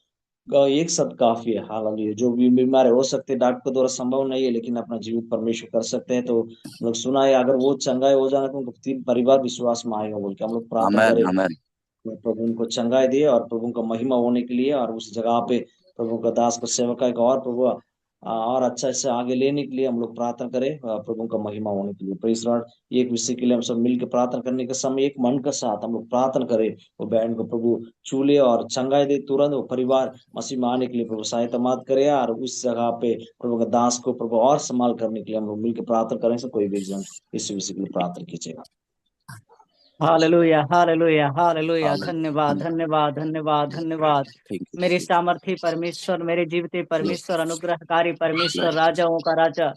का एक शब्द काफी है। हालांकि जो भी बीमार हो सकते हैं डॉक्टर के द्वारा संभव नहीं है, लेकिन अपना जीवित परमेश्वर कर सकते हैं। तो हम लोग सुना है अगर वो चंगाई हो जाना तो उनको 3 परिवार विश्वास में आएगा बोल के हम लोग प्रार्थना आमेन करें। आमेन। प्रभु उनको चंगाई दिए और प्रभु का महिमा होने के लिए, और उस जगह पे प्रभु का दास को सेवका का और प्रभु और अच्छा से आगे लेने के लिए हम लोग प्रार्थना करें। प्रभु का महिमा होने के लिए। Praise Lord. एक विषय के लिए हम सब मिलकर प्रार्थना करने के समय एक मन के साथ हम लोग प्रार्थना करें। वो बहन को प्रभु चूले और चंगाई दे, तुरंत वो परिवार मसीह में आने के लिए प्रभु सहायता मत करे, और उस जगह पे प्रभु का दास को प्रभु और संभाल करने के लिए हम लोग मिलकर प्रार्थना करें। से कोई भी एक जन इस विषय के लिए प्रार्थना कीजिएगा। Hallelujah hallelujah hallelujah. आमेन। धन्यवाद धन्यवाद धन्यवाद धन्यवाद। थैंक यू मेरे जीसस। सामर्थी परमेश्वर, मेरे जीवित परमेश्वर, अनुग्रहकारी परमेश्वर, ब्लेस। राजाओं का राजा,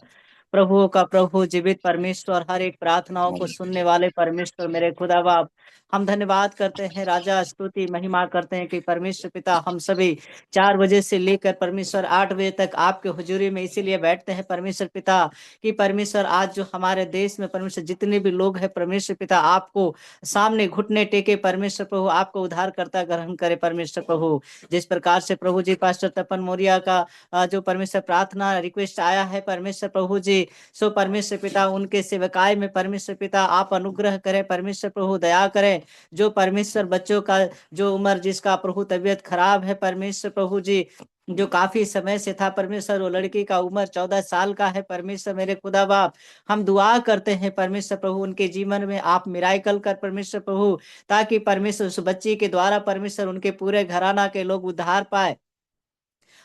प्रभुओं का प्रभु, जीवित परमेश्वर, हर एक प्रार्थनाओं को सुनने वाले परमेश्वर, मेरे खुदा बाप, हम धन्यवाद करते हैं राजा, स्तुति महिमा करते हैं कि परमेश्वर पिता हम सभी 4 बजे से लेकर परमेश्वर 8 बजे तक आपके हुजूरी में इसीलिए बैठते हैं परमेश्वर पिता कि परमेश्वर आज जो हमारे देश में परमेश्वर जितने भी लोग हैं परमेश्वर पिता आपको सामने घुटने टेके परमेश्वर प्रभु आपको उद्धारकर्ता ग्रहण करे परमेश्वर प्रभु। जिस प्रकार से प्रभु जी पास्टर तपन मोरिया का जो परमेश्वर प्रार्थना रिक्वेस्ट आया है परमेश्वर प्रभु जी, सो परमेश्वर पिता उनके सेवकाई में परमेश्वर पिता आप अनुग्रह करें परमेश्वर प्रभु, दया करें। जो परमेश्वर बच्चों का जो उम्र जिसका प्रभु तबीयत खराब है परमेश्वर प्रभु जी, जो काफी समय से था परमेश्वर, वो लड़की का उम्र 14 साल का है परमेश्वर मेरे खुदा बाप, हम दुआ करते हैं परमेश्वर प्रभु उनके जीवन में आप मिराइकल कर परमेश्वर प्रभु, ताकि परमेश्वर उस बच्ची के द्वारा परमेश्वर उनके पूरे घराना के लोग उद्धार पाए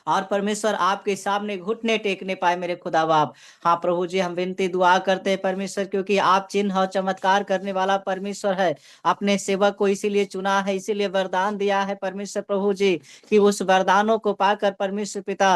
और परमेश्वर आपके सामने घुटने टेकने पाए मेरे खुदा बाप। हाँ प्रभु जी, हम विनती दुआ करते हैं परमेश्वर, क्योंकि आप चिन्ह और चमत्कार करने वाला परमेश्वर है। अपने सेवक को इसीलिए चुना है, इसीलिए वरदान दिया है परमेश्वर प्रभु जी, कि उस वरदानों को पाकर परमेश्वर पिता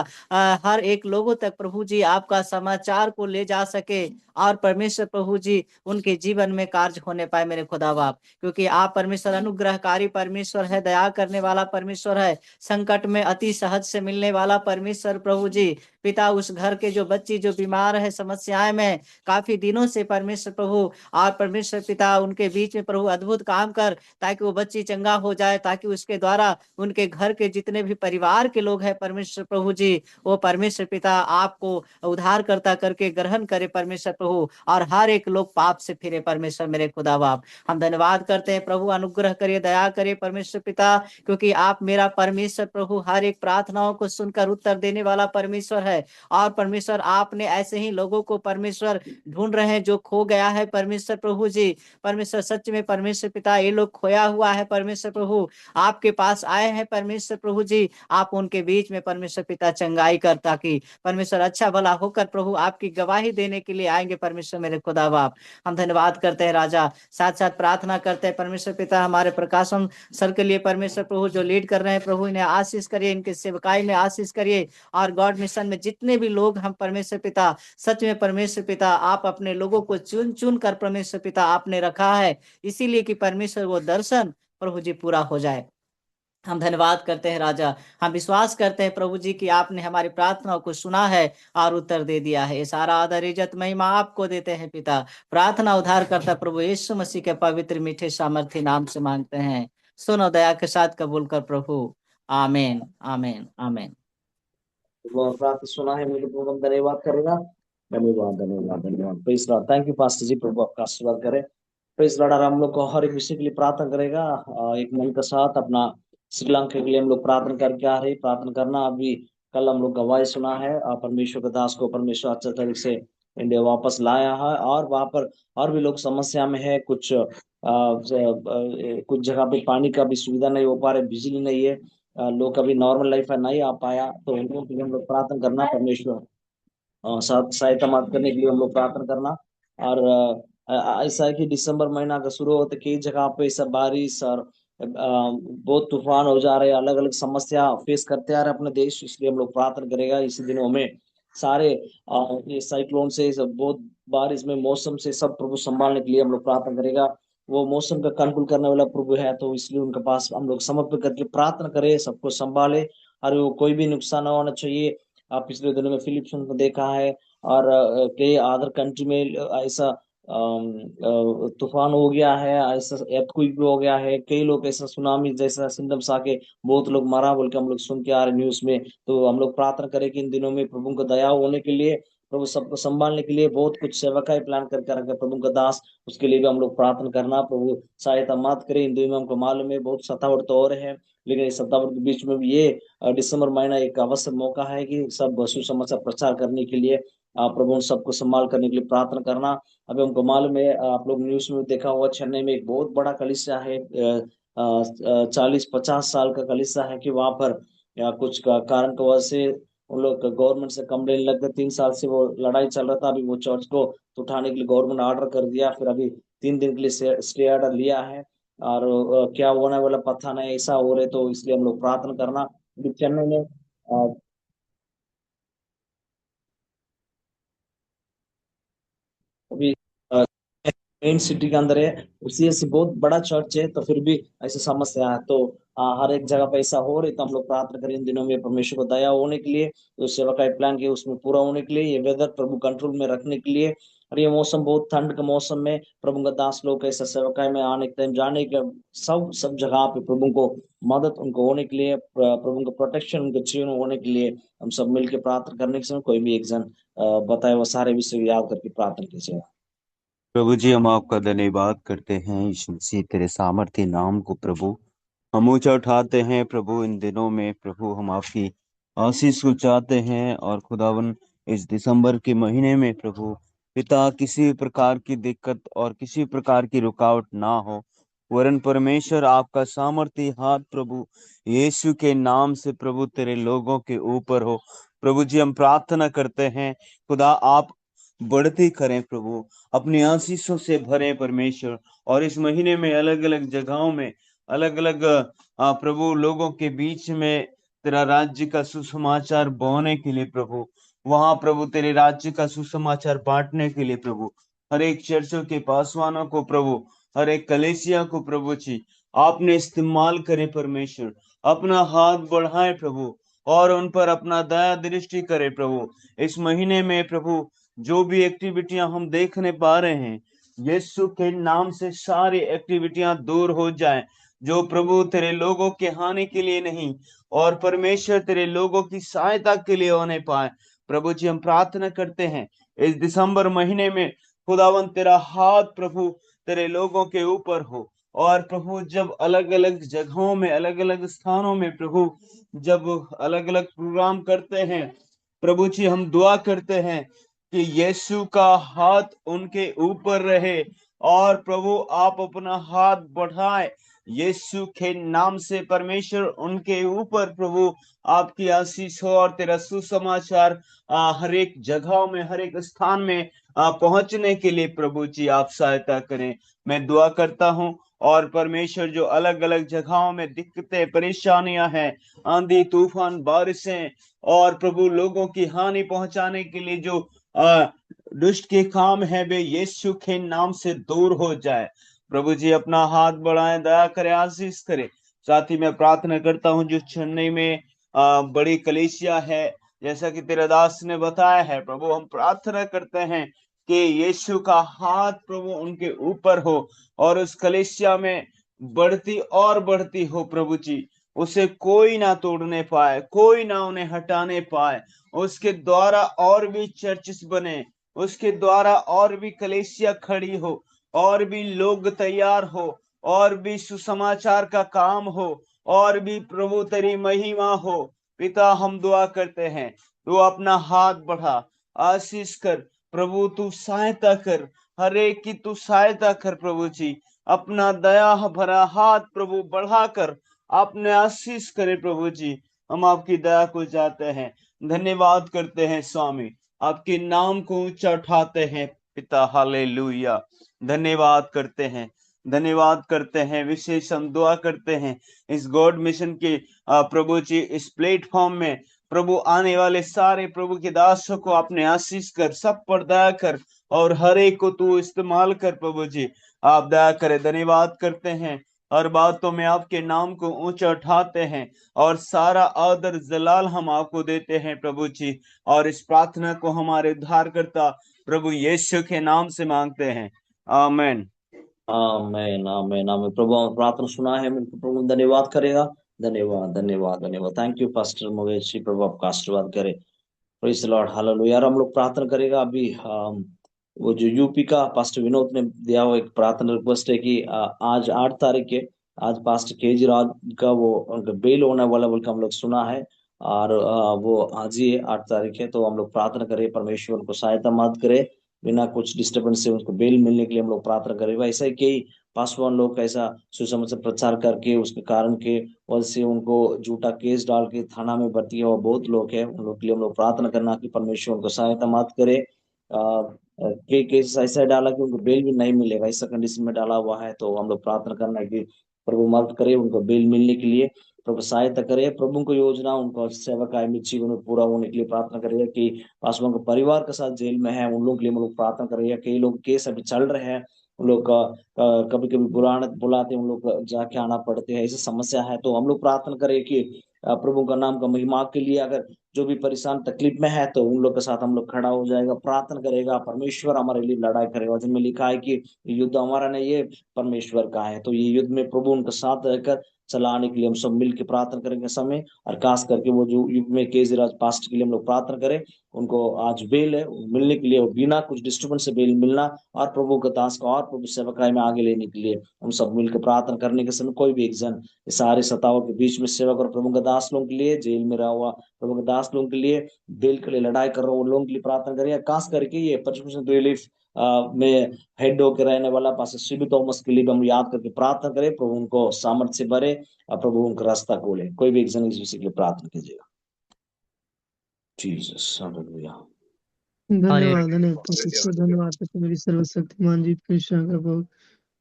हर एक लोगों तक प्रभु जी आपका समाचार को ले जा सके और परमेश्वर प्रभु जी उनके जीवन में कार्य होने पाए मेरे खुदा बाप। क्योंकि आप परमेश्वर अनुग्रहकारी परमेश्वर है, दया करने वाला परमेश्वर है, संकट में अति सहज से मिलने वाला परमेश्वर प्रभु जी। पिता उस घर के जो बच्ची जो बीमार है समस्याएं में काफी दिनों से परमेश्वर प्रभु, और परमेश्वर पिता उनके बीच में प्रभु अद्भुत काम कर, ताकि वो बच्ची चंगा हो जाए, ताकि उसके द्वारा उनके घर के जितने भी परिवार के लोग हैं परमेश्वर प्रभु जी, वो परमेश्वर पिता आपको उद्धार करता करके ग्रहण करे परमेश्वर प्रभु, और हर एक लोग पाप से फिरे परमेश्वर मेरे खुदा बाप। हम धन्यवाद करते हैं प्रभु, अनुग्रह करिए, दया करिए परमेश्वर पिता, क्योंकि आप मेरा परमेश्वर प्रभु हर एक प्रार्थनाओं को सुनकर उत्तर देने वाला परमेश्वर है। और परमेश्वर आपने ऐसे ही लोगों को परमेश्वर ढूंढ रहे हैं जो खो गया है परमेश्वर प्रभु जी। परमेश्वर सच में परमेश्वर पिता ये लोग खोया हुआ है परमेश्वर प्रभु, आपके पास आए हैं परमेश्वर प्रभु जी, आप उनके बीच में परमेश्वर पिता चंगाई कर, ताकि परमेश्वर अच्छा भला होकर प्रभु आपकी गवाही देने के लिए आएंगे परमेश्वर मेरे खुदा बाप। हम धन्यवाद करते हैं राजा, साथ साथ प्रार्थना करते हैं परमेश्वर पिता हमारे प्रकाशन सर के लिए परमेश्वर प्रभु जो लीड कर रहे हैं प्रभु, इन्हें आशीष करिए, इनके सेवकाई में आशीष करिए, और गॉड मिशन में में जितने भी लोग हम परमेश्वर पिता, सच में परमेश्वर पिता आप अपने लोगों को चुन चुन कर परमेश्वर पिता आपने रखा है, इसीलिए कि परमेश्वर वो दर्शन प्रभु जी पूरा हो जाए। हम धन्यवाद करते हैं राजा, हम विश्वास करते हैं प्रभु जी कि आपने हमारी प्रार्थनाओं को सुना है और उत्तर दे दिया है। ये सारा आदर इज्जत महिमा आपको देते हैं पिता। प्रार्थना उद्धार करता प्रभु यीशु मसीह के पवित्र मीठे सामर्थ्य नाम से मांगते हैं, सुनो दया के साथ कबूल कर प्रभु। आमीन आमीन आमीन। वो प्रार्थना सुना है, मेरे प्रभु हम धन्यवाद करेगा। धन्यवाद धन्यवाद धन्यवाद। Praise lord, thank you pastor ji, प्रभु आपका आशीर्वाद करे। Praise lord. और हम लोग को हर एक विषय के लिए प्रार्थना करेगा एक मन के साथ। अपना श्रीलंका के लिए हम लोग प्रार्थना करके आ रहे, प्रार्थना करना। अभी कल हम लोग गवाही सुना है, परमेश्वर के दास को परमेश्वर अच्छे तरीके से इंडिया वापस लाया है, और वहां पर और भी लोग समस्या में है। कुछ कुछ जगह पे पानी का भी सुविधा नहीं हो पा रहे, बिजली नहीं है, लोग कभी नॉर्मल लाइफ है नहीं आ पाया, तो उनको के लिए हम लोग प्रार्थना करना। परमेश्वर सहायता मदद करने के लिए हम लोग प्रार्थना करना। और ऐसा है कि दिसंबर महीना का शुरू होते कई जगह पे सब बारिश और बहुत तूफान हो जा रहे हैं, अलग अलग समस्या फेस करते आ रहे अपने देश, इसलिए हम लोग प्रार्थना करेगा इसी दिनों में सारे ये साइक्लोन से सब बहुत बारिश में मौसम से सब प्रभु संभालने के लिए हम लोग प्रार्थना करेगा। वो मौसम का कंट्रोल करने वाला प्रभु है, तो इसलिए उनके पास हम लोग समर्पित करके प्रार्थना करें, सबको संभाले और वो कोई भी नुकसान ना होना चाहिए। पिछले दिनों में फिलिप्सन को देखा है, और कई अदर कंट्री में ऐसा तूफान हो गया है, ऐसा earthquake भी हो गया है, कई लोग ऐसा सुनामी जैसा सिम्टम्स आके बहुत लोग मरा बोल के हम लोग सुन के आ रहे न्यूज में। तो हम लोग प्रार्थना करें कि इन दिनों में प्रभु को दया होने के लिए, प्रभु सबको संभालने के लिए बहुत कुछ सेवकाई प्लान करके रखे प्रभु का दास, उसके लिए भी हम लोग प्रार्थना करना। प्रभु सहायता मत करे, इन दिनों में हमको मालूम है बहुत सतावट तो और है, लेकिन इस सतावट के बीच में भी ये दिसंबर महीना एक अवसर मौका है कि सब सुसमाचार प्रचार करने के लिए प्रभु सबको संभाल करने के लिए प्रार्थना करना। अभी हमको मालूम है, आप लोग न्यूज में देखा हुआ, चेन्नई में एक बहुत बड़ा कलीसिया है, 40-50 साल का कलीसिया है, कि वहां पर कुछ कारण की वजह से उन लोग गवर्नमेंट से कंप्लेन लग गए। 3 साल से वो लड़ाई चल रहा था, अभी वो चर्च को उठाने के लिए गवर्नमेंट ऑर्डर कर दिया, फिर अभी 3 दिन के लिए स्टे ऑर्डर लिया है, और क्या होने वाला पता नहीं, ऐसा हो रहे, तो इसलिए हम लोग प्रार्थना करना। चेन्नई में अभी मेन सिटी के अंदर है, उसी से बहुत बड़ा चर्च है, तो फिर भी ऐसी समस्या है, तो हर एक जगह पे ऐसा हो रही, तो हम लोग प्रार्थना करें इन दिनों में परमेश्वर को दया होने के लिए, जो सेवा का प्लान किया उसमें पूरा होने के लिए, ये वेदर प्रभु कंट्रोल में रखने के लिए। और ये मौसम बहुत ठंड का मौसम में प्रभु का दास लोग ऐसा सेवकाई में आने के टाइम जाने के सब जगह पे प्रभु को मदद उनको होने के लिए, प्रभु का प्रोटेक्शन उनके जीवन होने के लिए हम सब मिलकर प्रार्थना करने के समय कोई भी एक जन बताए वो सारे विषय याद करके प्रार्थना कीजिए। प्रभु जी, हम आपका धन्यवाद करते हैं यीशु मसीह, तेरे सामर्थ्य नाम को प्रभु हम ऊंचा उठाते हैं। प्रभु इन दिनों में प्रभु हम आपकी आशीष को चाहते हैं, और खुदावन इस दिसंबर के महीने में प्रभु पिता किसी प्रकार की दिक्कत और किसी प्रकार की रुकावट ना हो, वरन परमेश्वर आपका सामर्थ्य हाथ प्रभु यीशु के नाम से प्रभु तेरे लोगों के ऊपर हो। प्रभु जी, हम प्रार्थना करते हैं खुदा आप बढ़ती करें प्रभु, अपनी आशीषों से भरे परमेश्वर, और इस महीने में अलग अलग जगहों में अलग अलग प्रभु लोगों के बीच में तेरा राज्य का सुसमाचार बोने के लिए प्रभु, वहां प्रभु तेरे राज्य का सुसमाचार बांटने के लिए प्रभु, हर एक चर्चों के पासवानों को प्रभु, हर एक कलेसिया को प्रभु जी आपने इस्तेमाल करें परमेश्वर, अपना हाथ बढ़ाए प्रभु, और उन पर अपना दया दृष्टि करे प्रभु। इस महीने में प्रभु जो भी एक्टिविटियां हम देखने पा रहे हैं, यीशु के नाम से सारी एक्टिविटियां दूर हो जाएं, जो प्रभु तेरे लोगों के हानि के लिए नहीं और परमेश्वर तेरे लोगों की सहायता के लिए होने पाए। प्रभु जी, हम प्रार्थना करते हैं इस दिसंबर महीने में खुदावन तेरा हाथ प्रभु तेरे लोगों के ऊपर हो, और प्रभु जब अलग अलग जगहों में अलग अलग स्थानों में प्रभु जब अलग अलग प्रोग्राम करते हैं, प्रभु जी हम दुआ करते हैं कि यीशु का हाथ उनके ऊपर रहे, और प्रभु आप अपना हाथ बढ़ाए यीशु के नाम से परमेश्वर उनके ऊपर प्रभु आपकी आशीष हो, और तेरा सुसमाचार हर एक जगह में हर एक स्थान में पहुंचने के लिए प्रभु जी आप सहायता करें। मैं दुआ करता हूं और परमेश्वर जो अलग अलग जगहों में दिक्कतें परेशानियां हैं, आंधी तूफान बारिशें और प्रभु लोगों की हानि पहुंचाने के लिए जो दुष्ट के काम है वे यीशु के नाम से दूर हो जाए। प्रभु जी अपना हाथ बढ़ाएं, दया करे, आशीष करे। साथ ही मैं प्रार्थना करता हूं जो चेन्नई में बड़ी कलीसिया है, जैसा कि तेरे दास ने बताया है प्रभु, हम प्रार्थना करते हैं कि यीशु का हाथ प्रभु उनके ऊपर हो और उस कलीसिया में बढ़ती और बढ़ती हो प्रभु जी, उसे कोई ना तोड़ने पाए, कोई ना उन्हें हटाने पाए। उसके द्वारा और भी चर्चिस बने, उसके द्वारा और भी कलीसिया खड़ी हो, और भी लोग तैयार हो, और भी सुसमाचार का काम हो, और भी प्रभु तेरी महिमा हो। पिता हम दुआ करते हैं, तू अपना हाथ बढ़ा, आशीष कर प्रभु, तू सहायता कर, हर एक की तू सहायता कर प्रभु जी। अपना दया भरा हाथ प्रभु बढ़ाकर आपने आशीष करे प्रभु जी। हम आपकी दया को चाहते हैं, धन्यवाद करते हैं स्वामी, आपके नाम को ऊंचा उठाते हैं पिता। हालेलुया, धन्यवाद करते हैं, धन्यवाद करते हैं। विशेष हम दुआ करते हैं इस गॉड मिशन के प्रभु जी, इस प्लेटफॉर्म में प्रभु आने वाले सारे प्रभु के दासों को आपने आशीष कर, सब पर दया कर और हर एक को तू इस्तेमाल कर प्रभु जी। आप दया करे, धन्यवाद करते हैं, हर बातों में आपके नाम को ऊंचा उठाते हैं और सारा आदर जलाल हम आपको देते हैं प्रभु जी। और इस प्रार्थना को हमारे उद्धारकर्ता प्रभु यीशु के नाम से मांगते हैं, आमीन। आमीन आमीन आमीन। प्रभु हम प्रार्थना सुना है, प्रभु धन्यवाद करेगा। धन्यवाद धन्यवाद धन्यवाद। थैंक यू पास्टर मोवेश जी, प्रभु आपका आशीर्वाद करे। Praise the lord, hallelujah. यार हम लोग प्रार्थना करेगा अभी। वो जो यूपी का पास्टर विनोद ने दिया हुआ एक प्रार्थना रिक्वेस्ट है कि आज 8 तारीख के, आज पास्टर केजरीवाल का वो उनका बेल होने वाला बोल के हम लोग सुना है, और वो आज ही 8 तारीख है। तो हम लोग प्रार्थना करें परमेश्वर उनको सहायता मत करे, बिना कुछ डिस्टर्बेंस से उनको बेल मिलने के लिए हम लोग प्रार्थना करेंगे। ऐसा ही कई पासवान लोग ऐसा सुसमाचार प्रचार करके उसके कारण के वजह से उनको झूठा केस डाल के थाना में भर्ती हुआ बहुत लोग हैं, उन लोग के लिए हम लोग प्रार्थना करना कि परमेश्वर उनको सहायता मत करे। कई केस ऐसा डाला कि उनको बेल भी नहीं मिलेगा, ऐसा कंडीशन में डाला हुआ है। तो हम लोग प्रार्थना करना है कि प्रभु मदद करे उनको बेल मिलने के लिए, प्रभु सहायता करे। प्रभु को योजना उनको सेवा कायमी जीवन में पूरा होने के लिए प्रार्थना करेगा। कि पासवान का परिवार के साथ जेल में है, उन लोगों के लिए हम लोग प्रार्थना करेंगे। कई लोग केस अभी चल रहे हैं, उन लोग का कभी कभी बुलाते उन लोग जाके आना पड़ते हैं, ऐसी समस्या है। तो हम लोग प्रार्थना करें कि प्रभु का नाम का महिमा के लिए अगर जो भी परेशान तकलीफ में है तो उन लोग के साथ हम लोग खड़ा हो जाएगा, प्रार्थना करेगा। परमेश्वर हमारे लिए लड़ाई करेगा, जिनमें लिखा है कि युद्ध हमारा नहीं, ये परमेश्वर का है। तो ये युद्ध में प्रभु उनके साथ रहकर चलाने के लिए हम सब मिलकर प्रार्थना करेंगे समय। और खास करके वो जो युग में केजरीवाल पास्ट के लिए हम लोग प्रार्थना करें, उनको आज बेल है मिलने के लिए, बिना कुछ डिस्टर्बेंस से बेल मिलना, और प्रभु का दास को और प्रभु सेवकाई में आगे लेने के लिए हम सब मिलकर प्रार्थना करने के समय कोई भी एक जन सारे सताओं के बीच में सेवक और प्रभु का दास लोगों के लिए, जेल में रहा हुआ प्रभु के दास लोगों के लिए, बेल के लिए लड़ाई कर रहा हूँ उन लोगों के लिए प्रार्थना करिए। खास करके ये परसिक्यूशन रिलीफ में हेड होकर रहने वाला पास्टर शिबू थॉमस के लिए भी हम याद करके प्रार्थना करें, प्रभु उनको सामर्थ्य से भरे और प्रभु उनका रास्ता खोले। कोई भी एक जन इस विषय के लिए प्रार्थना कीजिएगा। Jesus, hallelujah. धन्यवाद धन्यवाद मेरी सर्वशक्तिमान जी परमेश्वर प्रभु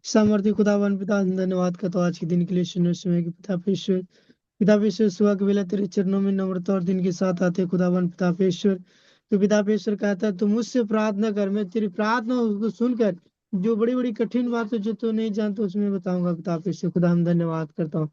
सामर्थ्य खुदावन पिता, धन्यवाद का तो आज के दिन के लिए सुनने समय के पिता परमेश्वर सुबह के बेला तेरे चरणों में नम्रता और दिन के साथ आते खुदावन पिता परमेश्वर। तो पिता परमेश्वर कहता है तुम मुझसे प्रार्थना कर, मैं तेरी प्रार्थना उसको सुनकर जो बड़ी बड़ी कठिन बात है जो तो नहीं जानते उसमें बताऊंगा पिता परमेश्वर। खुदा हम धन्यवाद करता हूँ,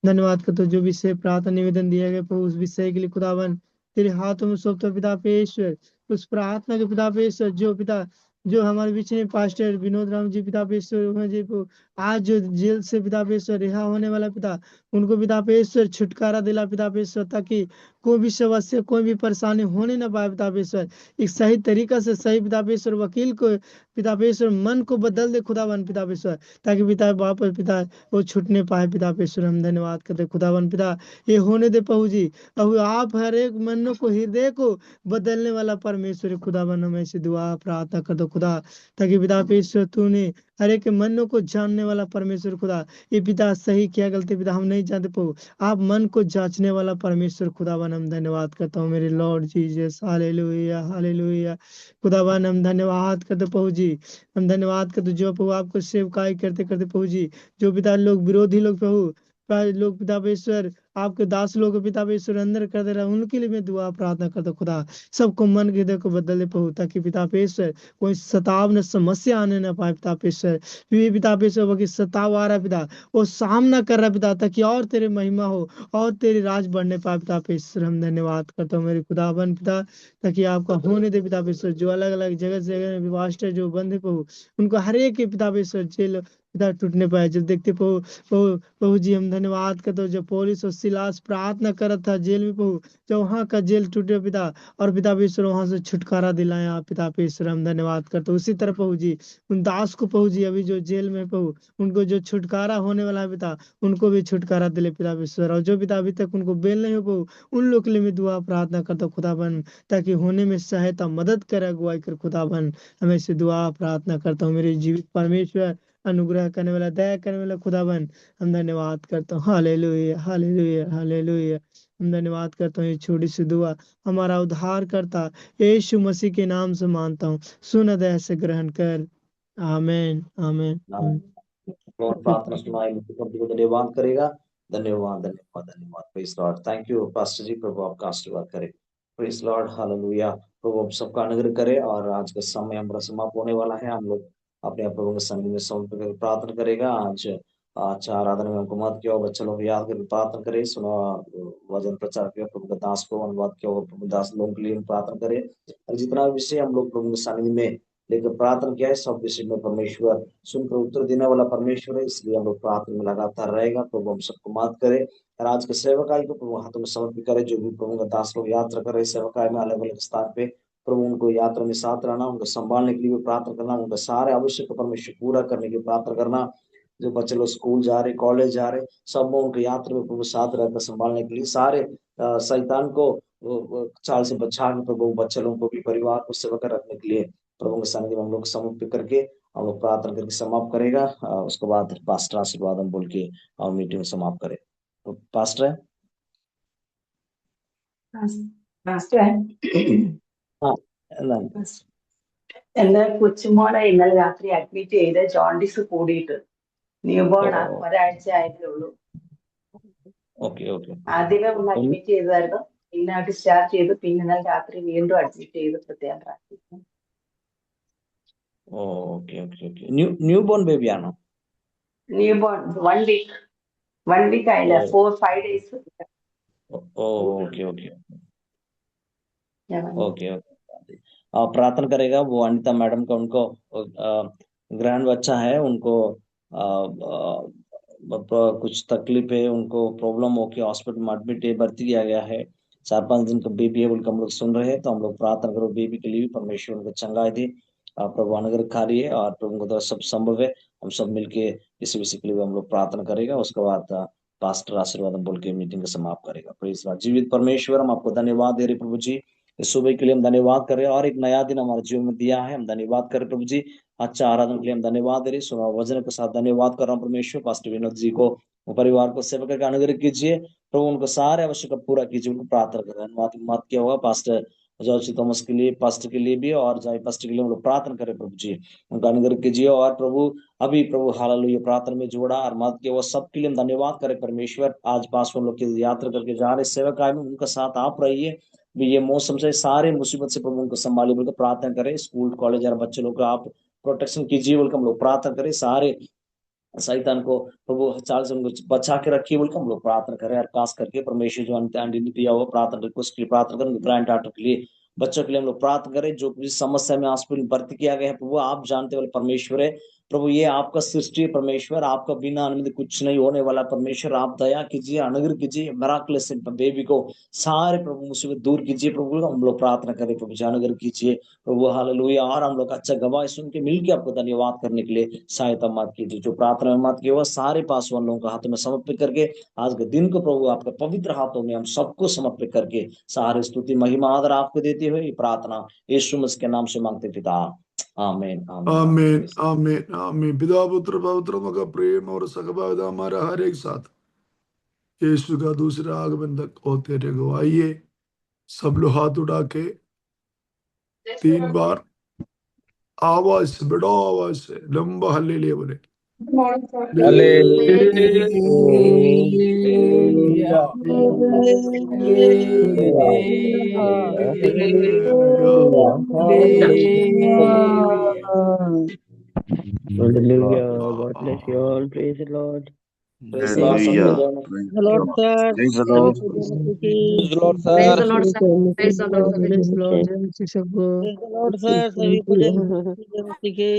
धन्यवाद करता हूँ। जो विषय प्रार्थना निवेदन दिया गया प्रभु उस विषय के लिए खुदावन तेरे हाथों में सौंपता पिता परमेश्वर। उस प्रार्थना के पिता परमेश्वर जो पिता जो हमारे बीच में पास्टर विनोद राम जी पिता परमेश्वर जी को आज जो जेल से पिता परमेश्वर रिहा होने वाला पिता, उनको पिता परमेश्वर छुटकारा दिला पिता परमेश्वर, ताकि कोई भी समस्या कोई भी परेशानी होने ना पाए पिता परमेश्वर। एक सही तरीका से सही पिता परमेश्वर वकील को पिता परमेश्वर मन को बदल दे खुदावन पिता परमेश्वर, ताकि पिता वापस पिता वो छूटने पाए पिता परमेश्वर। हम धन्यवाद करते खुदावन पिता, ये होने दे प्रभु जी। अब आप हर एक मन को हृदय को बदलने वाला परमेश्वर खुदावन, हम ऐसी दुआ प्रार्थना कर दो खुदा, ताकि पिता परमेश्वर तूने हर एक मन को जानने वाला परमेश्वर खुदा, ये पिता सही क्या गलती पिता हम नहीं नहीं चाहते प्रभु। आप मन को जांचने वाला परमेश्वर खुदावन हम धन्यवाद करता हूँ मेरे लॉर्ड जीसस। Hallelujah hallelujah. खुदावन हम धन्यवाद करते प्रभु जी। हम धन्यवाद करते जो प्रभु आपको सेवकाई करते करते प्रभु जी, जो पिता लोग विरोधी लोग प्रभु लोग पिता परमेश्वर आपके दास लोग पिता परमेश्वर अंदर कर दे रहा, उनके लिए मैं दुआ प्रार्थना करता खुदा। सबको मन के हृदय को बदल दे प्रभु, ताकि पिता परमेश्वर कोई सताव न समस्या आने न पाए पिता परमेश्वर। पिता परमेश्वर की सताव आ रहा है पिता, वो सामना कर रहा है पिता, ताकि और तेरे महिमा हो और तेरी राज बढ़ने पाए पिता परमेश्वर। हम धन्यवाद करता हूँ मेरे खुदावन पिता, ताकि आपका होने दे पिता परमेश्वर। जो अलग अलग जगह जगह मास्टर जो बंद है प्रभु, उनको हर एक के पिता परमेश्वर जेल पिता टूटने पाए। जब देखते प्रभु जी हम धन्यवाद करते हो, जब पौलुस और सिलास प्रार्थना कर था जेल में प्रभु, जब वहां का जेल टूटे पिता और पिता परमेश्वर वहां से छुटकारा दिलाए आप पिता परमेश्वर। हम धन्यवाद करते हो उसी तरह प्रभु जी उन दास को प्रभु जी अभी जो जेल में प्रभु, उनको जो छुटकारा होने वाला है पिता, उनको भी छुटकारा दिले पिता परमेश्वर। और जो पिता अभी तक उनको बेल नहीं हो प्रभु, उन लोग के लिए मैं दुआ प्रार्थना करता हूँ खुदाबन, ताकि होने में सहायता मदद करे अगुवाई कर खुदाबन। हमें से दुआ प्रार्थना करता हूँ मेरे जीवित परमेश्वर, अनुग्रह करने वाला दया करने वाला खुदाबन। हम धन्यवाद करता हूँ। Hallelujah hallelujah hallelujah. हम धन्यवाद करता हूँ ये छोटी सी दुआ हमारा उद्धार करता यीशु मसीह के नाम से मानता हूँ, सुन दया से ग्रहण कर। आमीन आमीन आमीन। और प्रार्थना सुनाई को धन्यवाद करेगा। धन्यवाद धन्यवाद धन्यवाद। Praise lord. Thank you pastor ji, प्रभु आपका आशीर्वाद करे। Praise lord hallelujah. प्रभु आप सबका अनुग्रह करे। और आज का समय हमारा समाप्त होने वाला है। हम लोग अपने प्रभु के संग में समर्पित करके प्रार्थना करेगा। आज आराधना में हमको मत किया, बच्चे लोग याद करके प्रार्थना करे। सुना वचन प्रचार किया प्रभु का दास को, अनुवाद किया प्रभु दास लोगों के लिए प्रार्थना करे। और जितना विषय हम लोग प्रभु के संग में लेकर प्रार्थना किया है, सब विषय में परमेश्वर सुनकर उत्तर देने वाला परमेश्वर है। इसलिए हम लोग प्रार्थना में लगातार रहेगा। प्रभु हम सबको माफ करे। और आज के सेवकाई को प्रभु हाथों में समर्पित करे। जो भी प्रभु का दास लोग यात्रा कर रहे सेवकाई में अलग अलग स्थान पे, प्रभु उनको यात्रा में साथ रहना, उनको संभालने के लिए भी प्रार्थना करना, उनका सारे आवश्यक परमेश्वर पूरा करने की प्रार्थना करना। जो बच्चे लोग स्कूल जा रहे, कॉलेज जा रहे, सब में उनके यात्रा में प्रभु साथ रहकर संभालने के लिए, सारे शैतान को चाल से बचा के प्रभु बच्चे लोगों को भी परिवार को सेवा कर रखने के लिए प्रभु के सामने हम लोग समर्पित करके हम लोग प्रार्थना करके समाप्त करेगा। उसके बाद पास्टर आशीर्वाद हम बोल के और मीटिंग समाप्त करे। तो पास्टर है हाँ എന്റെ കൊച്ചുമോളെ ഇന്നലെ രാത്രി അഡ്മിറ്റ് ചെയ്ത് ജോണ്ടിസ് കൂടിയിട്ട് ന്യൂബോൺ ഒരാഴ്ച ആയതേ ഉള്ളൂ. ഓക്കെ ഓക്കെ ആദ്യമേ ഒന്ന് അഡ്മിറ്റ് ചെയ്തായിരുന്നു, പിന്നെ ഡിസ്ചാർജ് ചെയ്തു, പിന്നെ ഇന്നലെ രാത്രി വീണ്ടും അഡ്മിറ്റ് ചെയ്ത് പ്രത്യേകം പ്രാർത്ഥിക്കുന്നു. Okay okay okay. New born baby ആണോ? ന്യൂ ബോൺ 1 വീക്ക് ആയില്ല, 4-5 days. Okay okay okay okay. प्रार्थना करेगा वो अनिता मैडम का, उनको ग्रैंड बच्चा है, उनको कुछ तकलीफ है, उनको प्रॉब्लम हो के हॉस्पिटल में एडमिट है, भर्ती किया गया है। 4-5 दिन का बेबी है बोल हम लोग सुन रहे हैं। तो हम लोग प्रार्थना करो बेबी के लिए भी, परमेश्वर उनको चंगाई दे, प्रभु अनुग्रह कार्य है और प्रभु को सब संभव है। हम सब मिलके इस विषय के लिए हम लोग प्रार्थना करेगा। उसके बाद पास्टर आशीर्वाद बोल के मीटिंग को समाप्त करेगा। Praise Lord. जीवित परमेश्वर हम आपको धन्यवाद दे रहे प्रभु जी, इस सुबह के लिए हम धन्यवाद कर रहे हैं और एक नया दिन हमारे जीवन में दिया है, हम धन्यवाद करें प्रभु जी। अच्छा आराधना के लिए हम धन्यवाद दे रहे, सुना वचन के साथ धन्यवाद कर रहा हूँ परमेश्वर। पास्टर विनोद जी को, परिवार को, सेवक का अनुग्रह कीजिए प्रभु, उनको सारे आवश्यक पूरा कीजिए, उनको प्रार्थना कर रहे हैं। मत किया होगा पास्टर जॉर्ज थॉमस के लिए, पास्टर के लिए भी और जय पास्टर के लिए हम लोग प्रार्थना करें प्रभु जी, उनका अनुग्रह कीजिए। और प्रभु अभी प्रभु हालेलुया प्रार्थना में जोड़ा और मत किया वो सब के लिए हम धन्यवाद करें परमेश्वर। आज पास हम लोग की यात्रा करके जा रहे सेवक आए में, उनका साथ आप रहिए। ये मौसम से सारे मुसीबत से प्रभु उनको संभालिए बोलकर प्रार्थना करें। स्कूल कॉलेज और बच्चे लोग को आप प्रोटेक्शन कीजिए बोलकर हम लोग प्रार्थना करें। सारे शैतान को प्रभु चाल से उनको बचा के रखिए बोलकर हम लोग प्रार्थना करें। और खास करके परमेश्वर जो अंत दिया हुआ प्रार्थना रिक्वेस्ट के लिए प्रार्थना करें। ग्रैंड डॉटर के लिए, बच्चों के लिए हम लोग प्रार्थना करें जो किसी समस्या में हॉस्पिटल भर्ती किया गया है प्रभु, आप जानते वाले परमेश्वर है प्रभु, ये आपका सृष्टि है परमेश्वर, आपका बिना अनुमति कुछ नहीं होने वाला परमेश्वर। आप दया कीजिए, अनुग्रह कीजिए, मिराकलस बेबी को सारे प्रभु मुसीबत दूर कीजिए प्रभु। हम लोग प्रार्थना करें प्रभु जी, अनुग्रह कीजिए प्रभु हालेलुया। और हम लोग अच्छा गवाह सुन के मिलकर आपको धन्यवाद करने के लिए सहायता मत कीजिए। जो प्रार्थना में मत किया हुआ सारे पासवान लोगों का हाथों में समर्पित करके आज के दिन को प्रभु आपके पवित्र हाथों में हम सबको समर्पित करके सारे स्तुति महिमा आदर आपको देते हुए प्रार्थना यीशु मसीह के नाम से मांगते पिता, आमीन आमीन आमीन आमीन। पिता पुत्र पवित्र का प्रेम और सगभाव हमारा हर एक साथ यीशु का दूसरा आगमन तक होते रहेगा। आइए सब लोग हाथ उठा के 3 बार आवाज से, बड़ा आवाज से लंबा हल्लेलुया बोले। Hallelujah. God bless you all. Praise the Lord. Hallelujah. The Lord, sir. Praise the सभी Lord. को जय मसीह की। Praise the Lord, Praise sir. the Lord, sir. Praise the Lord, praise the Lord, जय मसीह सबको। Praise the Lord, sir. सभी को जय मसीह की।